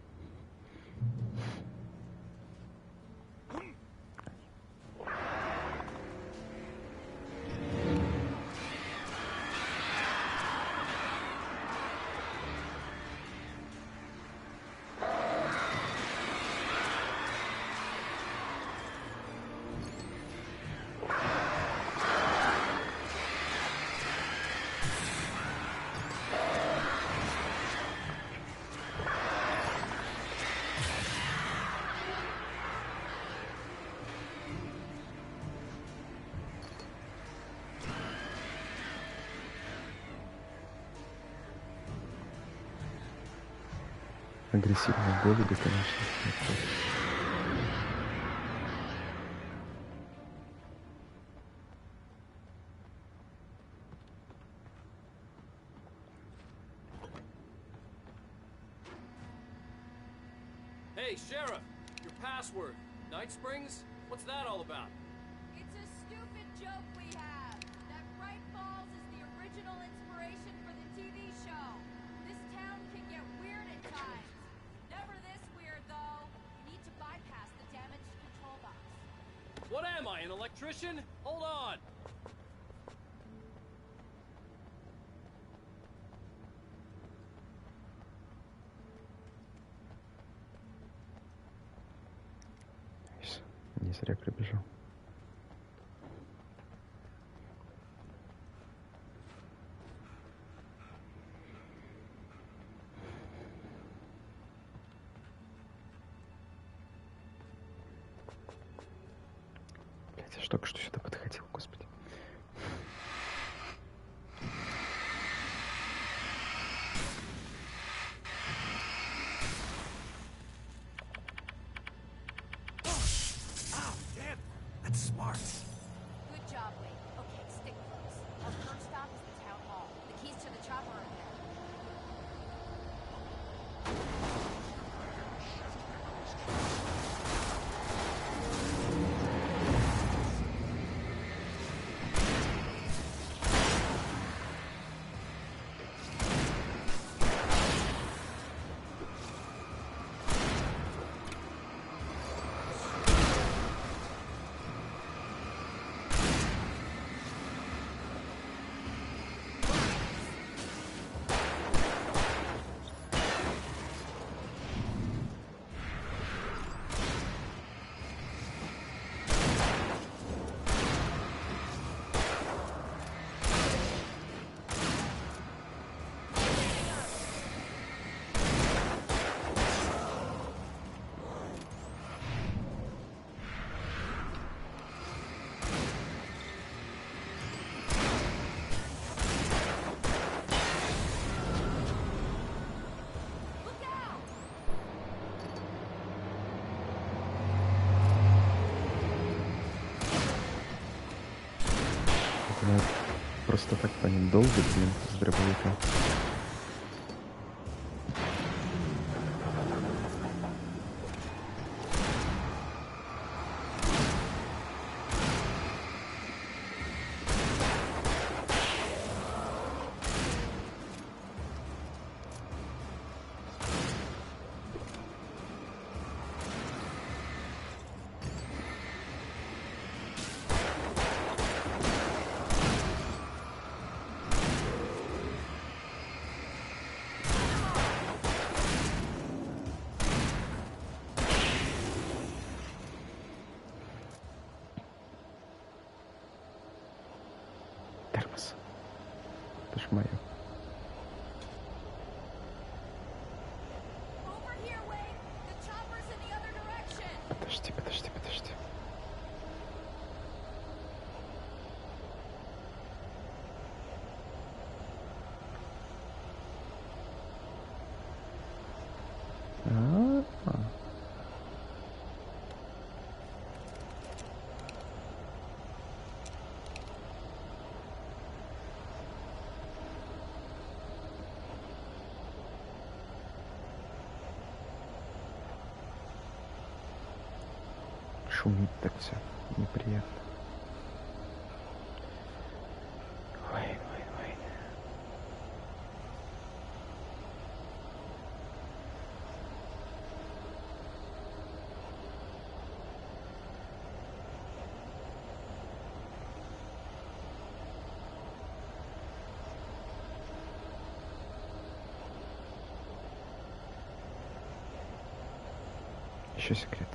Агрессивные голуби, конечно. Hey, Sheriff! Your password. Night Springs? What's that all about? It's a stupid joke we have. That Bright Falls is the original inspiration for the TV show. This town can get weird at times. Never this weird, though. You need to bypass the damaged control box. What am I, an electrician? Hold on! Не зря прибежал. Блять, я ж только что сюда подходил, господи. Smart. Good job, Wade. Okay, stick close. Our first stop is the town hall. The keys to the chopper are there. Просто так по ним долго, блин, с дробовика. Это ж моё. Подожди, подожди, подожди. Шумит так все неприятно. Ой, ой, ой. Еще секрет.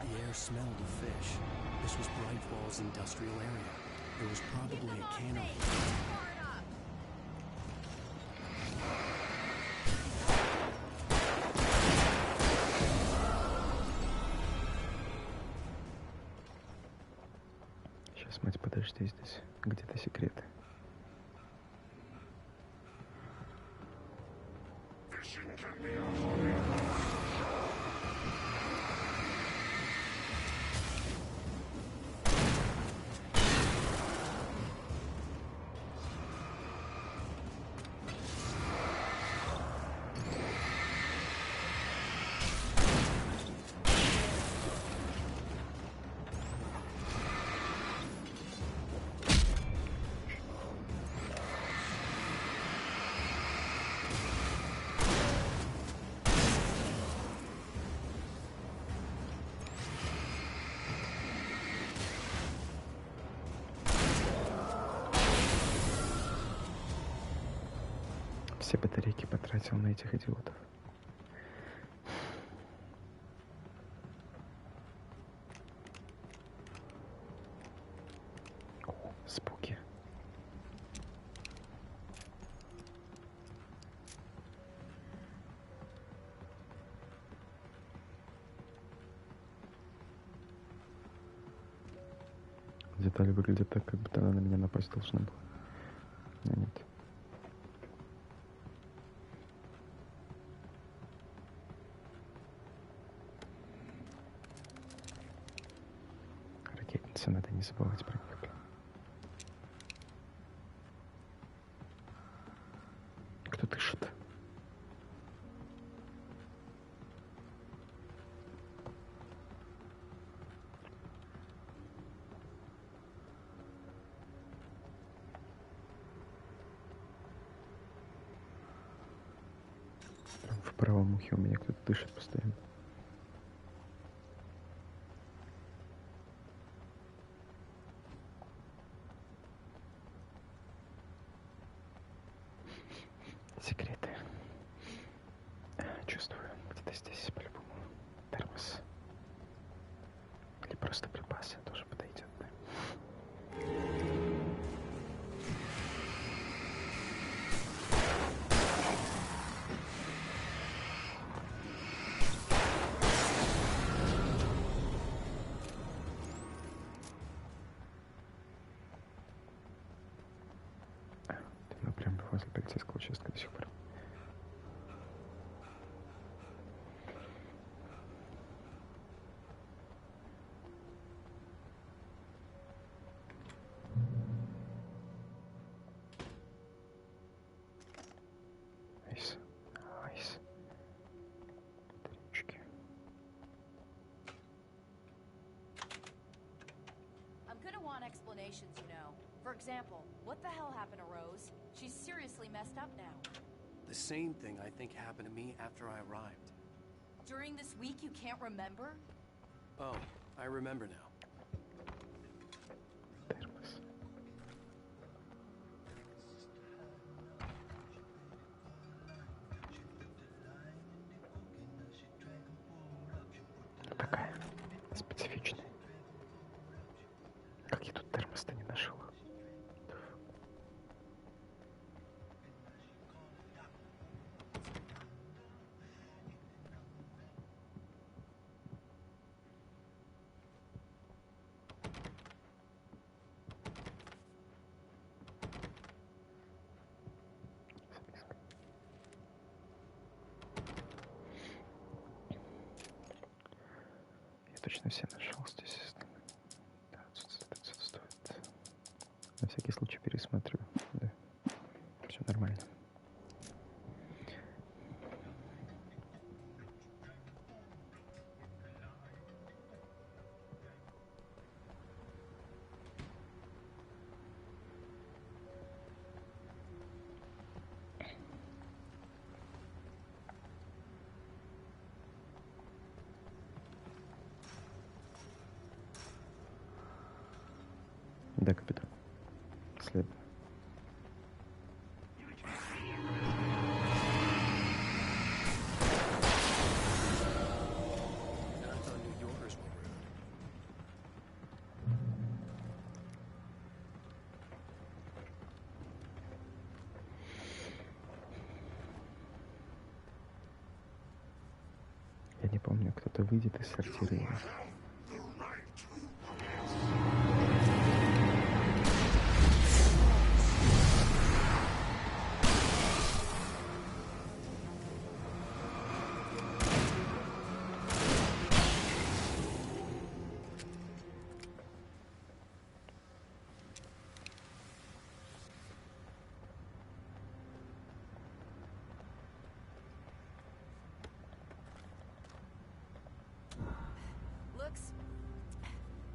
The air smelled of fish. This was Bright Falls industrial area. There was probably a cannery. Сейчас, мать, подожди, здесь где-то секреты. Все батарейки потратил на этих идиотов. О, спуки. Деталь выглядит так, как будто она на меня напасть должна была. Но нет. Ракетница, надо не забывать про них. Кто дышит? В правом ухе у меня кто-то дышит постоянно. Секреты. Чувствую, где-то здесь по-любому термос. Или просто припасы тоже подойдет, да? Мы прям возле полицейского участка до сих пор. Айс. Айс. Трючки. I'm gonna want explanations, you know. For example, what the hell happened to Rose? She's seriously messed up now. The same thing I think happened to me after I arrived. During this week, you can't remember? Oh, I remember now. Термос. Такая специфичная. Как я тут термос-то не нашел? Я точно все нашел здесь. Да, отсутствует. На всякий случай пересматриваю. Да. Все нормально. Да, капитан. Следую. I thought New Yorkers were rude. Я не помню, кто-то выйдет из сортира.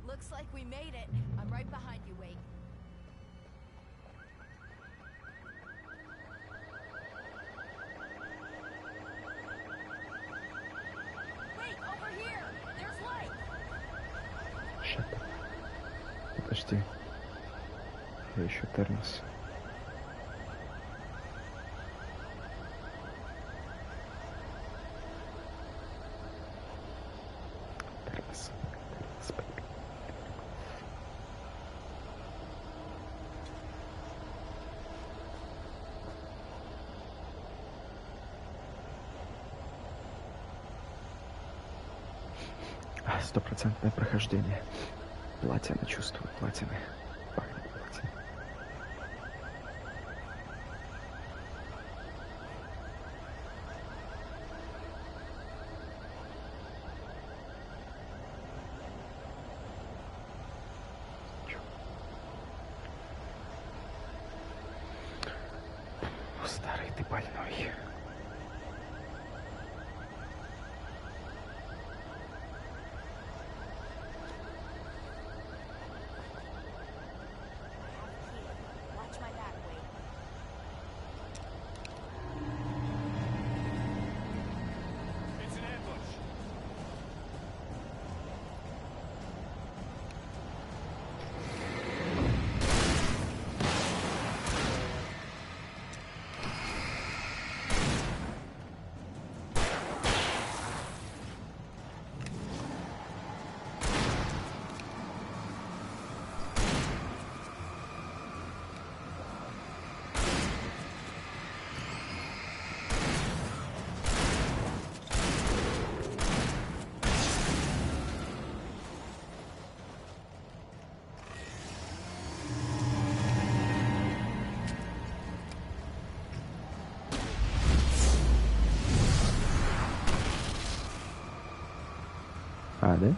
Looks like we made it. I'm right behind you, Wake. Wait, over here! There's light! Shit. Подожди. Я ищу термос. 100% прохождение. Платина, чувствую, платины. Пахнет платиной. Старый ты больной. А, да?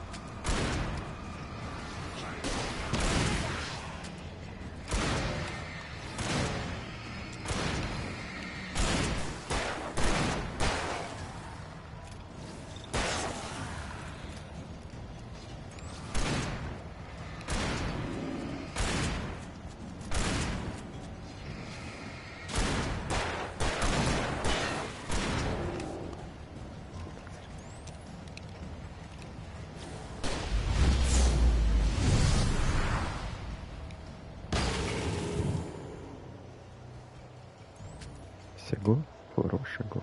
Всего хорошего.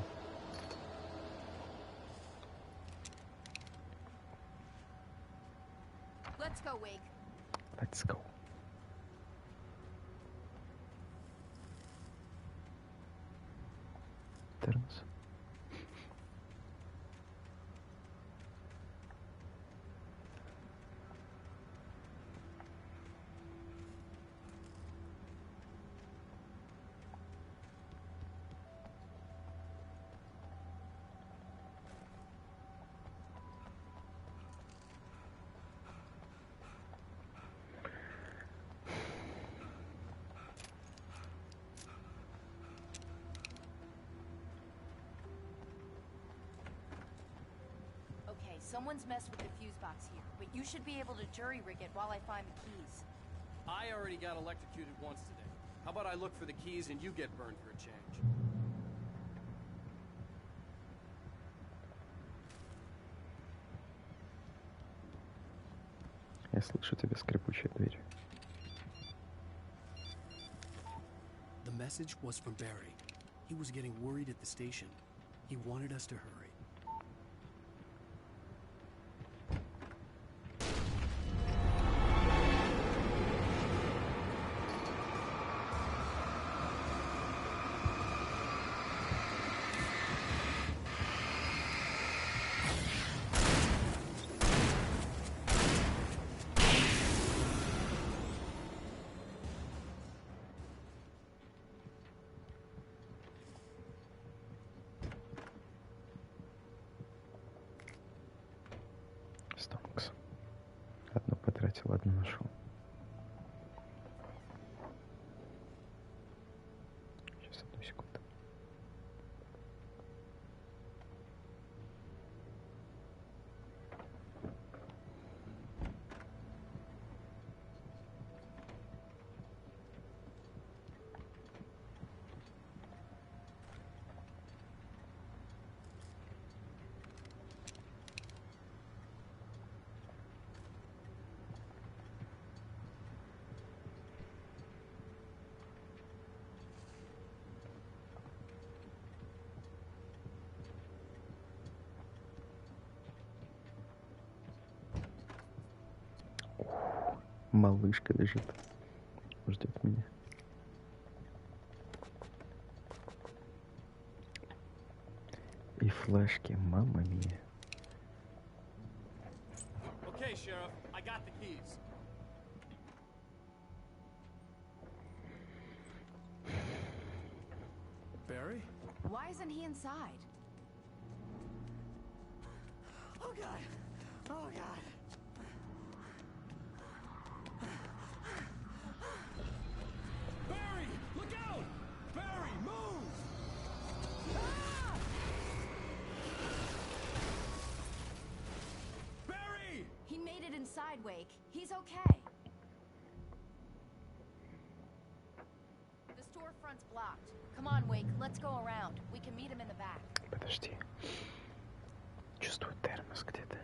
Let's go, Wake. Let's go. Термос. Someone's messed with the fuse box here, but you should be able to jury-rig it while I find the keys. I already got electrocuted once today. How about I look for the keys and you get burned for a change? Я слышу тебя, скрипучая дверь. The message was from Barry. He was getting worried at the station. He wanted us to hurry. Стонкс. Одну потратил, одну нашел. Сейчас, одну секунду. Малышка лежит, ждет меня. И флешки, мамма мия. Sheriff. I got the keys. Barry? Why isn't he inside? Oh, God. Oh, God. Barry! Look out! Barry, move! Ah! Barry! He made it inside, Wake. He's okay. The storefront's blocked. Come on, Wake. Let's go around. We can meet him in the back. Подожди. Чувствую термос где-то.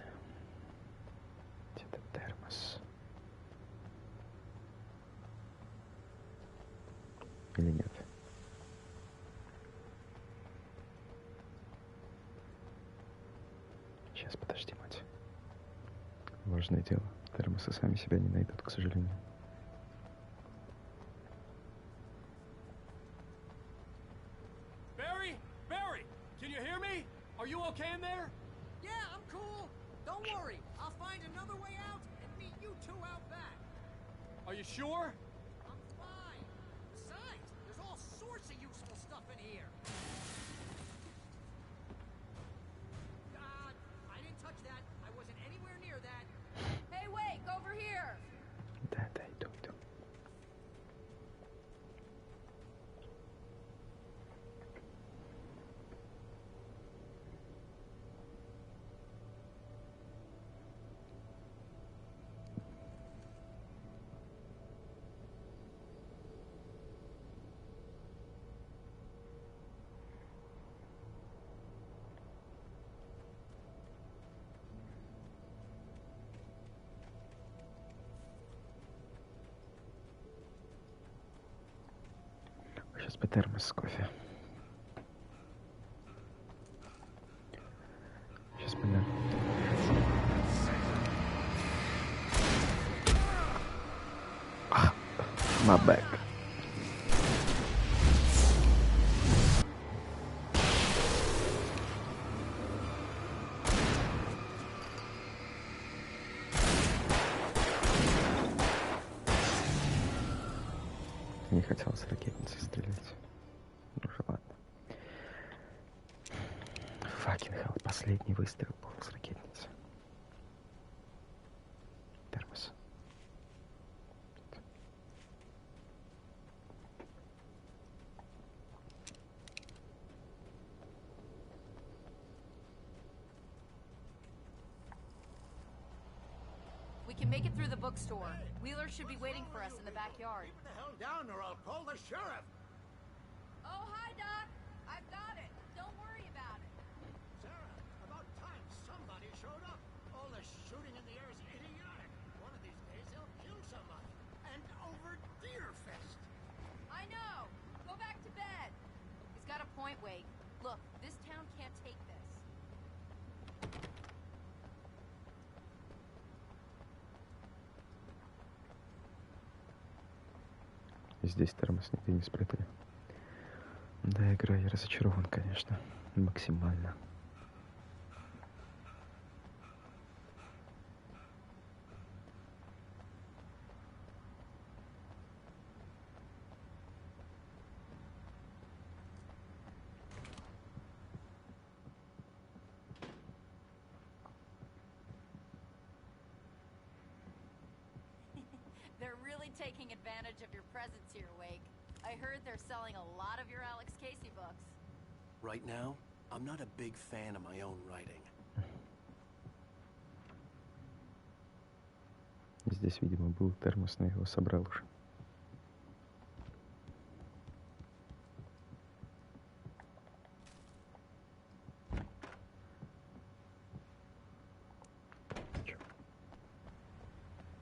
Где-то термос. Или нет? Сейчас, подожди, мать. Важное дело. Термосы сами себя не найдут, к сожалению. Barry? Barry! Can you hear me? Are you okay in there? Yeah, I'm cool. Don't worry. I'll find another way out and meet you two out back. Are you sure? I'm fine. Besides, there's all sorts of useful stuff in here. God, I didn't touch that. I wasn't anywhere near that. Hey, Wake, over here! Да, иду. Сейчас бы термос с кофе. Сейчас бы, да. My back. Не хотел с ракетницы стрелять. Ну же ладно. Fucking hell, последний выстрел был с ракетницы. Термос. We can make it through the bookstore. Wheeler should be waiting for us in the backyard. Keep the hell down or I'll call the sheriff. Oh, hi, Doc. I've got it. Don't worry about it. Sarah, about time somebody showed up. All the shooting in the air is idiotic. One of these days they'll kill somebody. And over Deerfest. I know. Go back to bed. He's got a point, Wake. Look, this town can't take this. Здесь термос нигде не спрятали. Да, игра, я разочарован, конечно. Максимально. They're really taking advantage of your presence here, Wake. I heard they're selling a lot of your Alex Casey books. Right now, I'm not a big fan of my own writing. Здесь, видимо, был термос, но я его собрал уже.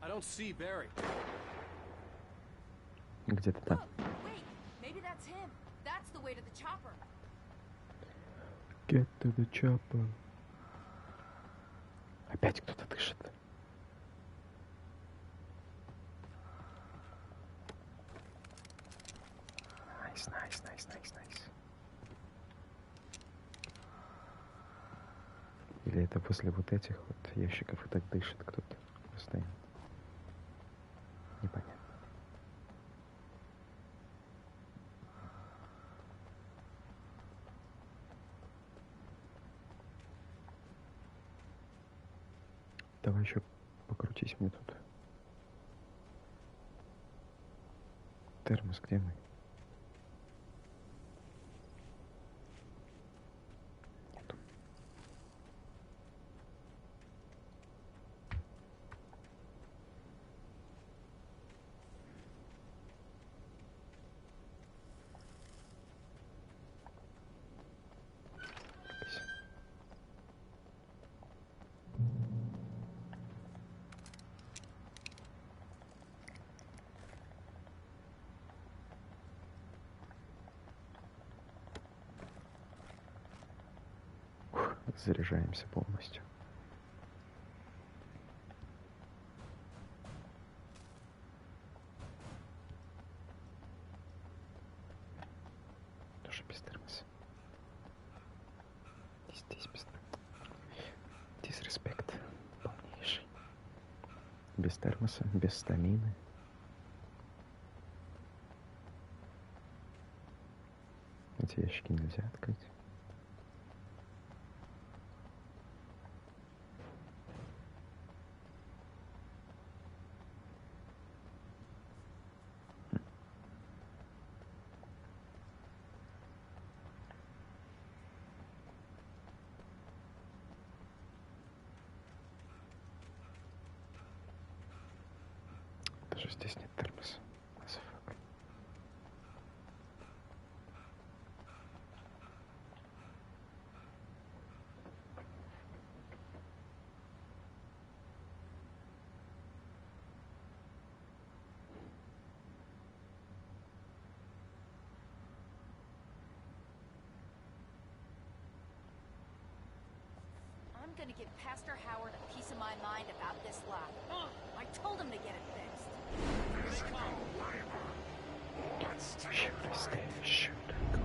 I don't see Barry. Где-то там. Wait, maybe that's him. That's the way to the chopper. Get to the chopper. Опять кто-то дышит. Найс. Или это после вот этих вот ящиков и так дышит кто-то. Давай еще покрутись мне тут. Термос, где мы? Нету. Заряжаемся полностью. Тоже без термоса. Здесь без дисреспект полнейший. Без термоса, без стамины. Эти ящики нельзя открыть. Даже здесь нет термоса. I'm gonna give Pastor Howard a piece of my mind about this lock. I told him to get it fixed. Shoot, I stay, shoot, I go.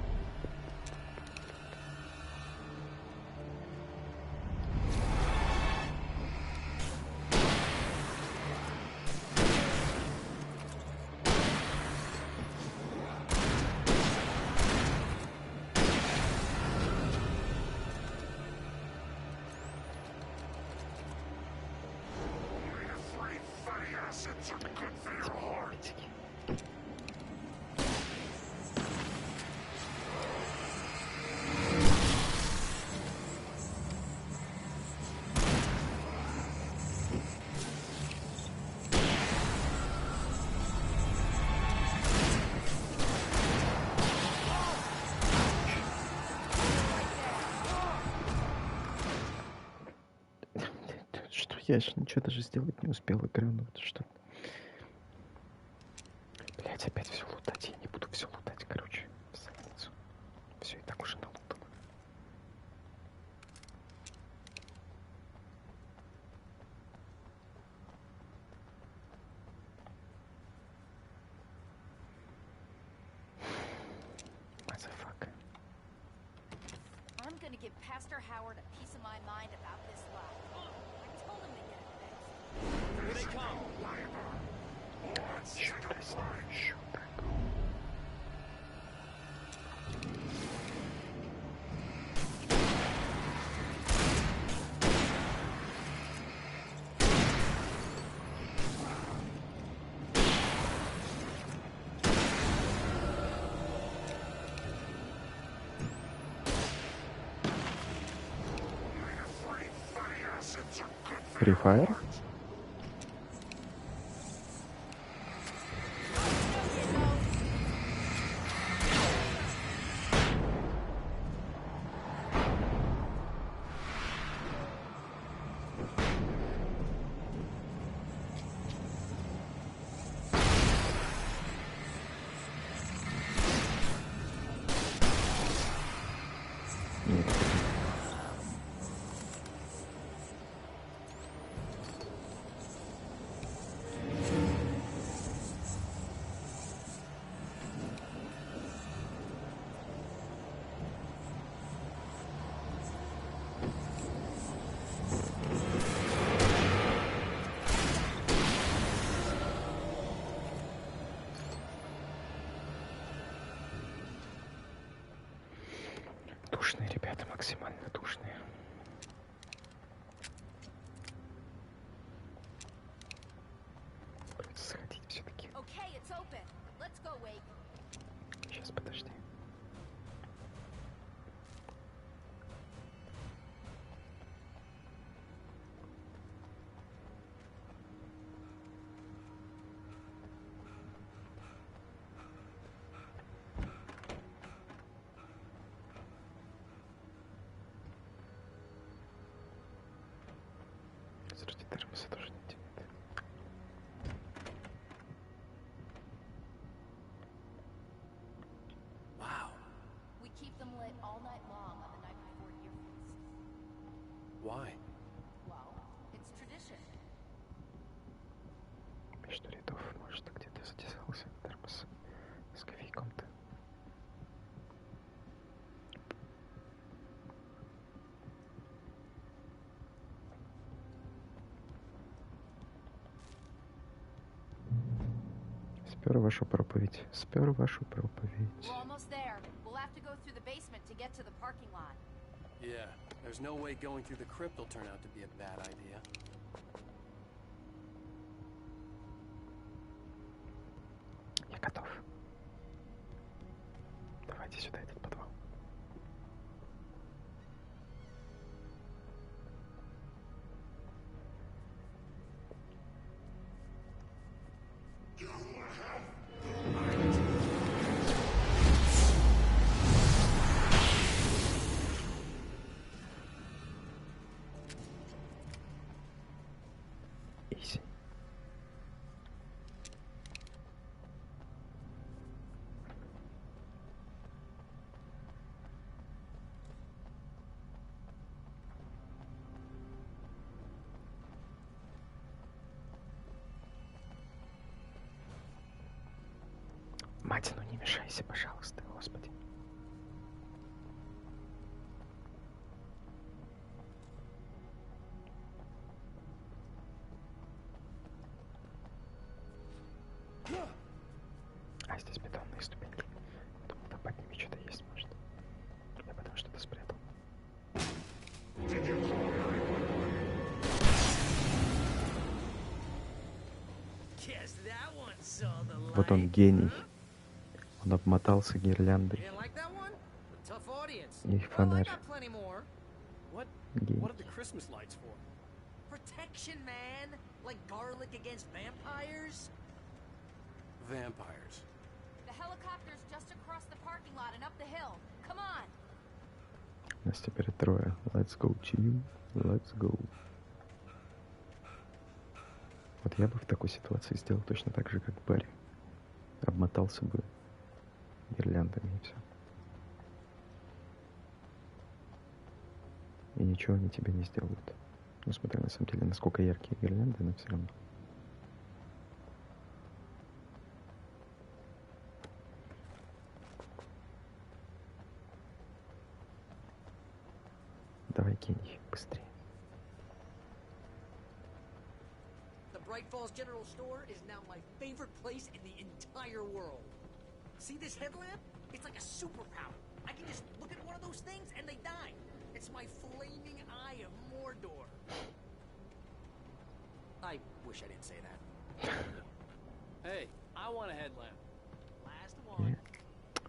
Я же ничего даже сделать не успел, игру, ну что. Блять, опять все лутать. Я не буду все лутать, короче. В задницу. Все и так уже налутано. Motherfucker. I'm gonna give Pastor Howard a piece of my mind about this lock. I told him to get it fixed. Here they come. Shoot, I stay, shoot, I go. Free Fire? Душные ребята, максимально душные. Сейчас, подожди. Среди термоса тоже не тянет. Wow. We keep them lit all night long on the night before Year Feast. Why? Well, it's tradition. Между рядов, может, где-то затесался термос с кофейком-то. Спер вашу проповедь. Спер вашу проповедь. We're almost there. We'll have to go through the basement to get to the parking lot. Yeah, there's no way going through the crypt will turn out to be a bad idea. Я готов. Давайте сюда этот подвал. Изи. Мать, ну не мешайся, пожалуйста, Господи. А здесь бетонные ступеньки. Думал, там под ними что-то есть, может. Я потом что-то спрятал. Вот он гений. Он обмотался гирляндой. И фонарь. Гений. Protection, man. Like garlic against vampires. Vampires. The helicopter's just across the parking lot and up the hill. Come on. Нас теперь трое. Let's go, team. Let's go. Вот я бы в такой ситуации сделал точно так же, как Барри. Обмотался бы гирляндами и все. И ничего они тебе не сделают. Ну, смотря на самом деле, насколько яркие гирлянды, но все равно. Давай, гений, быстрее. The Bright Falls General Store is now my favorite place in the entire world. See this headlamp? It's like a superpower. I can just look at one of those things and they die. It's my flaming eye of Mordor. I wish I didn't say that. Hey, I want a headlamp. Last one.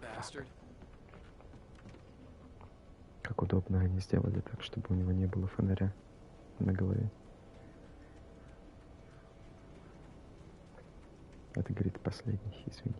Bastard. Как удобно они сделали так, чтобы у него не было фонаря на голове. Это, говорит, последний, извини.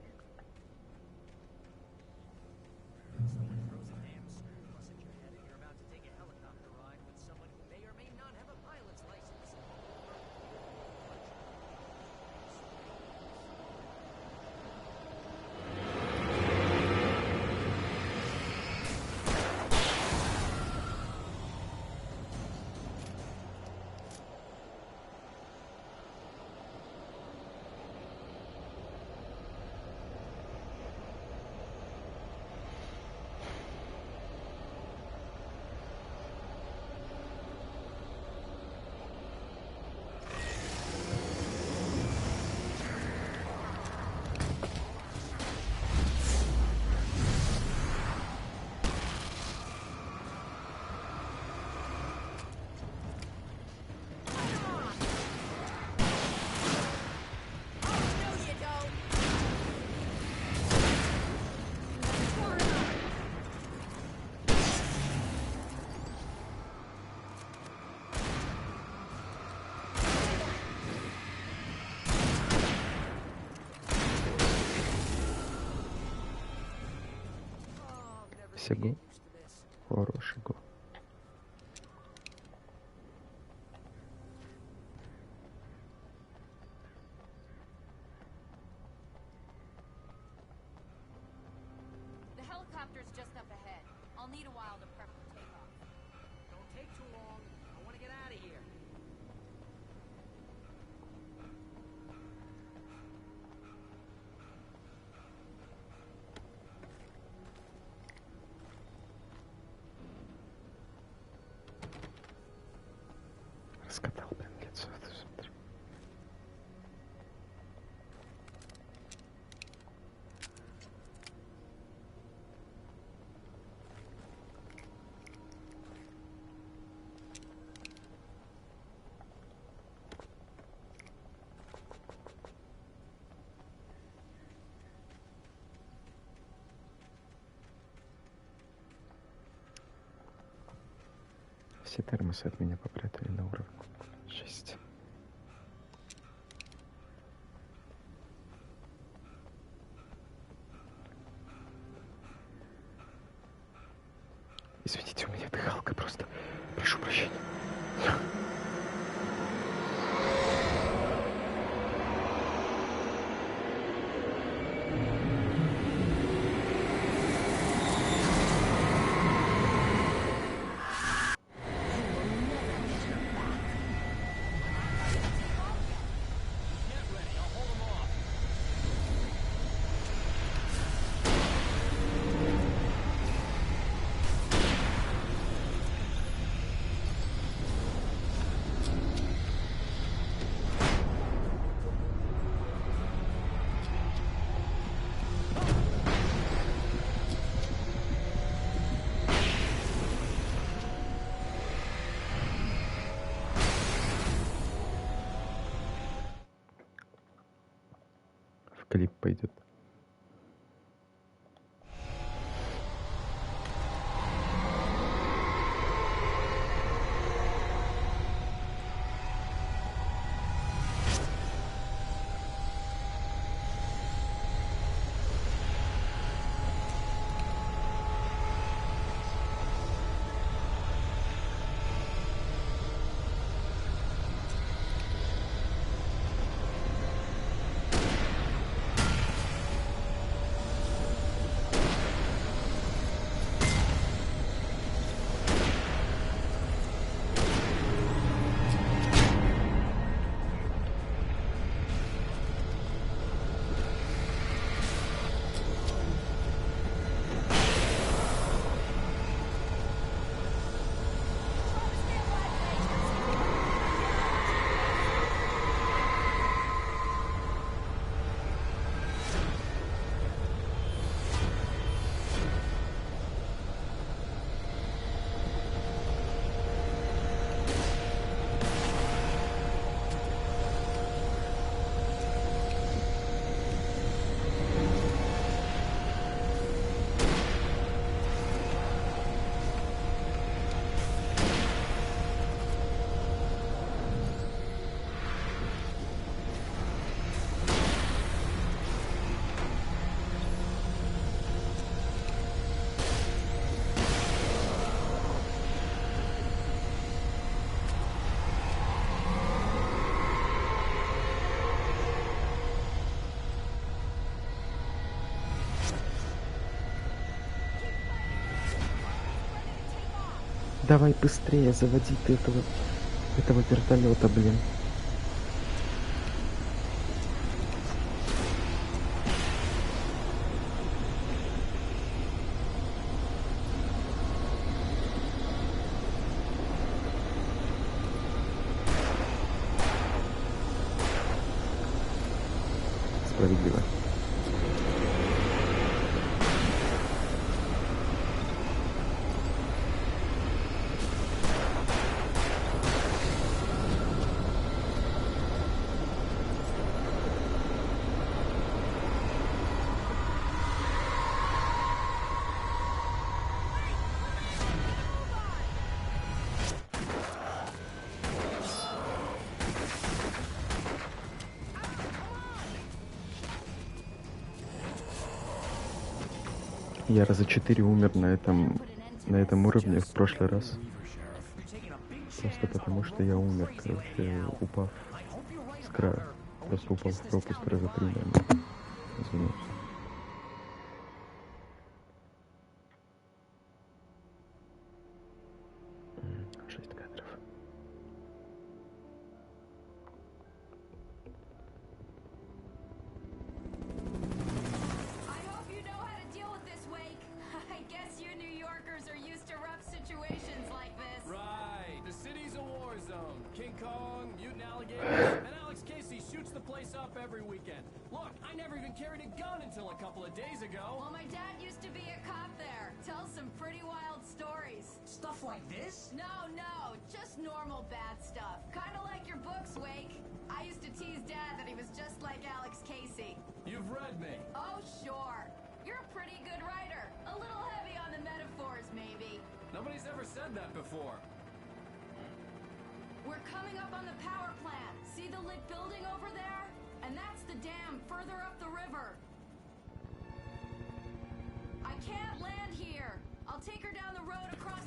Всего хорошего. The helicopter's just up ahead. I'll need a while to prep for takeoff. Don't take too long. I want to get out of here. Раскатал, блин, лицо. Смотри. Все термосы от меня попрятали на уровне. Жесть. Извините, у меня дыхалка просто. Прошу прощения. Клип пойдет. Давай быстрее, заводи ты этого вертолета, блин. Справедливо. Я раза 4 умер на этом уровне в прошлый раз. Просто потому, что я умер, короче, упав с края. Просто упал в пропасть раза 3, наверное. Извините.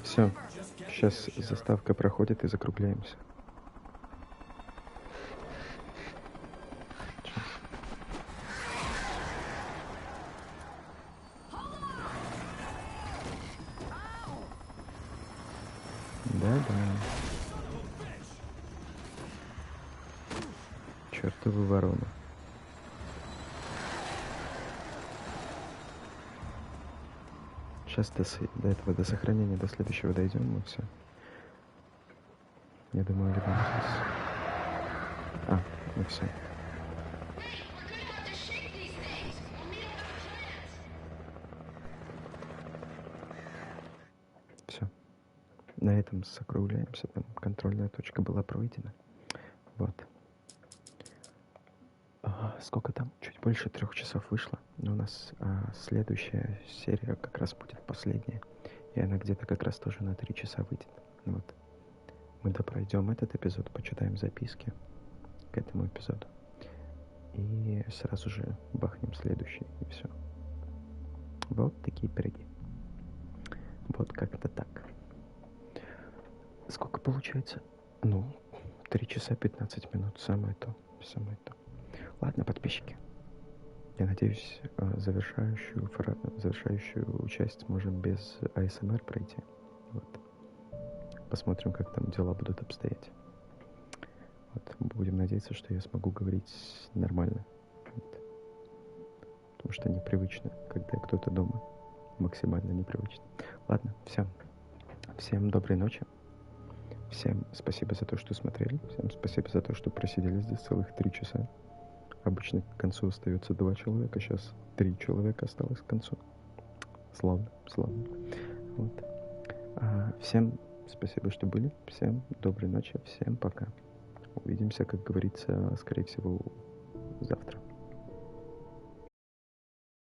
Все, сейчас заставка проходит и закругляемся. Да-да. Чёртовы вороны. Сейчас до сохранения, до следующего дойдем, мы все. Я думаю, либо сейчас... ну все. Все. На этом закругляемся. Там контрольная точка была пройдена. Вот. Сколько там? Чуть больше 3 часов вышло. Но у нас следующая серия как раз будет последняя. И она где-то как раз тоже на 3 часа выйдет. Вот. Мы допройдем этот эпизод, почитаем записки к этому эпизоду. И сразу же бахнем следующий, и все. Вот такие пироги. Вот как-то так. Сколько получается? 3 часа 15 минут. Самое то. Ладно, подписчики. Я надеюсь, завершающую часть можем без АСМР пройти. Вот. Посмотрим, как там дела будут обстоять. Вот. Будем надеяться, что я смогу говорить нормально. Вот. Потому что непривычно, когда кто-то дома. Максимально непривычно. Ладно, все. Всем доброй ночи. Всем спасибо за то, что смотрели. Всем спасибо за то, что просидели здесь целых 3 часа. Обычно к концу остается 2 человека, сейчас 3 человека осталось к концу. Славно. Вот. Всем спасибо, что были. Всем доброй ночи. Всем пока. Увидимся, как говорится, скорее всего, завтра.